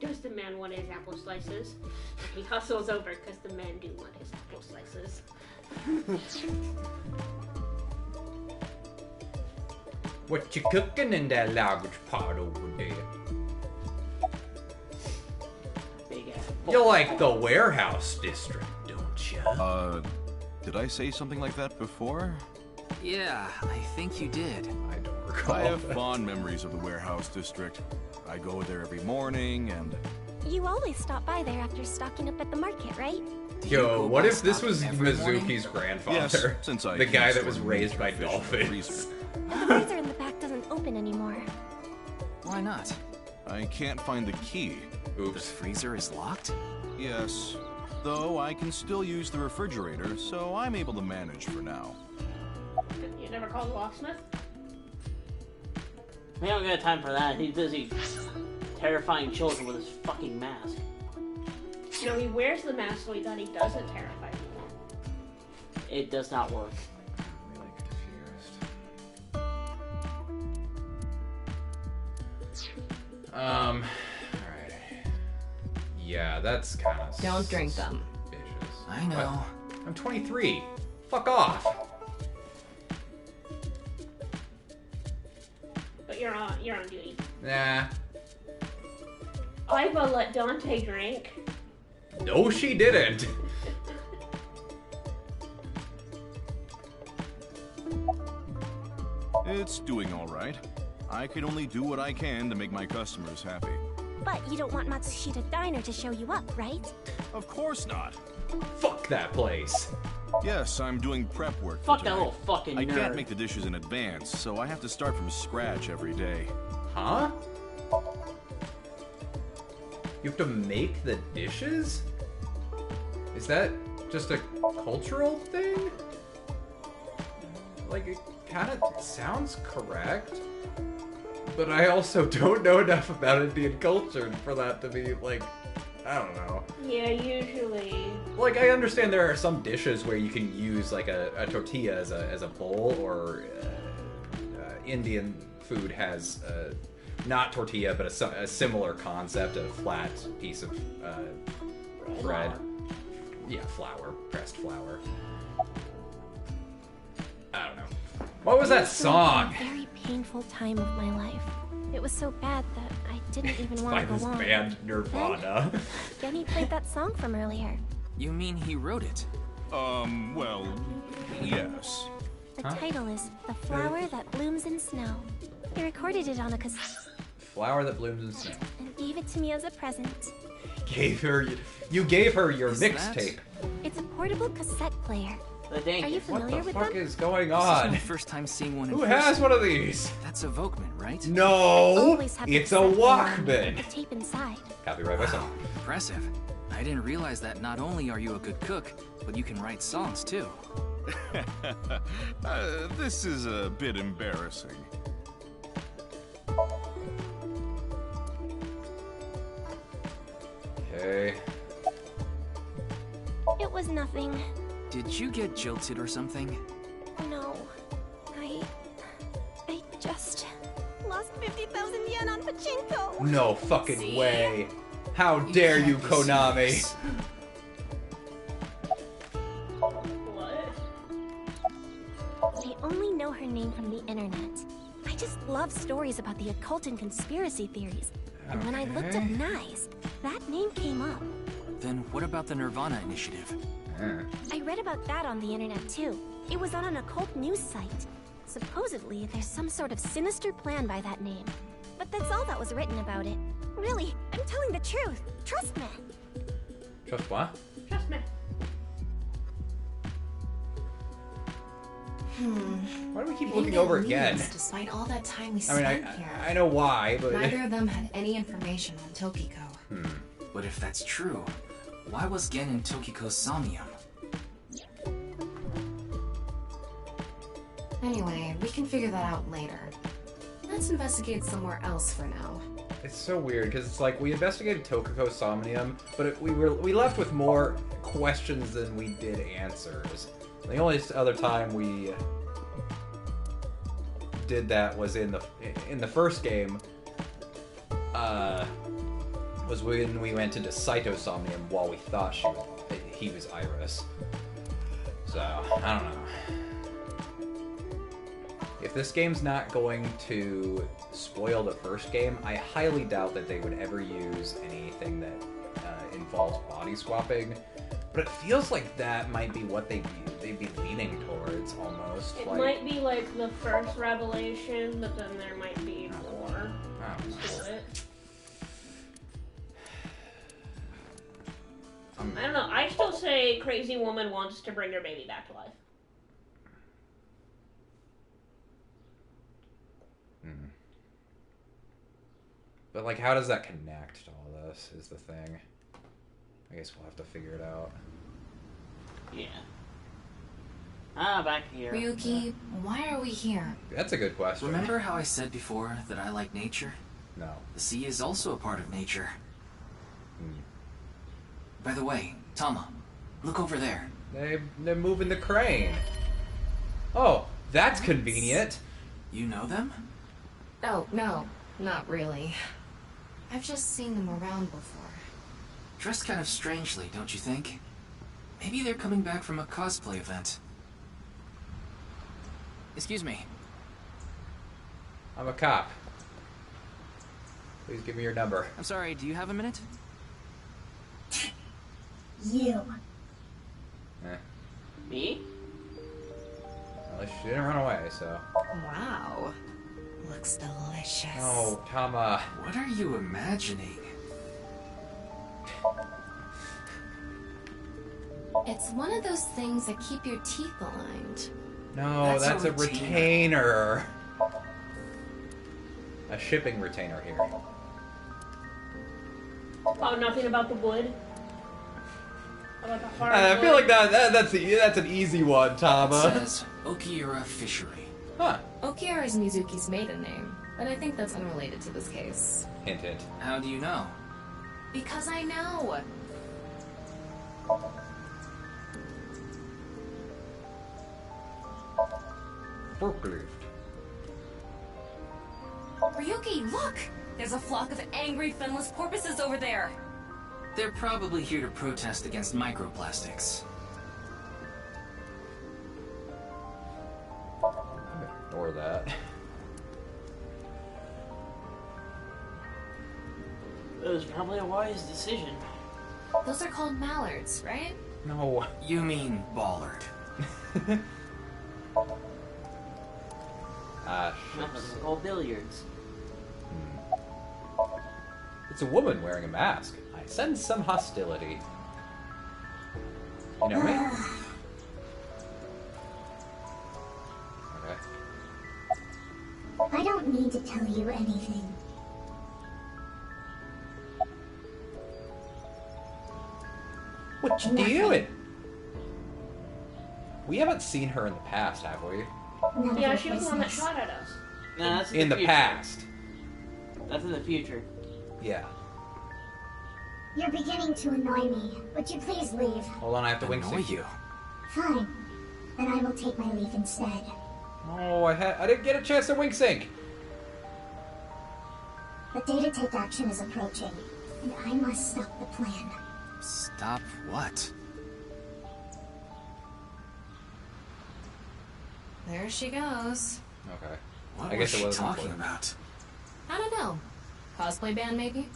does the man want his apple slices? And he hustles over, because the men do want his apple slices. What you cooking in that luggage pot over there? You like the warehouse district, don't you? Did I say something like that before? Yeah, I think you did. I don't recall. I have fond memories of the warehouse district. I go there every morning and... You always stop by there after stocking up at the market, right? Yo, what if this was Mizuki's grandfather? Yes, since I the guy that was can't raised store by fish in the dolphins. And the freezer in the back doesn't open anymore. Why not? I can't find the key. The freezer is locked? Yes. Though I can still use the refrigerator, so I'm able to manage for now. You never called the locksmith? We don't got time for that. He's busy terrifying children with his fucking mask. You know, he wears the mask so that he doesn't terrify people. It does not work. Alright. Yeah, that's kind of... Don't drink them. Suspicious. I know. What? I'm 23. Fuck off. But you're on duty. Nah. Iva let Dante drink. No, she didn't. It's doing all right. I can only do what I can to make my customers happy. But you don't want Matsushita Diner to show you up, right? Of course not. Fuck that place. Yes, I'm doing prep work. Fuck that little fucking I nerd. can't make the dishes in advance, so I have to start from scratch every day. Huh? You have to make the dishes? Is that just a cultural thing? Like, it kind of sounds correct. But I also don't know enough about Indian culture for that to be, like, I don't know. Yeah, usually. Like, I understand there are some dishes where you can use, like, a tortilla as a bowl, or Indian food has not tortilla, but a similar concept of flat piece of bread. Yeah, flour, pressed flour. I don't know. What was that song? A very painful time of my life. It was so bad that I didn't even want By to go this on. band Nirvana. Genny played that song from earlier. You mean he wrote it? Well, yes. The title is The Flower That Blooms in Snow. He recorded it on a cassette Flower that blooms in snow. and gave it to me as a present. You gave her your mixtape. It's a portable cassette player. Are you familiar with What the fuck them? is going This is on? my first time seeing one in Who person. has one of these? That's a Volkman, right? No, Always have it's the a cassette player on Walkman. with the tape inside. Copyright myself. Impressive. I didn't realize that not only are you a good cook, but you can write songs too. This is a bit embarrassing. Okay. It was nothing. Did you get jilted or something? No. I just lost 50,000 yen on pachinko. No fucking way. How dare you, Konami? I only know her name from the internet. I just love stories about the occult and conspiracy theories. And when I looked up Nice, that name came up. Then what about the Nirvana initiative? I read about that on the internet too. It was on an occult news site. Supposedly, there's some sort of sinister plan by that name. But that's all that was written about it. Really, I'm telling the truth. Trust me. Trust what? Trust me. Why do we keep Maybe looking it over means, again? Despite all that time we I mean, spent here, I know why, but... neither of them had any information on Tokiko. But if that's true, Why was Gen in Tokiko's Somnium? Anyway, we can figure that out later. Let's investigate somewhere else for now. It's so weird because it's like we investigated Tokiko's Somnium, but we left with more questions than we did answers. The only other time we did that was in the first game. Was when we went into Saito's Somnium while we thought he was Iris. So I don't know. If this game's not going to spoil the first game, I highly doubt that they would ever use anything that involves body swapping. But it feels like that might be what they'd be leaning towards, almost. It might be like the first revelation, but then there might be more to it. I don't know. I still say crazy woman wants to bring her baby back to life. But, like, how does that connect to all this, is the thing. I guess we'll have to figure it out. Yeah. Back here. Ryuki, why are we here? That's a good question. Remember how I said before that I like nature? No. The sea is also a part of nature. By the way, Tama, look over there. They're moving the crane. Oh, that's convenient. You know them? Oh, no, not really. I've just seen them around before. Dressed kind of strangely, don't you think? Maybe they're coming back from a cosplay event. Excuse me. I'm a cop. Please give me your number. I'm sorry, do you have a minute? You. Me? Well, she didn't run away, so... Wow. Looks delicious. Oh, Tama. What are you imagining? It's one of those things that keep your teeth aligned. No, that's a retainer. A shipping retainer here. Oh, nothing about the wood? About the hard I feel wood? like that's an easy one, Tama. It says Okiura Fishery. Huh. Okiura is Mizuki's maiden name, but I think that's unrelated to this case. Hint, hint. How do you know? Because I know. Forklift. Ryuki, look! There's a flock of angry, finless porpoises over there. They're probably here to protest against microplastics. Ignore that. It was probably a wise decision. Those are called mallards, right? No. You mean Ballard. Nothing called billiards. It's a woman wearing a mask. I sense some hostility. You know me? Okay. I don't need to tell you anything. What you doing? We haven't seen her in the past, have we? Yeah, she was the one that shot at us. No, that's in the future. past. That's in the future. Yeah. You're beginning to annoy me. Would you please leave? Hold on, I have to wing sync you. Fine. Then I will take my leave instead. Oh, I didn't get a chance to wing sync. The day to take action is approaching, and I must stop the plan. Stop what? There she goes. Okay. What I was guess it she wasn't talking important. about? I don't know. Cosplay band, maybe?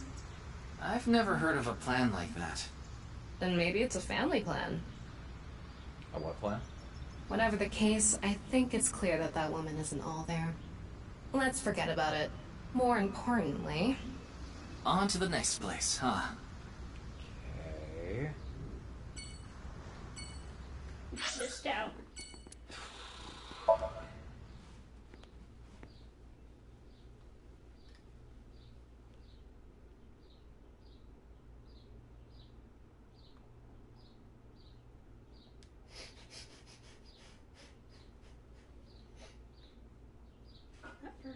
I've never heard of a plan like that. Then maybe it's a family plan. A what plan? Whatever the case, I think it's clear that that woman isn't all there. Let's forget about it. More importantly... On to the next place, huh? Okay. Missed out.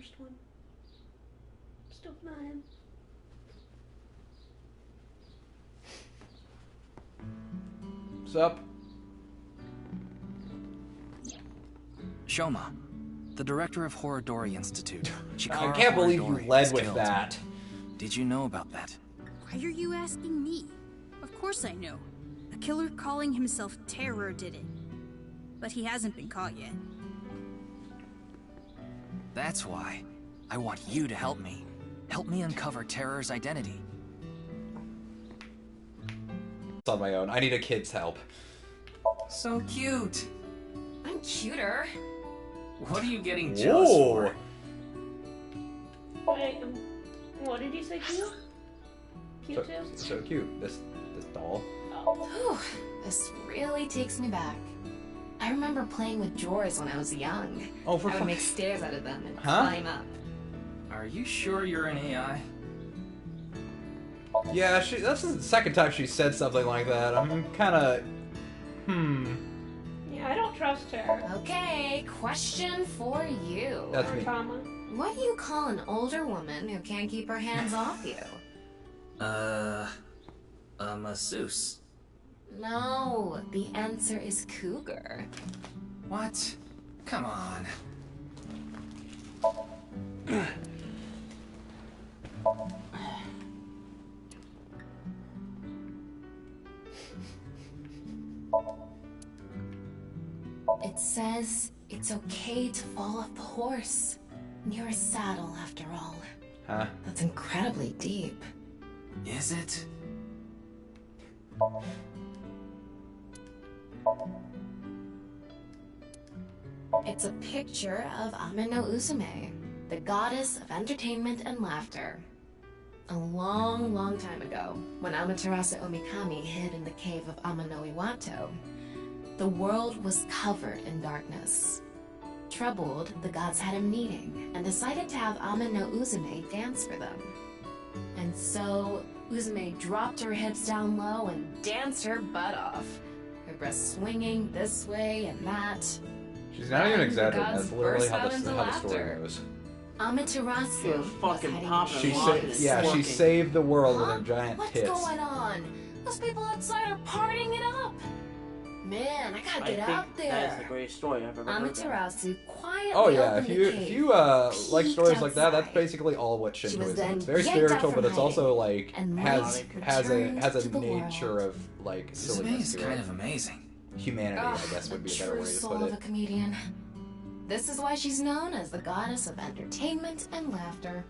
first one. Still not him. What's up? Shoma, the director of Horodori Institute. I can't believe you led with that. Did you know about that? Why are you asking me? Of course I know. A killer calling himself Terror did it. But he hasn't been caught yet. That's why. I want you to help me. Help me uncover Terror's identity. It's on my own. I need a kid's help. So cute. I'm cuter. What are you getting jealous for? Wait, what did you say, cute? Cute too? So cute. This doll. Whew, this really takes me back. I remember playing with drawers when I was young. Oh, for I would make stairs out of them and Huh? climb up. Are you sure you're an AI? Yeah, that's the second time she said something like that. I'm kind of... Yeah, I don't trust her. Okay, question for you. That's me. What do you call an older woman who can't keep her hands off you? A masseuse. No, the answer is cougar. What? Come on. It says it's okay to fall off the horse. You're a saddle, after all. Huh? That's incredibly deep. Is it? It's a picture of Ame no Uzume, the goddess of entertainment and laughter. A long, long time ago, when Amaterasu Omikami hid in the cave of Ama no Iwato, the world was covered in darkness. Troubled, the gods had a meeting and decided to have Ame no Uzume dance for them. And so, Uzume dropped her hips down low and danced her butt off, her breasts swinging this way and that. She's not even Then the exaggerating. gods That's literally burst how out the into story laughter. goes. Amaterasu was fucking hiding popping She locking sa- yeah, she twerking. saved the world with her giant What's tits. going on? Those people outside are partying it up. Man, I gotta get out That is the there. greatest story I've ever heard. Amaterasu quietly Oh yeah, opened if the you cave, like stories peeked like that, that's outside. basically all what She was Shintoism then is. It's very yanked out spiritual, from but it's also hiding like and has returned a to the nature of like Uzume silliness is to kind it. of amazing. Humanity, I guess, would be a better true way to soul put of a it. comedian. This is why she's known as the goddess of entertainment and laughter.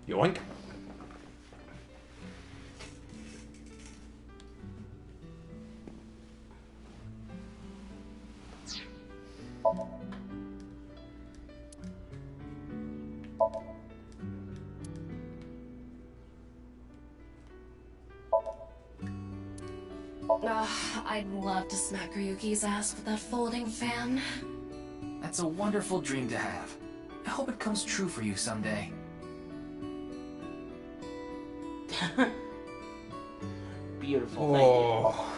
Yoink. I'd love to smack Ryuki's ass with that folding fan. That's a wonderful dream to have. I hope it comes true for you someday. Beautiful, Oh.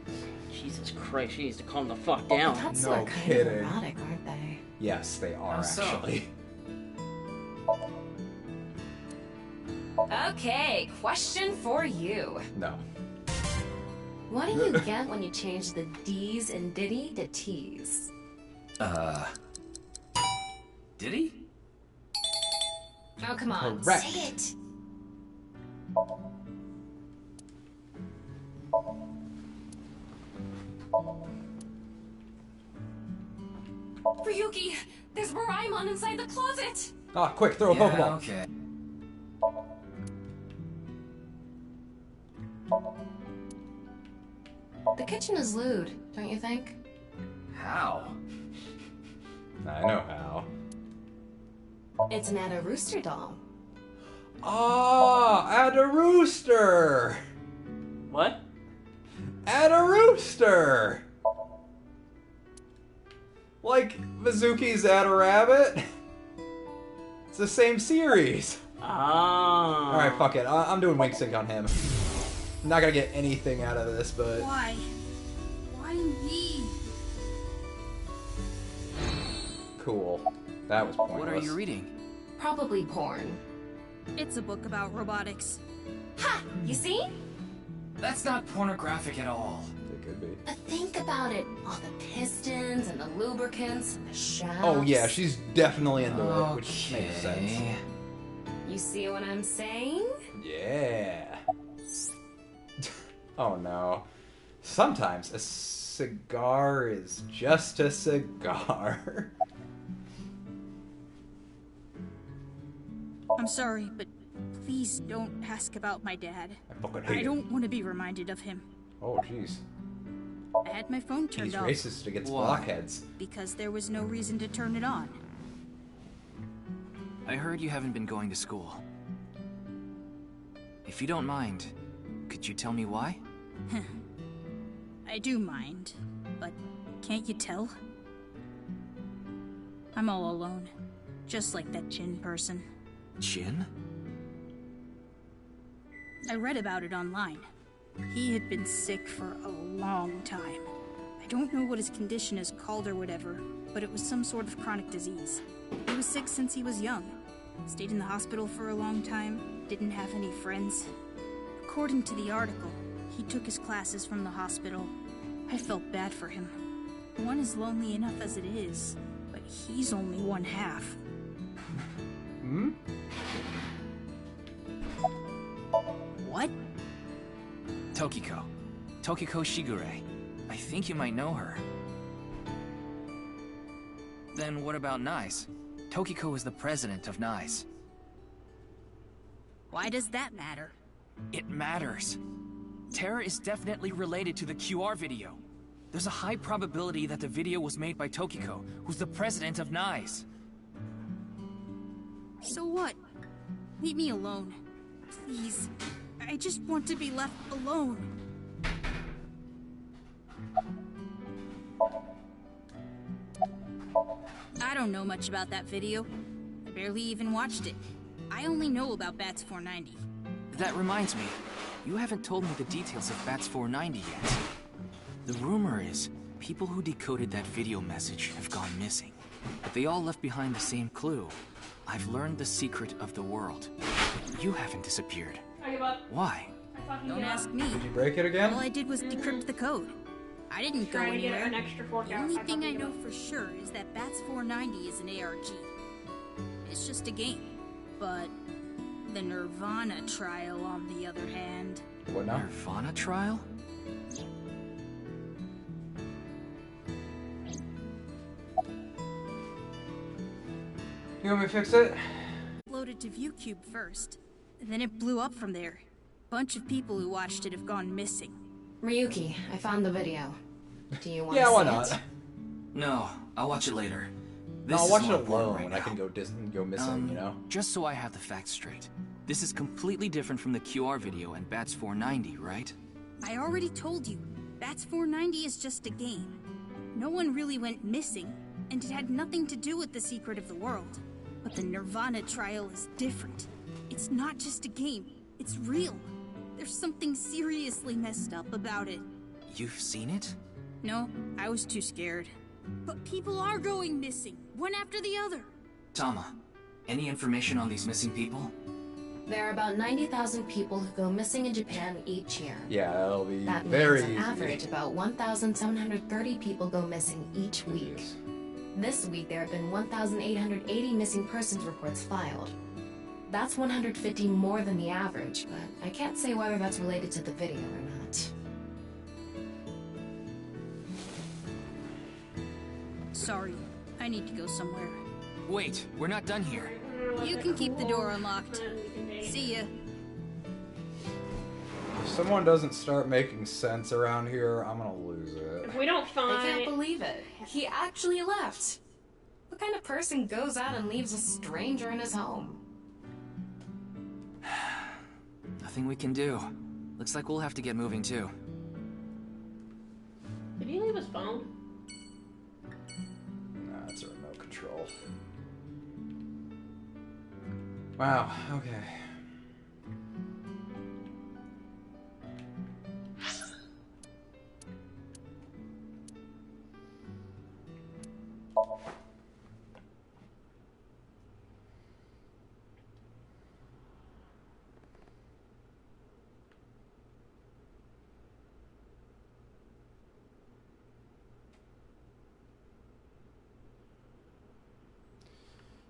thank you. Jesus Christ, she needs to calm the fuck down. That's No are kind kidding. of erotic, aren't they? Yes, they are How so? actually. Okay, question for you. No. What do you get when you change the D's in Diddy to T's? Did he? Oh, come on, Correct. say it. Ryuki, there's Moraemon inside the closet. Ah, quick, throw a Yeah, Pokeball. okay. The kitchen is lewd, don't you think? How? I know how. It's an Ada Rooster doll. Ah, add a rooster. What? Add a rooster. Like Mizuki's Add a Rabbit. It's the same series. Ah. All right, fuck it. I'm doing Wink Sync on him. I'm not gonna get anything out of this, but... Why? Why me? Cool. That was pointless. What are you reading? Probably porn. It's a book about robotics. Ha! You see? That's not pornographic at all. It could be. But think about it. All the pistons and the lubricants and the shafts. Oh yeah, she's definitely into it, which makes sense. You see what I'm saying? Yeah. Oh no. Sometimes a cigar is just a cigar. I'm sorry, but please don't ask about my dad. I fucking hate I don't want to be reminded of him. Oh jeez. I had my phone turned He's off. racist against blockheads. Because there was no reason to turn it on. I heard you haven't been going to school. If you don't mind, could you tell me why? I do mind, but can't you tell? I'm all alone, just like that Jin person. Jin? I read about it online. He had been sick for a long time. I don't know what his condition is called or whatever, but it was some sort of chronic disease. He was sick since he was young. Stayed in the hospital for a long time, didn't have any friends. According to the article, he took his classes from the hospital. I felt bad for him. One is lonely enough as it is, but he's only one half. Hmm? What? Tokiko. Tokiko Shigure. I think you might know her. Then what about NICE? Tokiko is the president of NICE. Why does that matter? It matters. Terra is definitely related to the QR video. There's a high probability that the video was made by Tokiko, who's the president of NICE. So what? Leave me alone. Please. I just want to be left alone. I don't know much about that video. I barely even watched it. I only know about Bats 490. That reminds me, you haven't told me the details of Bats 490 yet. The rumor is, people who decoded that video message have gone missing. But they all left behind the same clue. I've learned the secret of the world. But you haven't disappeared. Why? Don't ask me. Did you break it again? All I did was decrypt the code. I didn't go Trying to get anywhere. an extra fork The out. only I thing thought I you know were- for sure is that Bats 490 is an ARG. It's just a game. But the Nirvana trial, on the other hand... What now? Nirvana trial? You want me to fix it? Loaded to ViewCube first. Then it blew up from there. Bunch of people who watched it have gone missing. Ryuki, I found the video. Do you want Yeah, to why see not? it? No, I'll watch it later. No, This I'll is watch it more important alone. right I can now. go missing, you know? Just so I have the facts straight. This is completely different from the QR video and Bats 490, right? I already told you, Bats 490 is just a game. No one really went missing, and it had nothing to do with the secret of the world. But the Nirvana trial is different. It's not just a game, it's real. There's something seriously messed up about it. You've seen it? No, I was too scared. But people are going missing, one after the other. Tama, any information on these missing people? There are about 90,000 people who go missing in Japan each year. Yeah, that'll be That very means easy. on average, about 1,730 people go missing each week. This week, there have been 1,880 missing persons reports filed. That's 150 more than the average, but I can't say whether that's related to the video or not. Sorry, I need to go somewhere. Wait, we're not done here. You can keep the door unlocked. See ya. If someone doesn't start making sense around here, I'm gonna lose it. If we don't find... I can't believe it. He actually left. What kind of person goes out and leaves a stranger in his home? Nothing we can do. Looks like we'll have to get moving too. Did he leave his phone? Nah, it's a remote control. Wow, okay.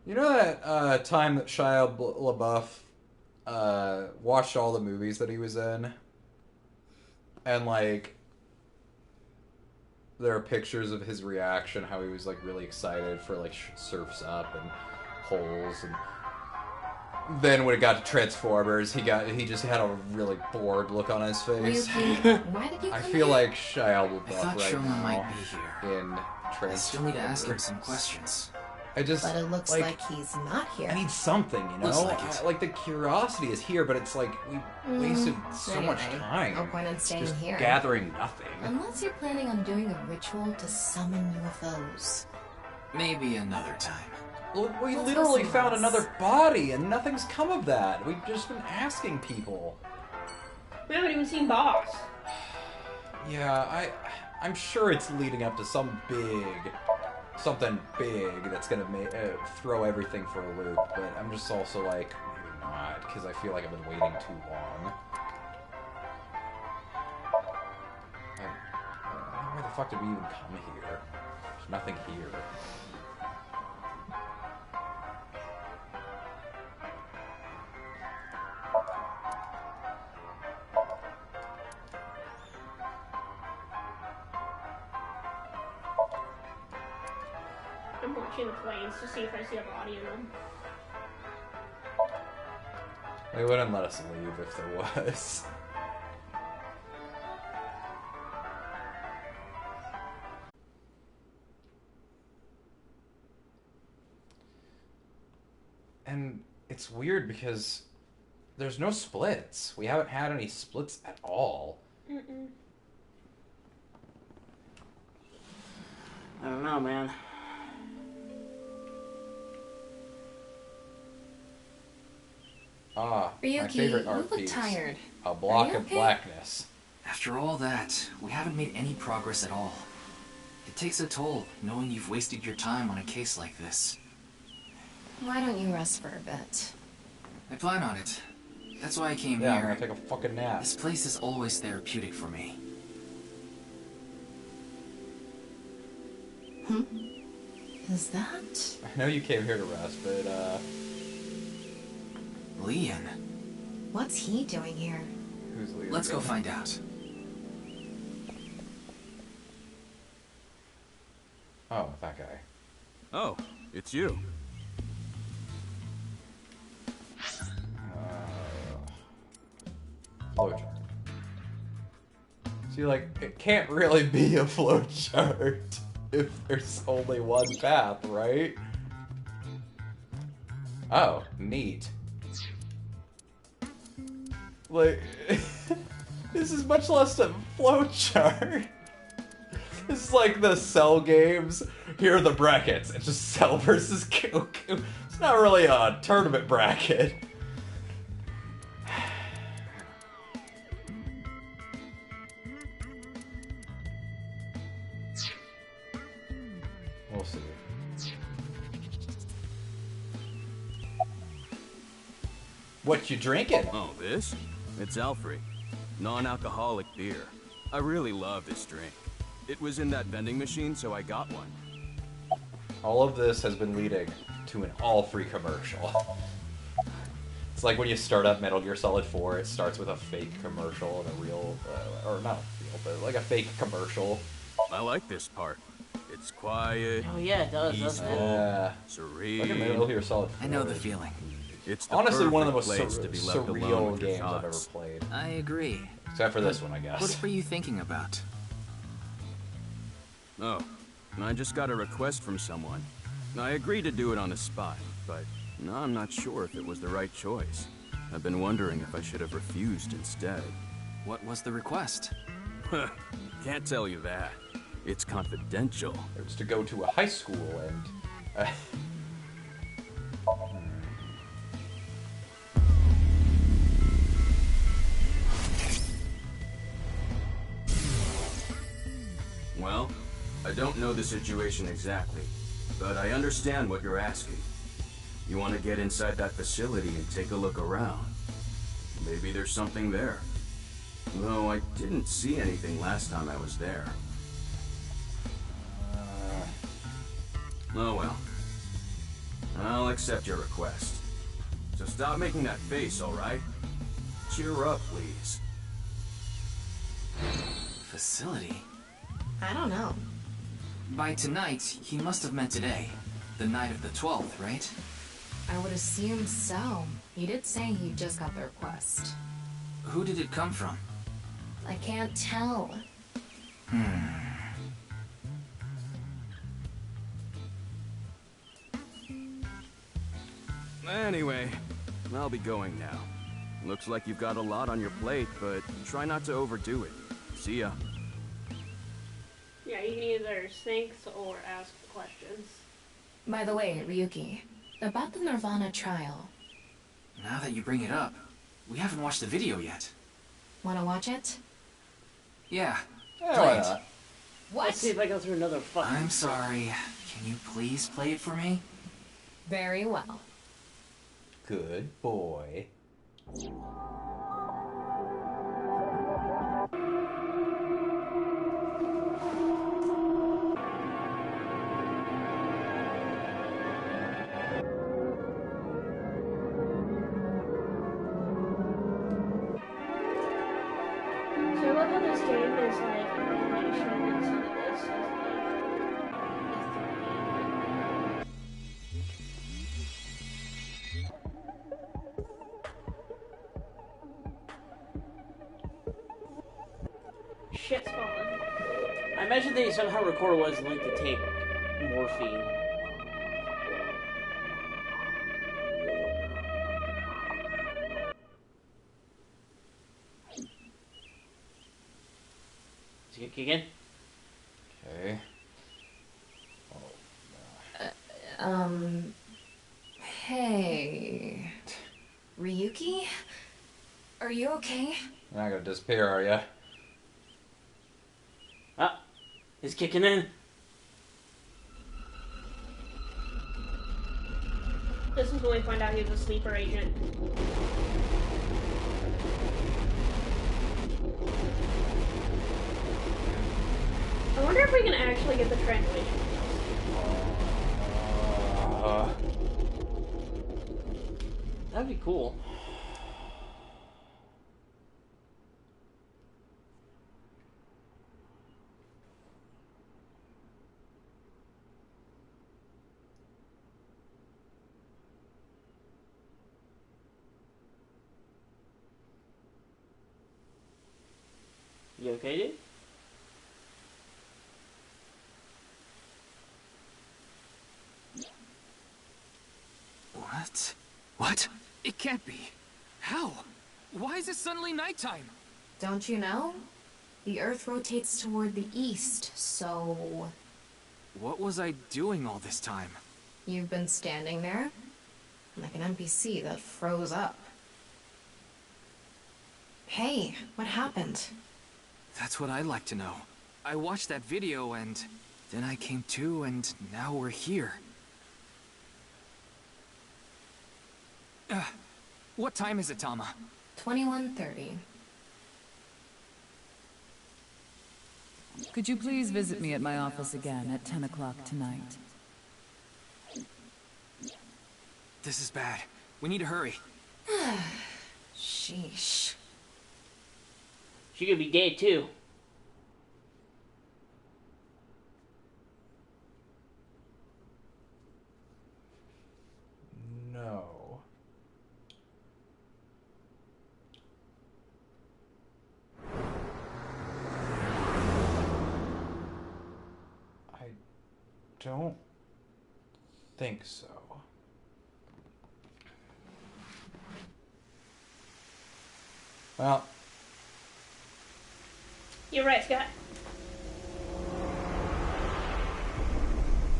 You know that time that Shia LaBeouf watched all the movies that he was in? And, like, there are pictures of his reaction, how he was, like, really excited for, like, Surf's Up and Holes. And then when it got to Transformers, he just had a really bored look on his face. Why did you I come feel here? like Shia LaBeouf I thought right Shoma now might be here. in Transformers. I still need to ask him some questions. I just, But it looks like he's not here. I need something, you know? Looks like it. Like, the curiosity is here, but it's like, we wasted so much Anyway, time. no point in staying just here. gathering nothing. Unless you're planning on doing a ritual to summon UFOs. Maybe another time. We Let's literally listen found to us. another body, and nothing's come of that. We've just been asking people. We haven't even seen Boss. Yeah, I'm sure it's leading up to something big that's gonna throw everything for a loop. But I'm just also like, maybe not, because I feel like I've been waiting too long. Why the fuck did we even come here? There's nothing here. I'm watching the planes to see if I see a body in them. They wouldn't let us leave if there was. And it's weird because there's no splits. We haven't had any splits at all. Mm-mm. I don't know, man. Ah, my Ryuki, favorite you art look piece. tired. A block Are you of okay? blackness. After all that, we haven't made any progress at all. It takes a toll, knowing you've wasted your time on a case like this. Why don't you rest for a bit? I plan on it. That's why I came Yeah, I'm here. gonna take a fucking nap. This place is always therapeutic for me. Is that? I know you came here to rest, but Leon. What's he doing here? who's Leon? Let's go find out. Oh, that guy. Oh, it's you. Flowchart. See, like, it can't really be a flowchart if there's only one path, right? Oh, neat. Like, this is much less a flowchart. This is like the Cell games. Here are the brackets. It's just Cell versus Goku. It's not really a tournament bracket. We'll see. What you drinking? Oh, this? It's Alfred. Non-alcoholic beer. I really love this drink. It was in that vending machine, so I got one. All of this has been leading to an all-free commercial. It's like when you start up Metal Gear Solid 4, it starts with a fake commercial and a real, or not real, but like a fake commercial. I like this part. It's quiet. Oh yeah, it does, doesn't it? Yeah. Serene. Look at Metal Gear Solid 4. I know the feeling. It's the honestly one of the most perfect place to be left alone surreal with your games I've ever thoughts. played. I agree. Except for this one, I guess. What were you thinking about? Oh, I just got a request from someone. I agreed to do it on the spot, but now I'm not sure if it was the right choice. I've been wondering if I should have refused instead. What was the request? Can't tell you that. It's confidential. It was to go to a high school and... Well, I don't know the situation exactly, but I understand what you're asking. You want to get inside that facility and take a look around. Maybe there's something there. Though I didn't see anything last time I was there. Oh well. I'll accept your request. So stop making that face, alright? Cheer up, please. Facility? I don't know. By tonight, he must have meant today. The night of the 12th, right? I would assume so. He did say he just got the request. Who did it come from? I can't tell. Anyway, I'll be going now. Looks like you've got a lot on your plate, but try not to overdo it. See ya. Yeah, you can either think or ask questions. By the way, Ryuki, about the Nirvana trial. Now that you bring it up, we haven't watched the video yet. Wanna watch it? Yeah. Play it. What? Let's see if I go through another fucking... I'm sorry. Can you please play it for me? Very well. Good boy. So I love how this game is like animation and some of this is like shit's falling. I imagine they somehow record what it's like to take morphine. Is it kick in? Okay. Hey... Ryuki? Are you okay? You're not gonna disappear, are ya? Ah, it's kicking in. This is when we find out he was a sleeper agent. I wonder if we can actually get the translation. That'd be cool. You okay, dude? What? What? It can't be. How? Why is it suddenly nighttime? Don't you know? The Earth rotates toward the east, so... What was I doing all this time? You've been standing there? Like an NPC that froze up. Hey, what happened? That's what I'd like to know. I watched that video and then I came to and now we're here. What time is it, Tama? 21:30. Could you please visit me at my office again at 10 o'clock tonight? This is bad. We need to hurry. Sheesh. She could be dead too. No. I don't think so. Well, You're right, Scott.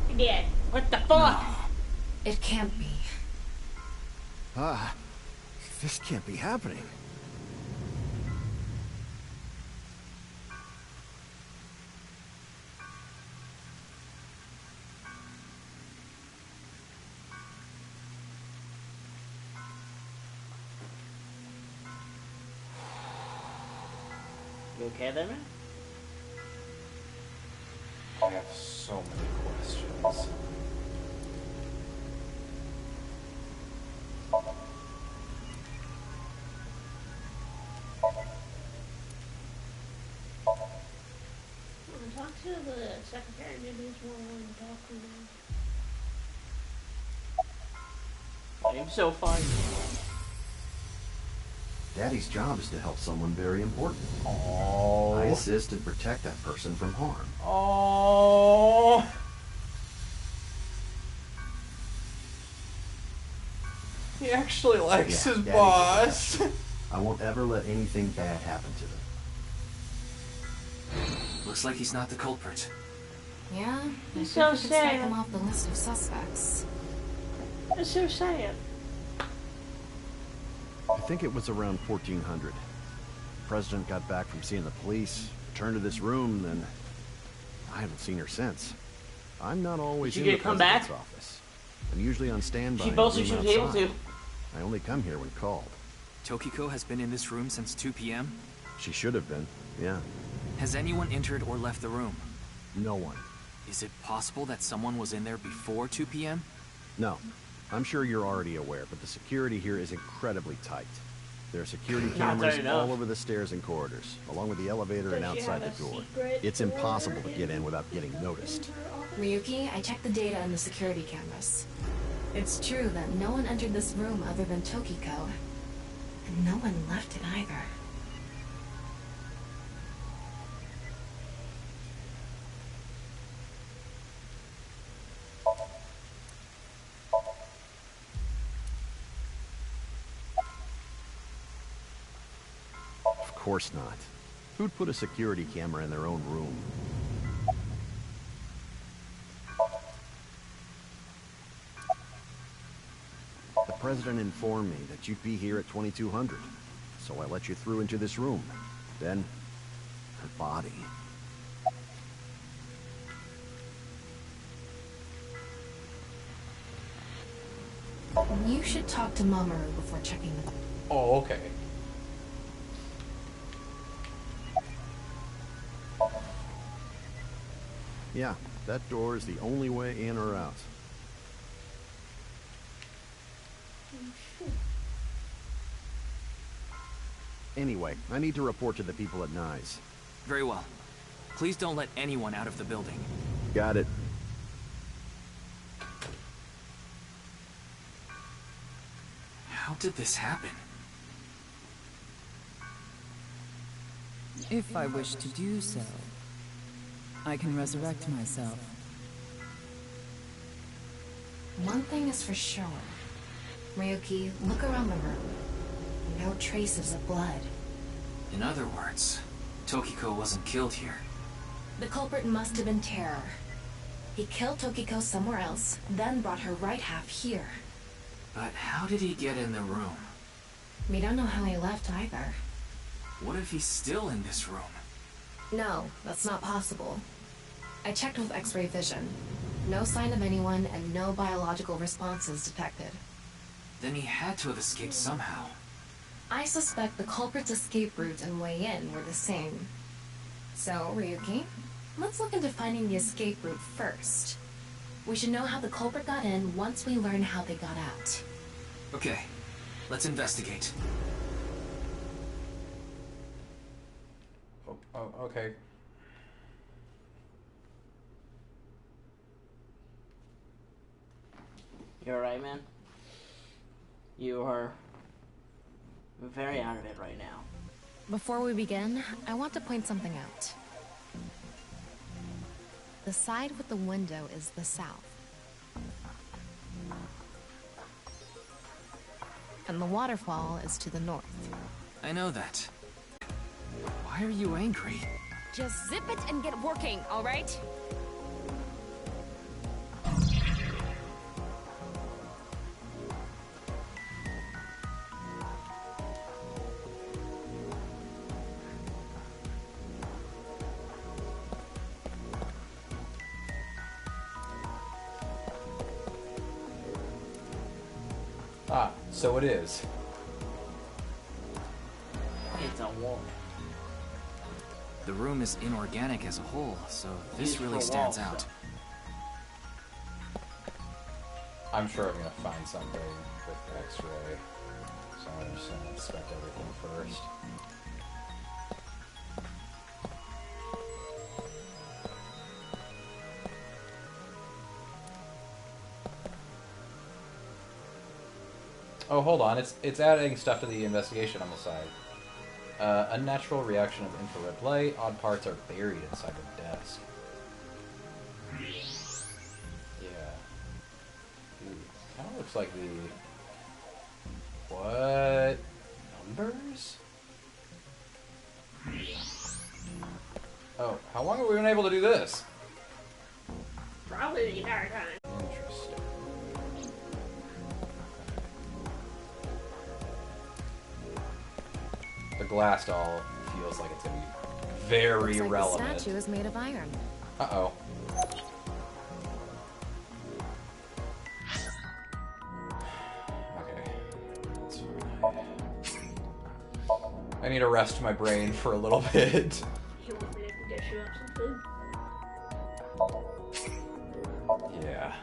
You're dead. What the fuck? It can't be. This can't be happening. You okay there, man? I have so many questions. talk to the secretary. Maybe he's more willing to talk to me. I'm so fun. Daddy's job is to help someone very important. Oh. I assist and protect that person from harm. Oh. He actually likes his Daddy's boss. I won't ever let anything bad happen to them. Looks like he's not the culprit. Yeah, He's I so think we can strike sad. him off the list of suspects. It's so sad. I think it was around 1400. The president got back from seeing the police, returned to this room, then I haven't seen her since. I'm not always Did in she the get come president's back? office. I'm usually on standby. She in both the she room was able outside. to. I only come here when called. Tokiko has been in this room since 2 p.m.? She should have been, yeah. Has anyone entered or left the room? No one. Is it possible that someone was in there before 2 p.m.? No. I'm sure you're already aware, but the security here is incredibly tight. There are security Not cameras tight enough. all over the stairs and corridors, along with the elevator and Does she outside have the a door. secret It's door impossible to get in without getting noticed. Ryuki, I checked the data on the security cameras. It's true that no one entered this room other than Tokiko, and no one left it either. Of course not. Who'd put a security camera in their own room? The president informed me that you'd be here at 2200, so I let you through into this room. Then, her body. You should talk to Mamoru before checking the... Oh, okay. Yeah, that door is the only way in or out. Anyway, I need to report to the people at Nyes. Very well. Please don't let anyone out of the building. Got it. How did this happen? If I wish to do so, I can resurrect myself. One thing is for sure. Ryuki, look around the room. No traces of blood. In other words, Tokiko wasn't killed here. The culprit must have been Terror. He killed Tokiko somewhere else, then brought her right half here. But how did he get in the room? We don't know how he left either. What if he's still in this room? No, that's not possible. I checked with X-ray vision. No sign of anyone and no biological responses detected. Then he had to have escaped somehow. I suspect the culprit's escape route and way in were the same. So, Ryuki, let's look into finding the escape route first. We should know how the culprit got in once we learn how they got out. Okay, let's investigate. Oh, okay. You're right, man. You are very out of it right now. Before we begin, I want to point something out. The side with the window is the south. And the waterfall is to the north. I know that. Why are you angry? Just zip it and get working, all right? Ah, so it is. It's a wall. The room is inorganic as a whole, so this Used really for stands wall out. stuff. I'm sure I'm gonna find something with X-ray, so I'm just gonna inspect everything first. Oh, hold on. It's adding stuff to the investigation on the side. Unnatural reaction of infrared light. Odd parts are buried inside the desk. Yeah. Ooh, kind of looks like the... What? Numbers? Oh, how long have we been able to do this? Probably the entire time. Interesting. The glass doll feels like it's gonna be very Looks like relevant. The statue is made of iron. Uh-oh. Okay. That's fine. I need to rest my brain for a little bit. You want me to dish you up some food? Yeah.